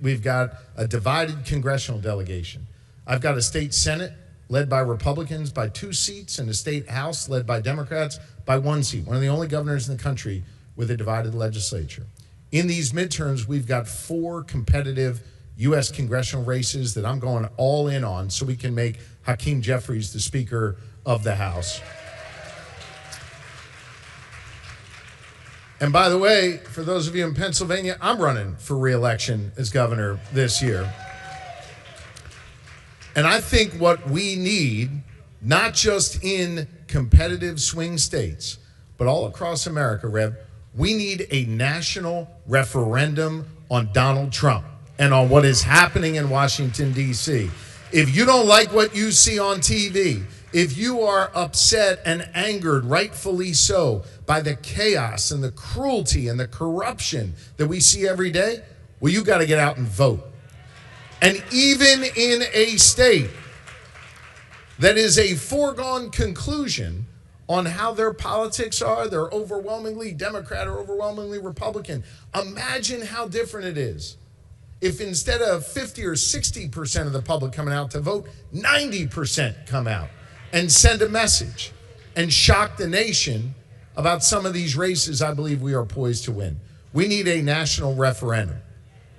We've got a divided congressional delegation. I've got a state Senate led by Republicans by 2 seats, and a state House led by Democrats by 1 seat. One of the only governors in the country with a divided legislature. In these midterms, we've got 4 competitive U.S. congressional races that I'm going all in on so we can make Hakeem Jeffries the Speaker of the House. And by the way, for those of you in Pennsylvania, I'm running for re-election as governor this year. And I think what we need, not just in competitive swing states, but all across America, Rev, we need a national referendum on Donald Trump and on what is happening in Washington, D.C. If you don't like what you see on TV, if you are upset and angered, rightfully so, by the chaos and the cruelty and the corruption that we see every day, well, you got to get out and vote. And even in a state that is a foregone conclusion on how their politics are, they're overwhelmingly Democrat or overwhelmingly Republican, imagine how different it is if instead of 50 or 60% of the public coming out to vote, 90% come out and send a message and shock the nation about some of these races I believe we are poised to win. We need a national referendum.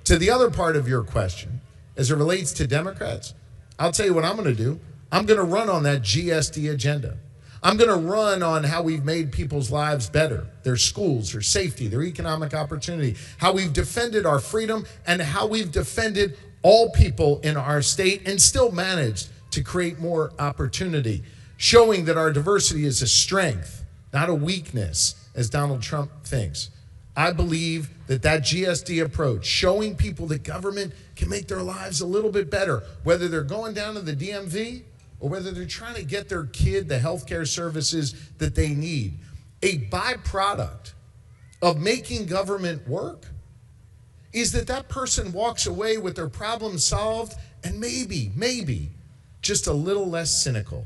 To the other part of your question, as it relates to Democrats, I'll tell you what I'm going to do. I'm going to run on that GSD agenda. I'm going to run on how we've made people's lives better, their schools, their safety, their economic opportunity, how we've defended our freedom, and how we've defended all people in our state and still managed to create more opportunity, showing that our diversity is a strength, not a weakness, as Donald Trump thinks. I believe that that GSD approach, showing people that government can make their lives a little bit better, whether they're going down to the DMV or whether they're trying to get their kid the healthcare services that they need. A byproduct of making government work is that that person walks away with their problem solved and maybe just a little less cynical,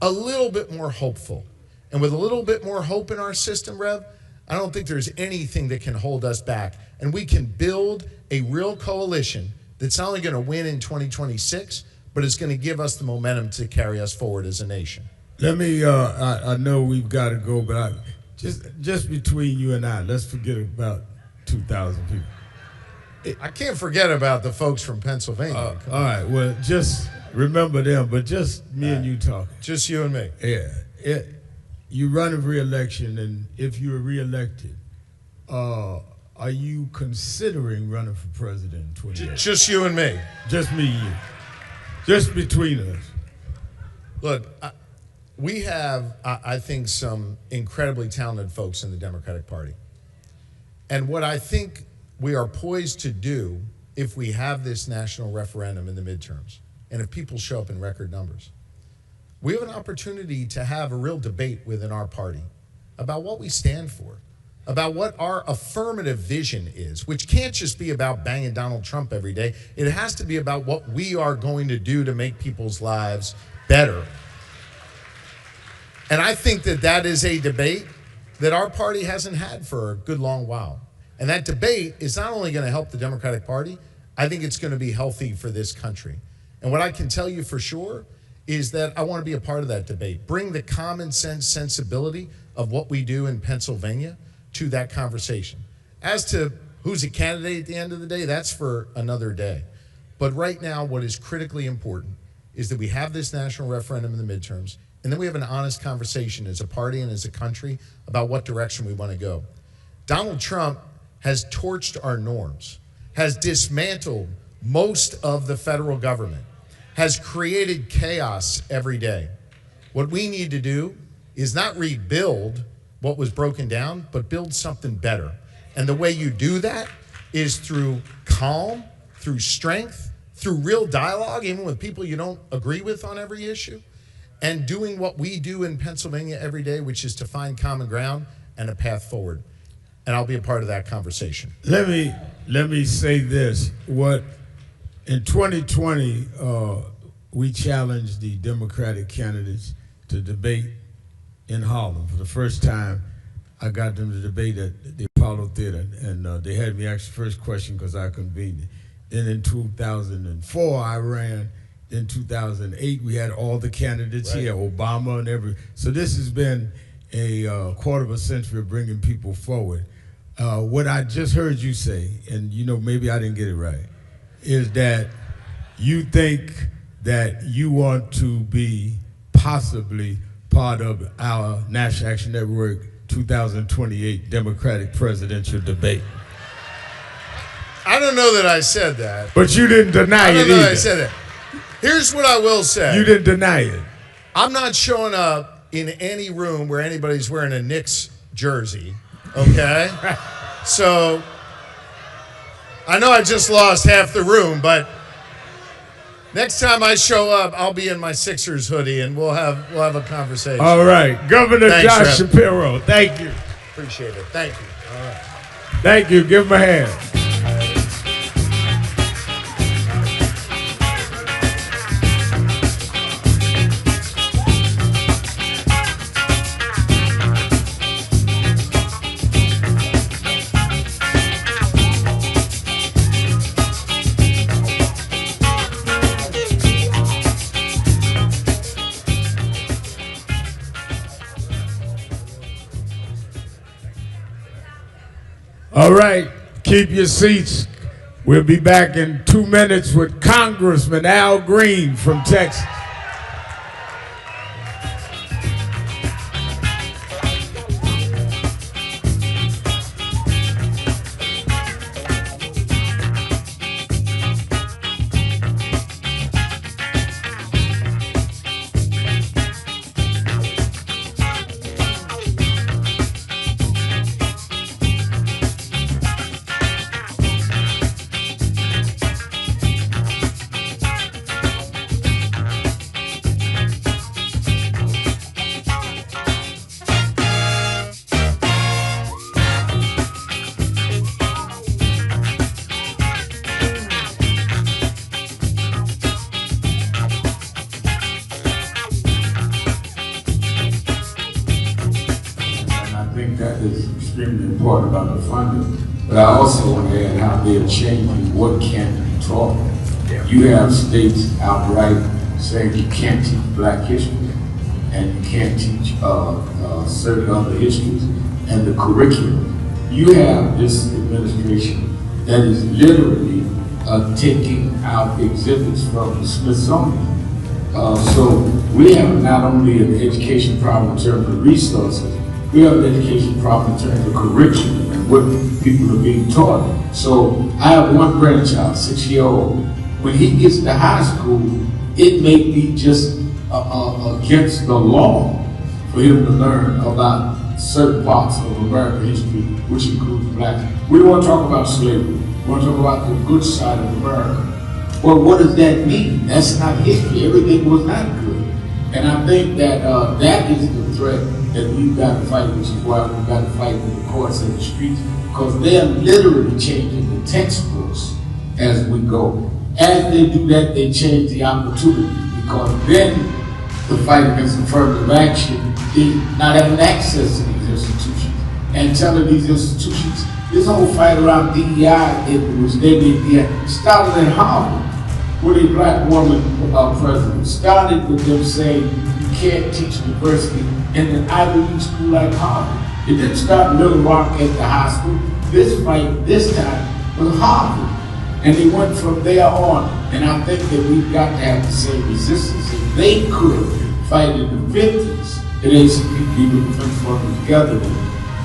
a little bit more hopeful. And with a little bit more hope in our system, Rev, I don't think there's anything that can hold us back. And we can build a real coalition that's not only going to win in 2026, but it's going to give us the momentum to carry us forward as a nation. Let me, I know we've got to go, but just between you and I, let's forget about 2,000 people. I can't forget about the folks from Pennsylvania. All right, well, just remember them, but just me and you talking. Just you and me. Yeah. You run a re-election, and if you're re-elected, are you considering running for president in 2018? Just you and me. Just me and you. Just between us. Look, we have, I think, some incredibly talented folks in the Democratic Party. And what I think we are poised to do if we have this national referendum in the midterms, and if people show up in record numbers, we have an opportunity to have a real debate within our party about what we stand for, about what our affirmative vision is, which can't just be about banging Donald Trump every day. It has to be about what we are going to do to make people's lives better. And I think that that is a debate that our party hasn't had for a good long while. And that debate is not only going to help the Democratic Party, I think it's going to be healthy for this country. And what I can tell you for sure is that I want to be a part of that debate. Bring the common sense sensibility of what we do in Pennsylvania to that conversation. As to who's a candidate at the end of the day, that's for another day. But right now, what is critically important is that we have this national referendum in the midterms, and then we have an honest conversation as a party and as a country about what direction we want to go. Donald Trump has torched our norms, has dismantled most of the federal government, has created chaos every day. What we need to do is not rebuild what was broken down, but build something better. And the way you do that is through calm, through strength, through real dialogue, even with people you don't agree with on every issue, and doing what we do in Pennsylvania every day, which is to find common ground and a path forward. And I'll be a part of that conversation. Let me say this. In 2020, we challenged the Democratic candidates to debate in Harlem. For the first time, I got them to debate at the Apollo Theater, and they had me ask the first question because I convened it. Then in 2004, I ran. In 2008, we had all the candidates here, Obama and so this has been a quarter of a century of bringing people forward. What I just heard you say, and maybe I didn't get it right, is that you think that you want to be possibly part of our National Action Network 2028 Democratic presidential debate. I don't know that I said that. But you didn't deny it either. I don't know that I said that. Here's what I will say. You didn't deny it. I'm not showing up in any room where anybody's wearing a Knicks jersey, okay? So, I know I just lost half the room, but next time I show up, I'll be in my Sixers hoodie, and we'll have a conversation. All right. Governor Thanks, Josh Rev. Shapiro, thank you. Appreciate it. Thank you. All right. Thank you. Give him a hand. All right, keep your seats. We'll be back in 2 minutes with Congressman Al Green from Texas. think that is extremely important about the funding. But I also want to add how they're changing what can be taught. You have states outright saying you can't teach Black history and you can't teach certain other histories and the curriculum. You have this administration that is literally taking out exhibits from the Smithsonian. So we have not only an education problem in terms of resources, we have an education problem in terms of curriculum and what people are being taught. So I have one grandchild, 6-year-old. When he gets to high school, it may be just against the law for him to learn about certain parts of American history, which includes Blacks. We want to talk about slavery. We want to talk about the good side of America. Well, what does that mean? That's not history. Everything was not good. And I think that that is the threat that we've got to fight, which is why we've got to fight with the courts and the streets, because they're literally changing the textbooks as we go. As they do that, they change the opportunities, because then the fight against affirmative action is not having access to these institutions and telling these institutions, this whole fight around DEI, in which they did, started in Harvard with a Black woman president. Started with them saying you can't teach diversity in an Ivy League school like Harvard. It didn't start in Little Rock at the high school. This fight, this time, was Harvard. And they went from there on. And I think that we've got to have the same resistance. If they could fight in the 50s, at ACP, with the French working together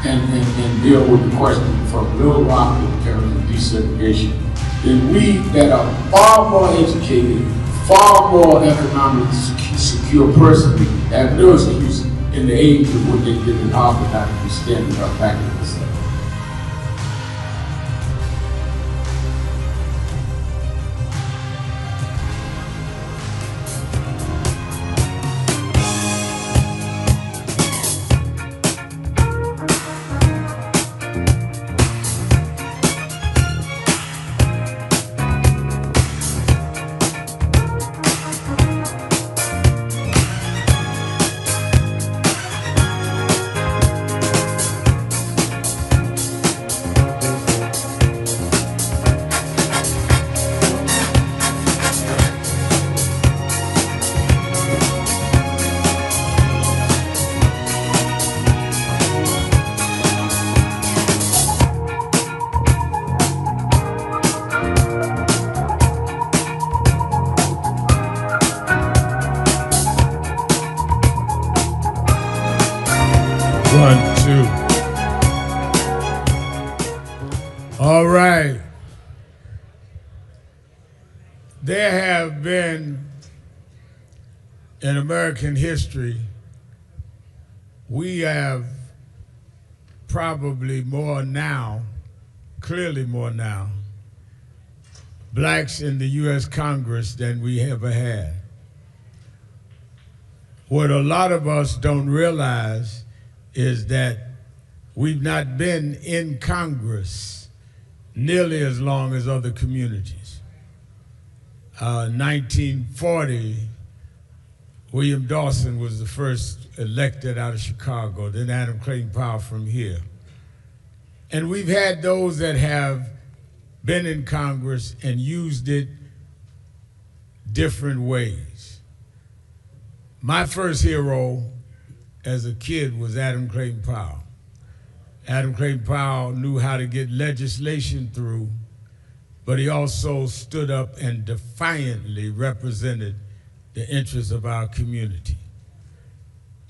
and deal with the question from Little Rock in terms of desegregation, then we that are far more educated, far more economically secure personally, have no excuse in the age of what they did in Harvard not to be standing up back in the Senate. All right. There have been, in American history, we have probably more now, clearly more now, Blacks in the U.S. Congress than we ever had. What a lot of us don't realize is that we've not been in Congress nearly as long as other communities. 1940, William Dawson was the first elected out of Chicago, then Adam Clayton Powell from here. And we've had those that have been in Congress and used it different ways. My first hero as a kid was Adam Clayton Powell. Adam Clayton Powell knew how to get legislation through, but he also stood up and defiantly represented the interests of our community.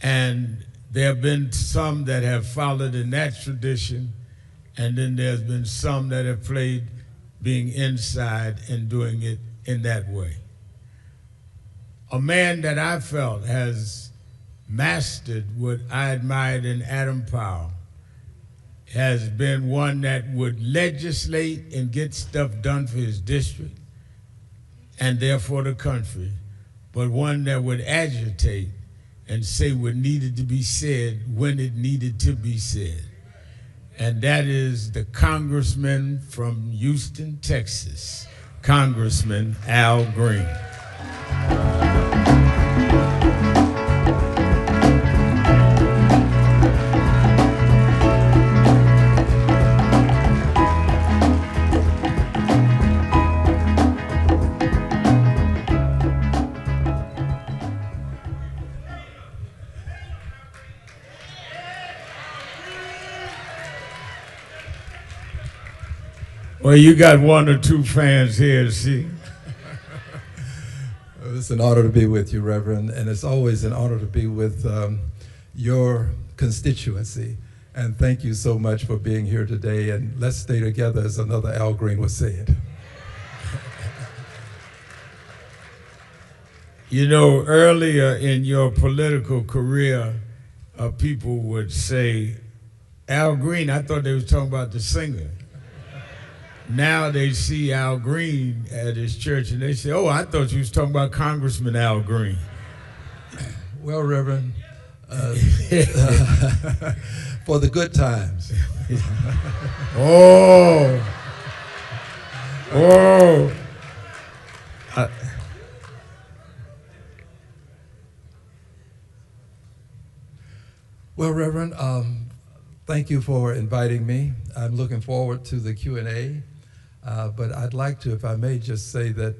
And there have been some that have followed in that tradition, and then there's been some that have played being inside and doing it in that way. A man that I felt has mastered what I admired in Adam Powell has been one that would legislate and get stuff done for his district and therefore the country, but one that would agitate and say what needed to be said when it needed to be said. And that is the congressman from Houston, Texas, Congressman Al Green. Well, you got one or two fans here, see. It's an honor to be with you, Reverend, and it's always an honor to be with your constituency. And thank you so much for being here today, and let's stay together, as another Al Green was saying. You know, earlier in your political career, people would say, Al Green, I thought they was talking about the singer. Now they see Al Green at his church and they say, oh, I thought you was talking about Congressman Al Green. Well, Reverend, for the good times. Oh. Oh. Well, Reverend, thank you for inviting me. I'm looking forward to the Q&A, but I'd like to, if I may, just say that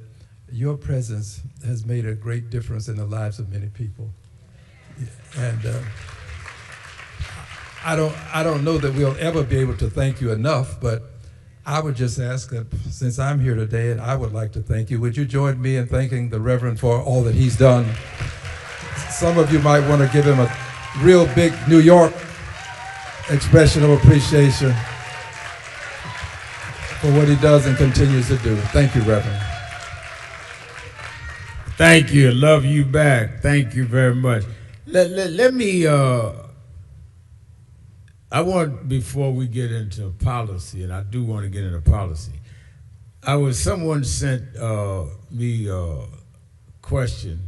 your presence has made a great difference in the lives of many people. And I don't know that we'll ever be able to thank you enough, but I would just ask that since I'm here today, and I would like to thank you, would you join me in thanking the Reverend for all that he's done? Some of you might want to give him a real big New York expression of appreciation for what he does and continues to do. Thank you, Reverend. Thank you. Love you back. Thank you very much. Let me, I want, before we get into policy, and I do want to get into policy, someone sent me a question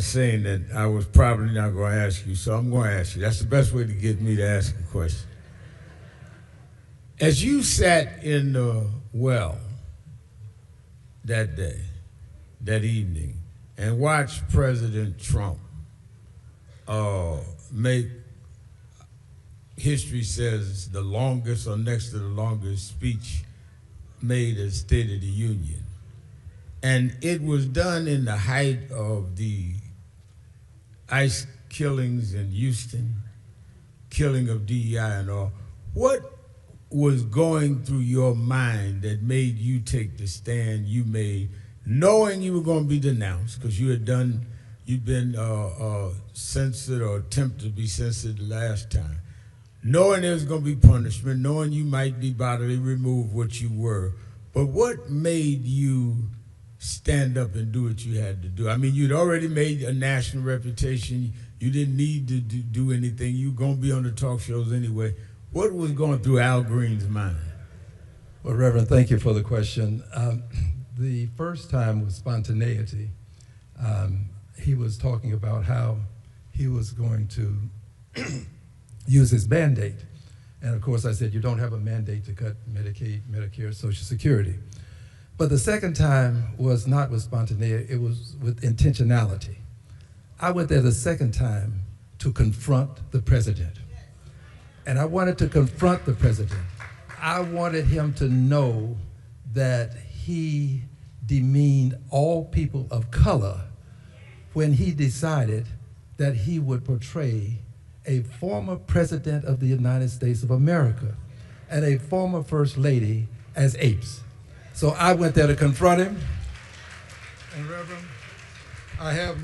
saying that I was probably not going to ask you, so I'm going to ask you. That's the best way to get me to ask a question. As you sat in the well that day, that evening, and watched President Trump make, history says, the longest or next to the longest speech made at State of the Union. And it was done in the height of the ICE killings in Houston, killing of DEI and all. What was going through your mind that made you take the stand you made, knowing you were going to be denounced, because you'd been censored or attempted to be censored the last time, knowing there was going to be punishment, knowing you might be bodily removed, what you were, but what made you stand up and do what you had to do? I mean, you'd already made a national reputation. You didn't need to do anything. You were going to be on the talk shows anyway. What was going through Al Green's mind? Well, Reverend, thank you for the question. The first time was spontaneity. He was talking about how he was going to use his mandate. And of course, I said, you don't have a mandate to cut Medicaid, Medicare, Social Security. But the second time was not with spontaneity, it was with intentionality. I went there the second time to confront the president. And I wanted to confront the president. I wanted him to know that he demeaned all people of color when he decided that he would portray a former president of the United States of America and a former first lady as apes. So I went there to confront him. And Reverend, I have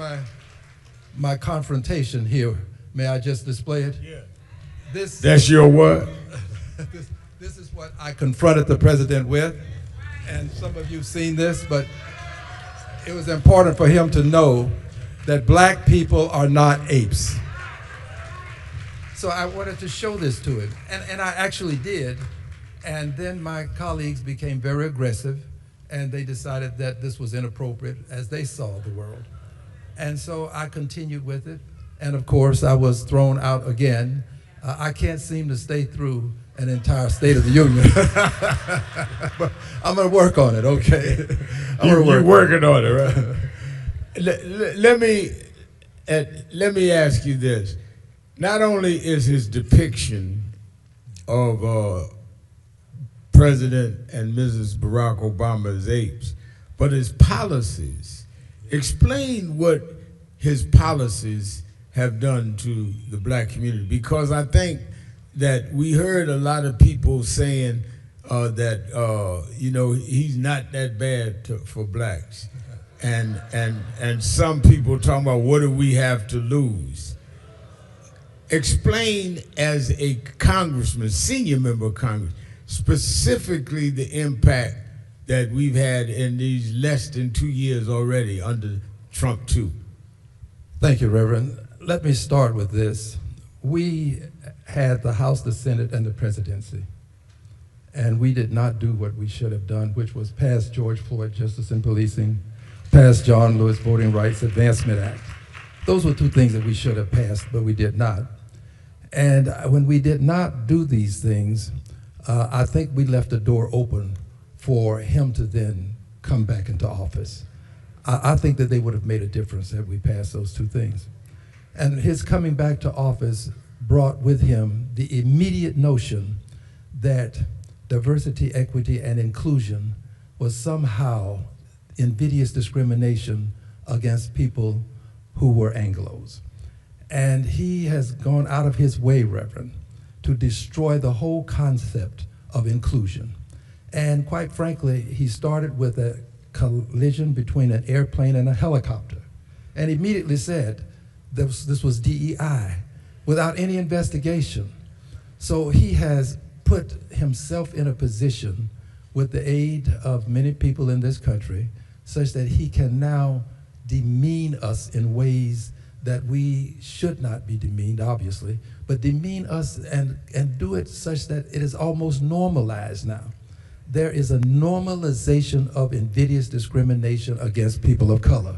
my confrontation here. May I just display it? Yeah. That's your what? This is what I confronted the president with. And some of you have seen this, but it was important for him to know that black people are not apes. So I wanted to show this to him. And I actually did. And then my colleagues became very aggressive, and they decided that this was inappropriate as they saw the world. And so I continued with it. And of course, I was thrown out again. I can't seem to stay through an entire State of the Union. But I'm going to work on it, okay? You're working on it, right? Let me ask you this. Not only is his depiction of President and Mrs. Barack Obama as apes, but his policies. Explain what his policies have done to the black community, because I think that we heard a lot of people saying that you know, he's not that bad for blacks, and some people talking about what do we have to lose. Explain as a congressman, senior member of Congress, specifically the impact that we've had in these less than 2 years already under Trump 2. Thank you, Reverend. Let me start with this. We had the House, the Senate, and the presidency. And we did not do what we should have done, which was pass George Floyd Justice and Policing, pass John Lewis Voting Rights Advancement Act. Those were two things that we should have passed, but we did not. And when we did not do these things, I think we left the door open for him to then come back into office. I think that they would have made a difference had we passed those two things. And his coming back to office brought with him the immediate notion that diversity, equity, and inclusion was somehow invidious discrimination against people who were Anglos. And he has gone out of his way, Reverend, to destroy the whole concept of inclusion. And quite frankly, he started with a collision between an airplane and a helicopter, and immediately said this was DEI without any investigation. So he has put himself in a position with the aid of many people in this country such that he can now demean us in ways that we should not be demeaned, obviously, but demean us and do it such that it is almost normalized now. There is a normalization of invidious discrimination against people of color.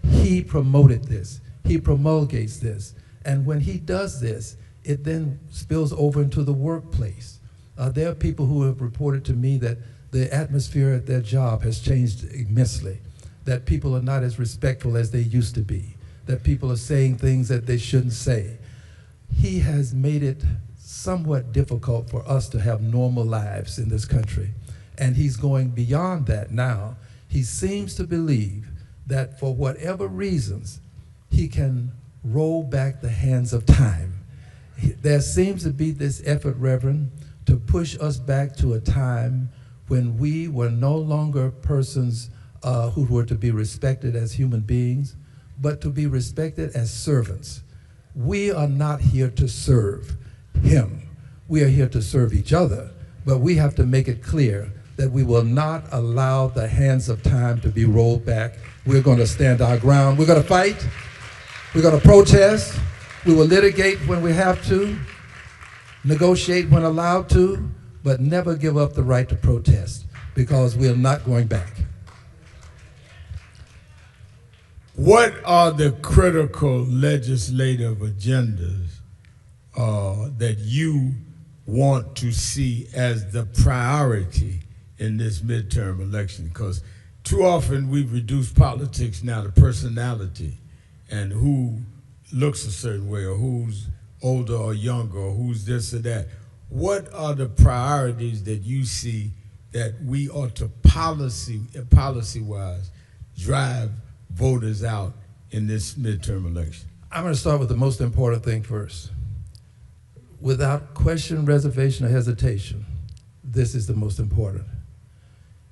He promoted this. He promulgates this. And when he does this, it then spills over into the workplace. There are people who have reported to me that the atmosphere at their job has changed immensely, that people are not as respectful as they used to be, that people are saying things that they shouldn't say. He has made it somewhat difficult for us to have normal lives in this country. And he's going beyond that now. He seems to believe that for whatever reasons, he can roll back the hands of time. There seems to be this effort, Reverend, to push us back to a time when we were no longer persons who were to be respected as human beings, but to be respected as servants. We are not here to serve him. We are here to serve each other, but we have to make it clear that we will not allow the hands of time to be rolled back. We're going to stand our ground. We're going to fight. We're going to protest. We will litigate when we have to, negotiate when allowed to, but never give up the right to protest, because we're not going back. What are the critical legislative agendas that you want to see as the priority in this midterm election? Because too often we've reduced politics now to personality and who looks a certain way, or who's older or younger, or who's this or that. What are the priorities that you see that we ought to policy-wise drive voters out in this midterm election? I'm going to start with the most important thing first. Without question, reservation, or hesitation, this is the most important.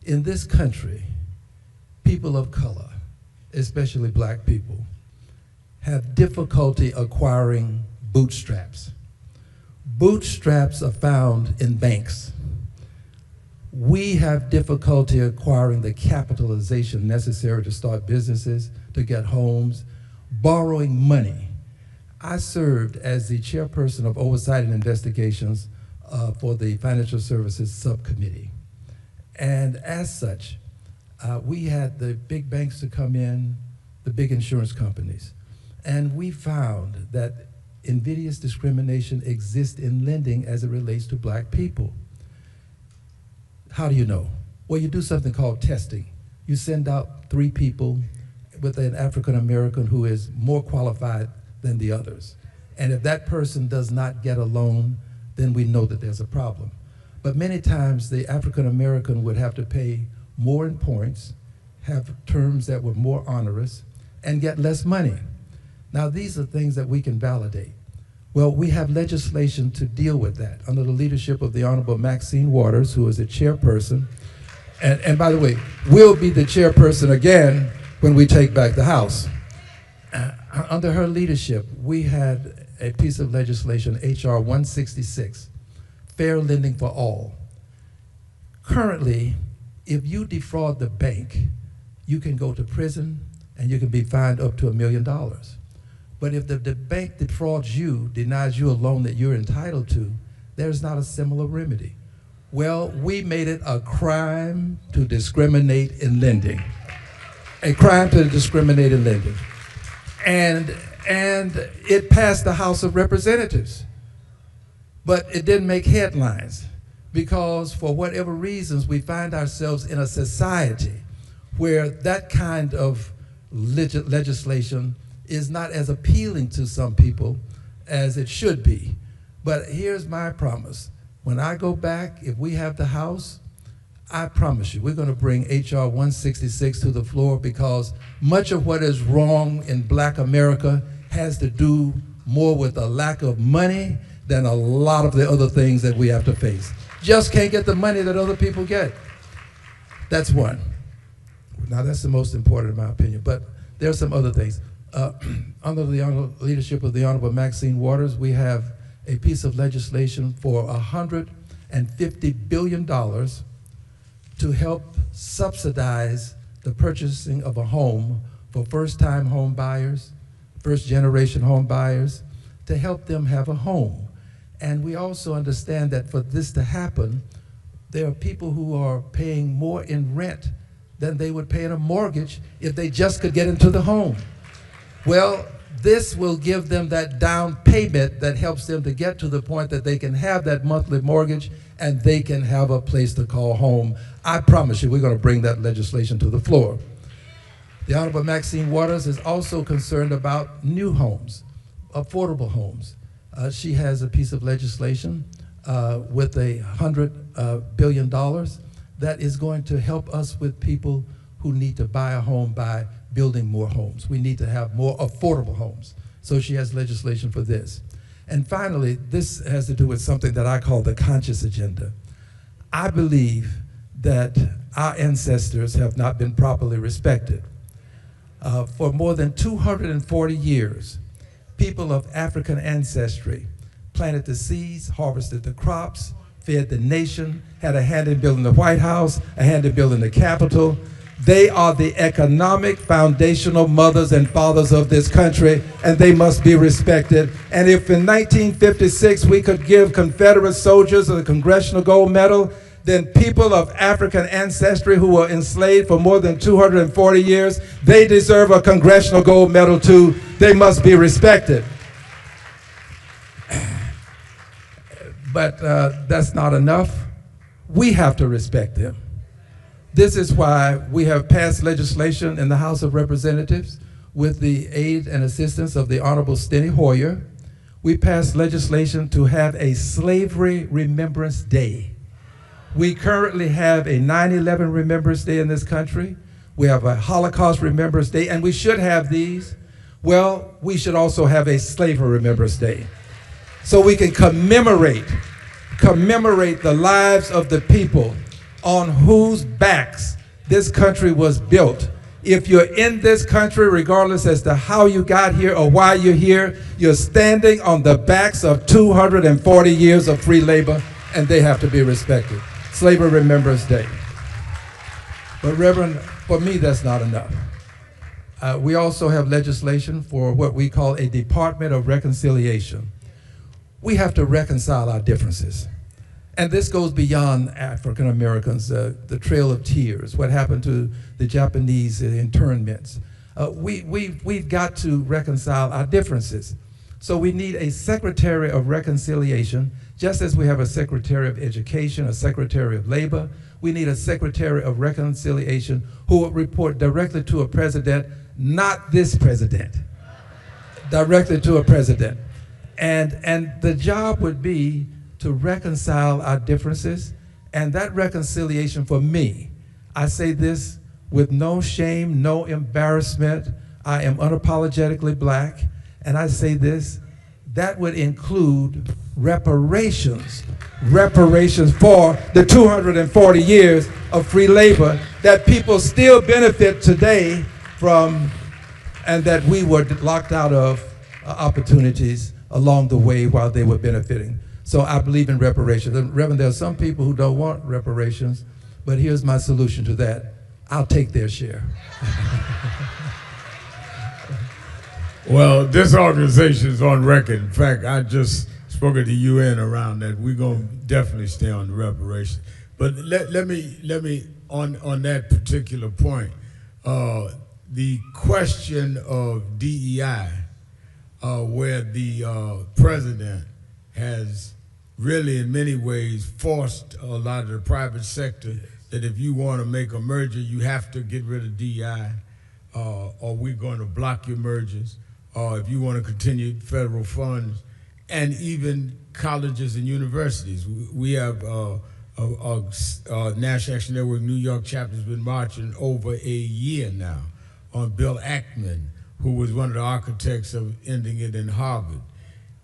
In this country, people of color, especially black people, have difficulty acquiring bootstraps. Bootstraps are found in banks. We have difficulty acquiring the capitalization necessary to start businesses, to get homes, borrowing money. I served as the chairperson of Oversight and Investigations for the Financial Services Subcommittee. And as such, we had the big banks to come in, the big insurance companies. And we found that invidious discrimination exists in lending as it relates to black people. How do you know? Well, you do something called testing. You send out 3 people with an African American who is more qualified than the others. And if that person does not get a loan, then we know that there's a problem. But many times the African American would have to pay more in points, have terms that were more onerous, and get less money. Now, these are things that we can validate. Well, we have legislation to deal with that under the leadership of the Honorable Maxine Waters, who is the chairperson. And by the way, we'll be the chairperson again when we take back the House. Under her leadership, we had a piece of legislation, H.R. 166, fair lending for all. Currently, if you defraud the bank, you can go to prison and you can be fined up to $1 million. But if the bank defrauds you, denies you a loan that you're entitled to, there's not a similar remedy. Well, we made it a crime to discriminate in lending. A crime to discriminate in lending. And it passed the House of Representatives. But it didn't make headlines because for whatever reasons, we find ourselves in a society where that kind of legislation is not as appealing to some people as it should be. But here's my promise. When I go back, if we have the House, I promise you, we're going to bring H.R. 166 to the floor because much of what is wrong in Black America has to do more with a lack of money than a lot of the other things that we have to face. Just can't get the money that other people get. That's one. Now, that's the most important in my opinion, but there are some other things. Under the leadership of the Honorable Maxine Waters, we have a piece of legislation for $150 billion to help subsidize the purchasing of a home for first-time home buyers, first-generation home buyers, to help them have a home. And we also understand that for this to happen, there are people who are paying more in rent than they would pay in a mortgage if they just could get into the home. Well, this will give them that down payment that helps them to get to the point that they can have that monthly mortgage and they can have a place to call home. I promise you, we're going to bring that legislation to the floor. The Honorable Maxine Waters is also concerned about new homes, affordable homes. She has a piece of legislation with $100 billion that is going to help us with people who need to buy a home by building more homes. We need to have more affordable homes. So she has legislation for this. And finally, this has to do with something that I call the conscious agenda. I believe that our ancestors have not been properly respected. For more than 240 years, people of African ancestry planted the seeds, harvested the crops, fed the nation, had a hand in building the White House, a hand in building the Capitol. They are the economic foundational mothers and fathers of this country, and they must be respected. And if in 1956 we could give Confederate soldiers a Congressional Gold Medal, then people of African ancestry who were enslaved for more than 240 years, they deserve a Congressional Gold Medal too. They must be respected. But that's not enough. We have to respect them. This is why we have passed legislation in the House of Representatives with the aid and assistance of the Honorable Steny Hoyer. We passed legislation to have a Slavery Remembrance Day. We currently have a 9/11 Remembrance Day in this country. We have a Holocaust Remembrance Day, and we should have these. Well, we should also have a Slavery Remembrance Day, so we can commemorate the lives of the people on whose backs this country was built. If you're in this country, regardless as to how you got here or why you're here, you're standing on the backs of 240 years of free labor, and they have to be respected. Slavery Remembrance Day. But Reverend, for me, that's not enough. We also have legislation for what we call a Department of Reconciliation. We have to reconcile our differences. And this goes beyond African Americans, the Trail of Tears, what happened to the Japanese internments. We've got to reconcile our differences. So we need a Secretary of Reconciliation, just as we have a Secretary of Education, a Secretary of Labor. We need a Secretary of Reconciliation who will report directly to a president, not this president, directly to a president. And the job would be to reconcile our differences, and that reconciliation for me, I say this with no shame, no embarrassment. I am unapologetically Black, and I say this, that would include reparations. Reparations for the 240 years of free labor that people still benefit today from, and that we were locked out of opportunities along the way while they were benefiting. So I believe in reparations. And Reverend, there are some people who don't want reparations, but here's my solution to that. I'll take their share. Well, this organization is on record. In fact, I just spoke at the UN around that. We're going to definitely stay on the reparations. But let me on that particular point, the question of DEI, where the president has really in many ways forced a lot of the private sector that if you want to make a merger, you have to get rid of DEI, or we're going to block your mergers, or if you want to continue federal funds, and even colleges and universities. We have a National Action Network New York chapter has been marching over a year now on Bill Ackman, who was one of the architects of ending it in Harvard.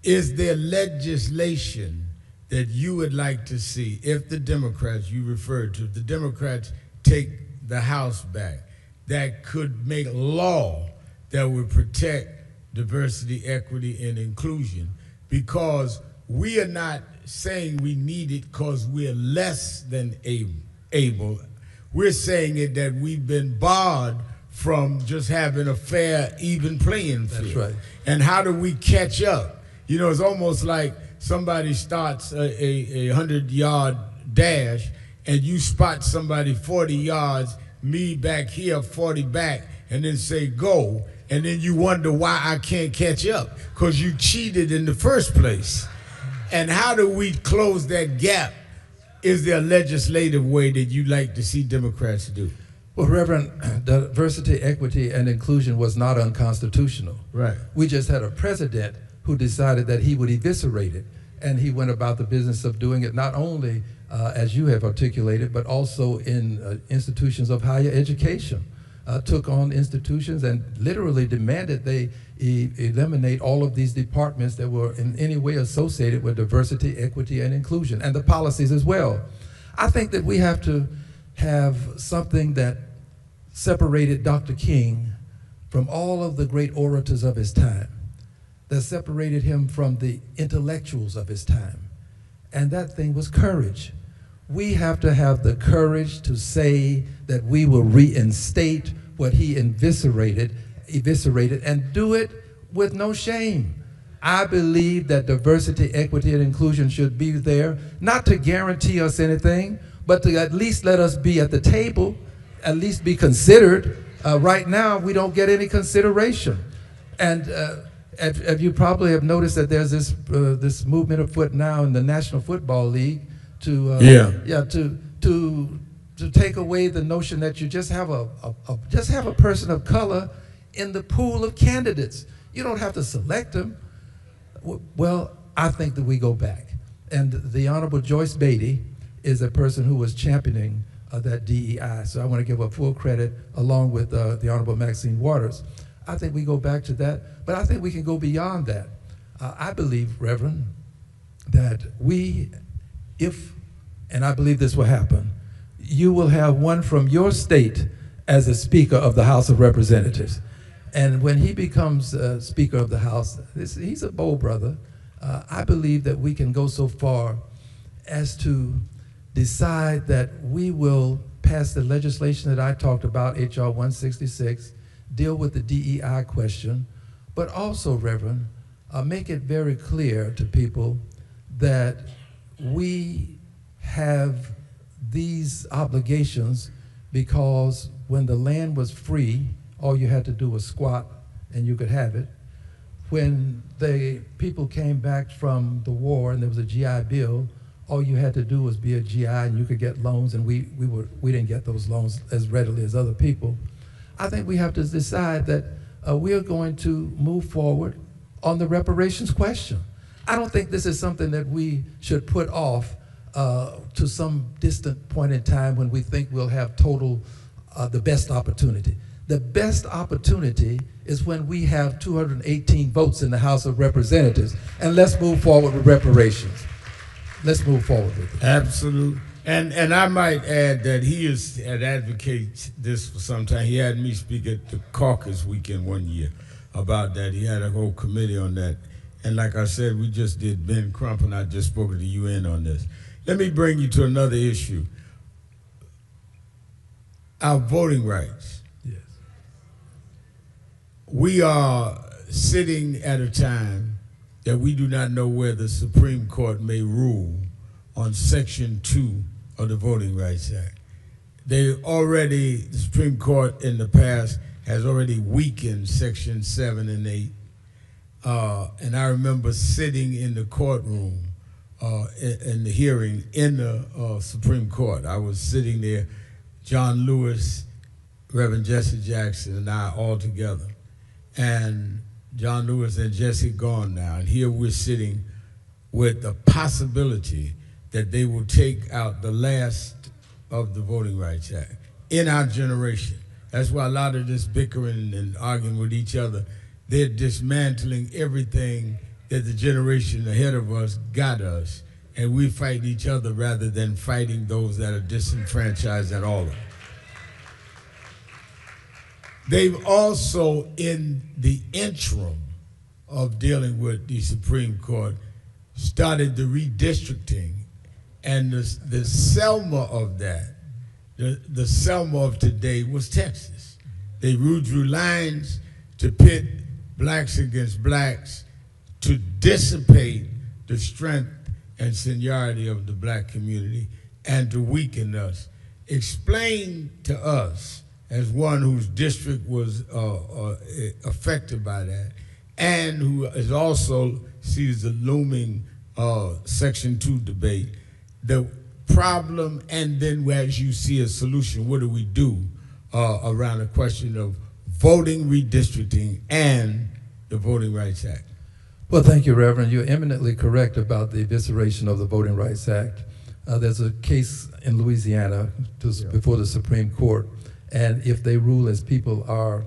Is there legislation that you would like to see, if the Democrats you referred to, if the Democrats take the House back, that could make law that would protect diversity, equity, and inclusion? Because we are not saying we need it because we're less than able. We're saying it that we've been barred from just having a fair, even playing field. That's right. And how do we catch up? You know, it's almost like somebody starts a 100-yard dash and you spot somebody 40 yards, me back here, 40 back, and then say go, and then you wonder why I can't catch up, because you cheated in the first place. And how do we close that gap? Is there a legislative way that you'd like to see Democrats do? Well, Reverend, diversity, equity, and inclusion was not unconstitutional. Right. We just had a president who decided that he would eviscerate it, and he went about the business of doing it not only, as you have articulated, but also in institutions of higher education. Took on institutions and literally demanded they eliminate all of these departments that were in any way associated with diversity, equity, and inclusion, and the policies as well. I think that we have to have something that separated Dr. King from all of the great orators of his time, that separated him from the intellectuals of his time, and that thing was courage. We have to have the courage to say that we will reinstate what he eviscerated, and do it with no shame. I believe that diversity, equity, and inclusion should be there, not to guarantee us anything, but to at least let us be at the table, at least be considered. Right now, we don't get any consideration. And if you probably have noticed that there's this movement afoot now in the National Football League to take away the notion that you just have a person of color in the pool of candidates. You don't have to select them. Well, I think that we go back. And the Honorable Joyce Beatty is a person who was championing that DEI. So I want to give her full credit along with the Honorable Maxine Waters. I think we go back to that, but I think we can go beyond that. I believe, Reverend, that and I believe this will happen, you will have one from your state as a Speaker of the House of Representatives. And when he becomes Speaker of the House, he's a bold brother. I believe that we can go so far as to decide that we will pass the legislation that I talked about, H.R. 166, deal with the DEI question, but also, Reverend, make it very clear to people that we have these obligations because when the land was free, all you had to do was squat and you could have it. When the people came back from the war and there was a GI Bill, all you had to do was be a GI and you could get loans, and we didn't get those loans as readily as other people. I think we have to decide that we are going to move forward on the reparations question. I don't think this is something that we should put off to some distant point in time when we think we'll have the best opportunity. The best opportunity is when we have 218 votes in the House of Representatives. And let's move forward with reparations. Let's move forward with it. Absolutely. And I might add that he had advocated this for some time. He had me speak at the caucus weekend one year about that. He had a whole committee on that. And like I said, we just did, Ben Crump and I just spoke to the UN on this. Let me bring you to another issue. Our voting rights. Yes. We are sitting at a time that we do not know where the Supreme Court may rule on Section 2 of the Voting Rights Act. The Supreme Court in the past has already weakened Section 7 and 8. And I remember sitting in the courtroom in the hearing in the Supreme Court. I was sitting there, John Lewis, Reverend Jesse Jackson, and I all together. And John Lewis and Jesse gone now. And here we're sitting with the possibility that they will take out the last of the Voting Rights Act in our generation. That's why a lot of this bickering and arguing with each other, they're dismantling everything that the generation ahead of us got us, and we fight each other rather than fighting those that are disenfranchised at all. They've also, in the interim of dealing with the Supreme Court, started the redistricting. And the Selma of that, the Selma of today was Texas. They drew lines to pit blacks against blacks to dissipate the strength and seniority of the black community and to weaken us. Explain to us, as one whose district was affected by that, and who is also sees the looming Section 2 debate, the problem, and then as you see a solution, what do we do around the question of voting redistricting and the Voting Rights Act? Well, thank you, Reverend. You're eminently correct about the evisceration of the Voting Rights Act. There's a case in Louisiana before the Supreme Court, and if they rule as people are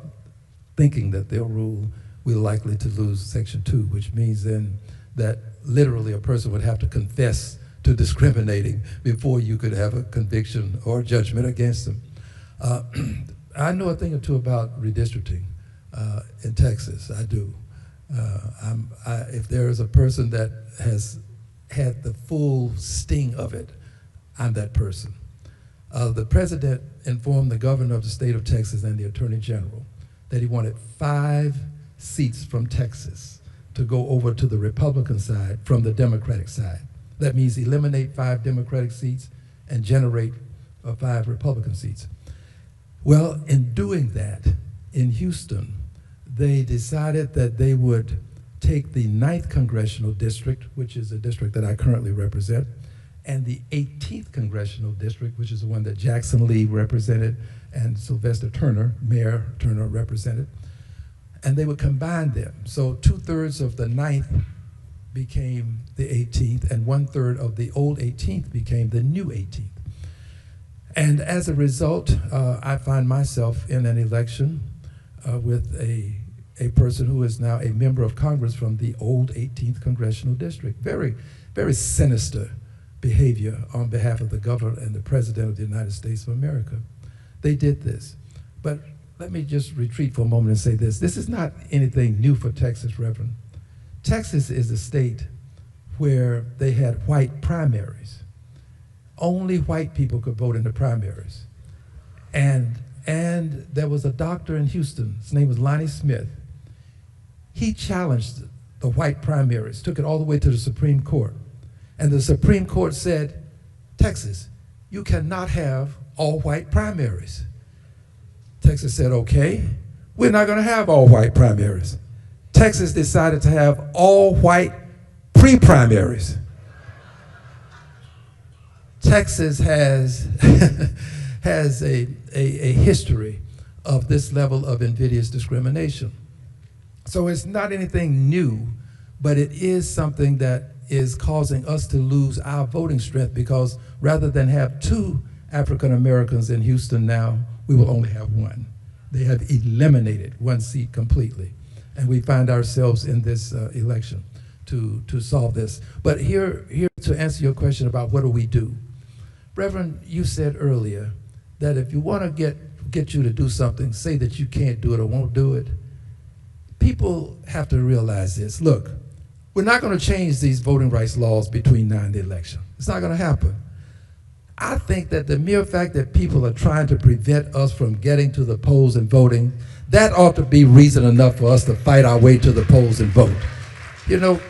thinking that they'll rule, we're likely to lose Section 2, which means then that literally a person would have to confess to discriminating before you could have a conviction or judgment against them. I know a thing or two about redistricting in Texas. I do. If there is a person that has had the full sting of it, I'm that person. The president informed the governor of the state of Texas and the attorney general that he wanted 5 seats from Texas to go over to the Republican side from the Democratic side. That means eliminate 5 Democratic seats and generate 5 Republican seats. Well, in doing that, in Houston, they decided that they would take the 9th Congressional District, which is a district that I currently represent, and the 18th Congressional District, which is the one that Jackson Lee represented and Sylvester Turner, Mayor Turner, represented, and they would combine them. So 2/3 of the 9th became the 18th, and 1/3 of the old 18th became the new 18th. And as a result, I find myself in an election with a person who is now a member of Congress from the old 18th Congressional District. Very, very sinister behavior on behalf of the governor and the President of the United States of America. They did this. But let me just retreat for a moment and say this. This is not anything new for Texas, Reverend. Texas is a state where they had white primaries. Only white people could vote in the primaries. And there was a doctor in Houston, his name was Lonnie Smith. He challenged the white primaries, took it all the way to the Supreme Court. And the Supreme Court said, Texas, you cannot have all white primaries. Texas said, okay, we're not gonna have all white primaries. Texas decided to have all white pre-primaries. Texas has has a history of this level of invidious discrimination. So it's not anything new, but it is something that is causing us to lose our voting strength, because rather than have 2 African Americans in Houston now, we will only have 1. They have eliminated one seat completely. And we find ourselves in this election to solve this. But here to answer your question about what do we do. Reverend, you said earlier that if you want to get you to do something, say that you can't do it or won't do it. People have to realize this. Look, we're not going to change these voting rights laws between now and the election. It's not going to happen. I think that the mere fact that people are trying to prevent us from getting to the polls and voting, that ought to be reason enough for us to fight our way to the polls and vote. You know,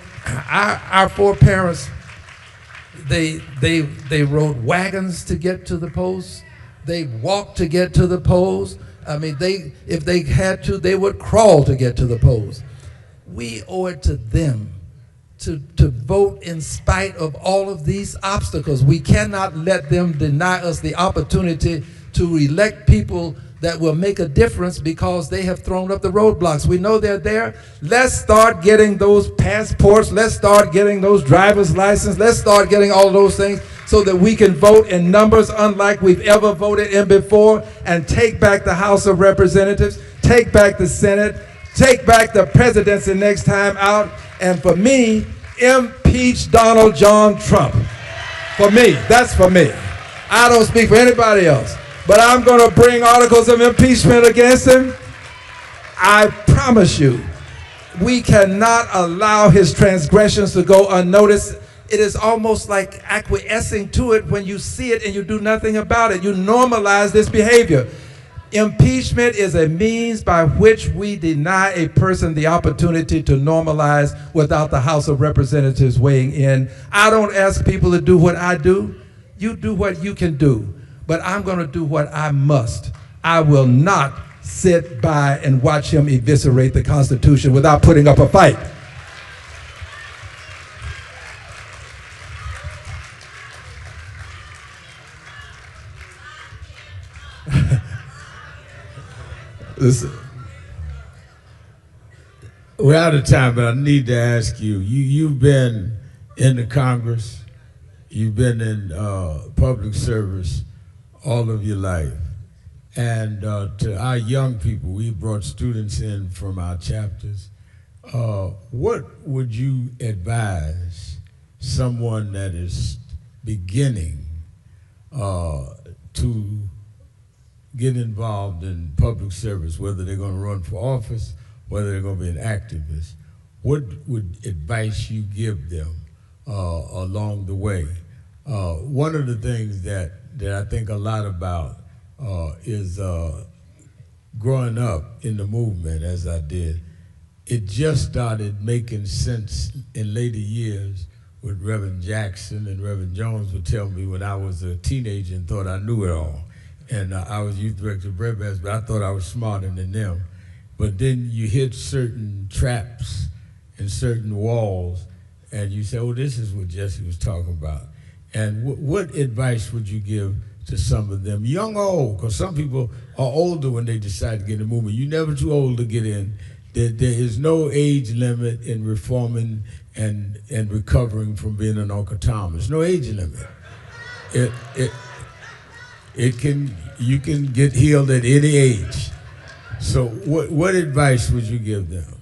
our foreparents, they rode wagons to get to the polls. They walked to get to the polls. I mean, if they had to, they would crawl to get to the polls. We owe it to them to vote in spite of all of these obstacles. We cannot let them deny us the opportunity to elect people that will make a difference because they have thrown up the roadblocks. We know they're there. Let's start getting those passports. Let's start getting those driver's licenses. Let's start getting all those things so that we can vote in numbers unlike we've ever voted in before and take back the House of Representatives, take back the Senate, take back the presidency next time out, and for me, impeach Donald John Trump. For me, that's for me. I don't speak for anybody else, but I'm going to bring articles of impeachment against him. I promise you, we cannot allow his transgressions to go unnoticed. It is almost like acquiescing to it when you see it and you do nothing about it. You normalize this behavior. Impeachment is a means by which we deny a person the opportunity to normalize without the House of Representatives weighing in. I don't ask people to do what I do. You do what you can do. But I'm going to do what I must. I will not sit by and watch him eviscerate the Constitution without putting up a fight. Listen, we're out of time, but I need to ask you, you've been in the Congress, you've been in public service all of your life. And to our young people, we brought students in from our chapters. What would you advise someone that is beginning to get involved in public service, whether they're going to run for office, whether they're going to be an activist? What would advice you give them along the way? One of the things that I think a lot about is growing up in the movement, as I did. It just started making sense in later years with Reverend Jackson, and Reverend Jones would tell me when I was a teenager and thought I knew it all. And I was youth director of Bread Basket, but I thought I was smarter than them. But then you hit certain traps and certain walls, and you say, oh, this is what Jesse was talking about. And what advice would you give to some of them, young or old? Because some people are older when they decide to get in the movement. You're never too old to get in. There is no age limit in reforming and recovering from being an Uncle Tom. There's no age limit. You can get healed at any age. So what advice would you give them?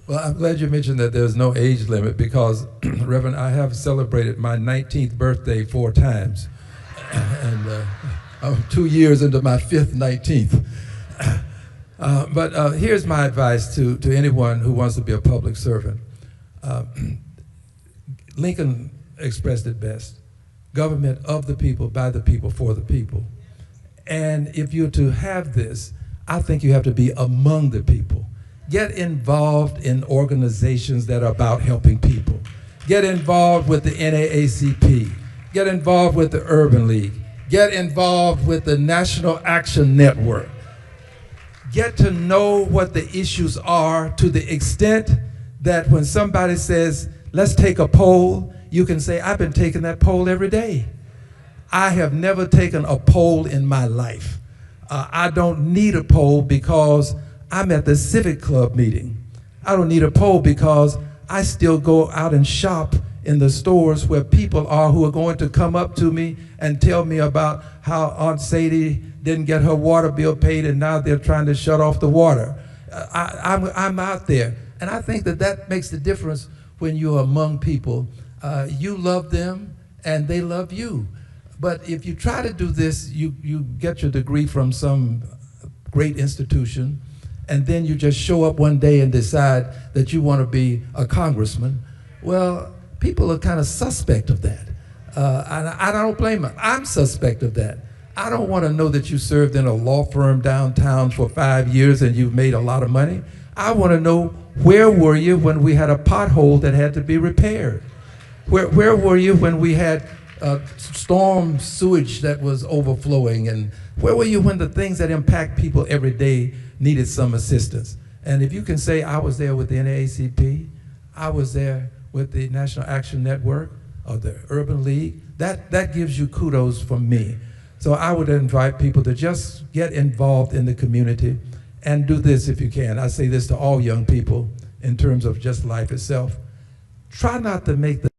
Well, I'm glad you mentioned that there's no age limit because, Reverend, I have celebrated my 19th birthday 4 times. And I'm 2 years into my 5th 19th. But here's my advice to anyone who wants to be a public servant. Lincoln expressed it best. Government of the people, by the people, for the people. And if you're to have this, I think you have to be among the people. Get involved in organizations that are about helping people. Get involved with the NAACP. Get involved with the Urban League. Get involved with the National Action Network. Get to know what the issues are to the extent that when somebody says, let's take a poll, you can say, I've been taking that poll every day. I have never taken a poll in my life. I don't need a poll because I'm at the Civic Club meeting. I don't need a poll because I still go out and shop in the stores where people are who are going to come up to me and tell me about how Aunt Sadie didn't get her water bill paid and now they're trying to shut off the water. I'm out there. And I think that that makes the difference when you're among people. You love them and they love you. But if you try to do this, you get your degree from some great institution, and then you just show up one day and decide that you want to be a congressman. Well, people are kind of suspect of that. And I don't blame them. I'm suspect of that. I don't want to know that you served in a law firm downtown for 5 years and you've made a lot of money. I want to know, where were you when we had a pothole that had to be repaired? Where were you when we had storm sewage that was overflowing? And where were you when the things that impact people every day needed some assistance? And if you can say, I was there with the NAACP, I was there with the National Action Network or the Urban League, that gives you kudos from me. So I would invite people to just get involved in the community and do this if you can. I say this to all young people in terms of just life itself. Try not to make the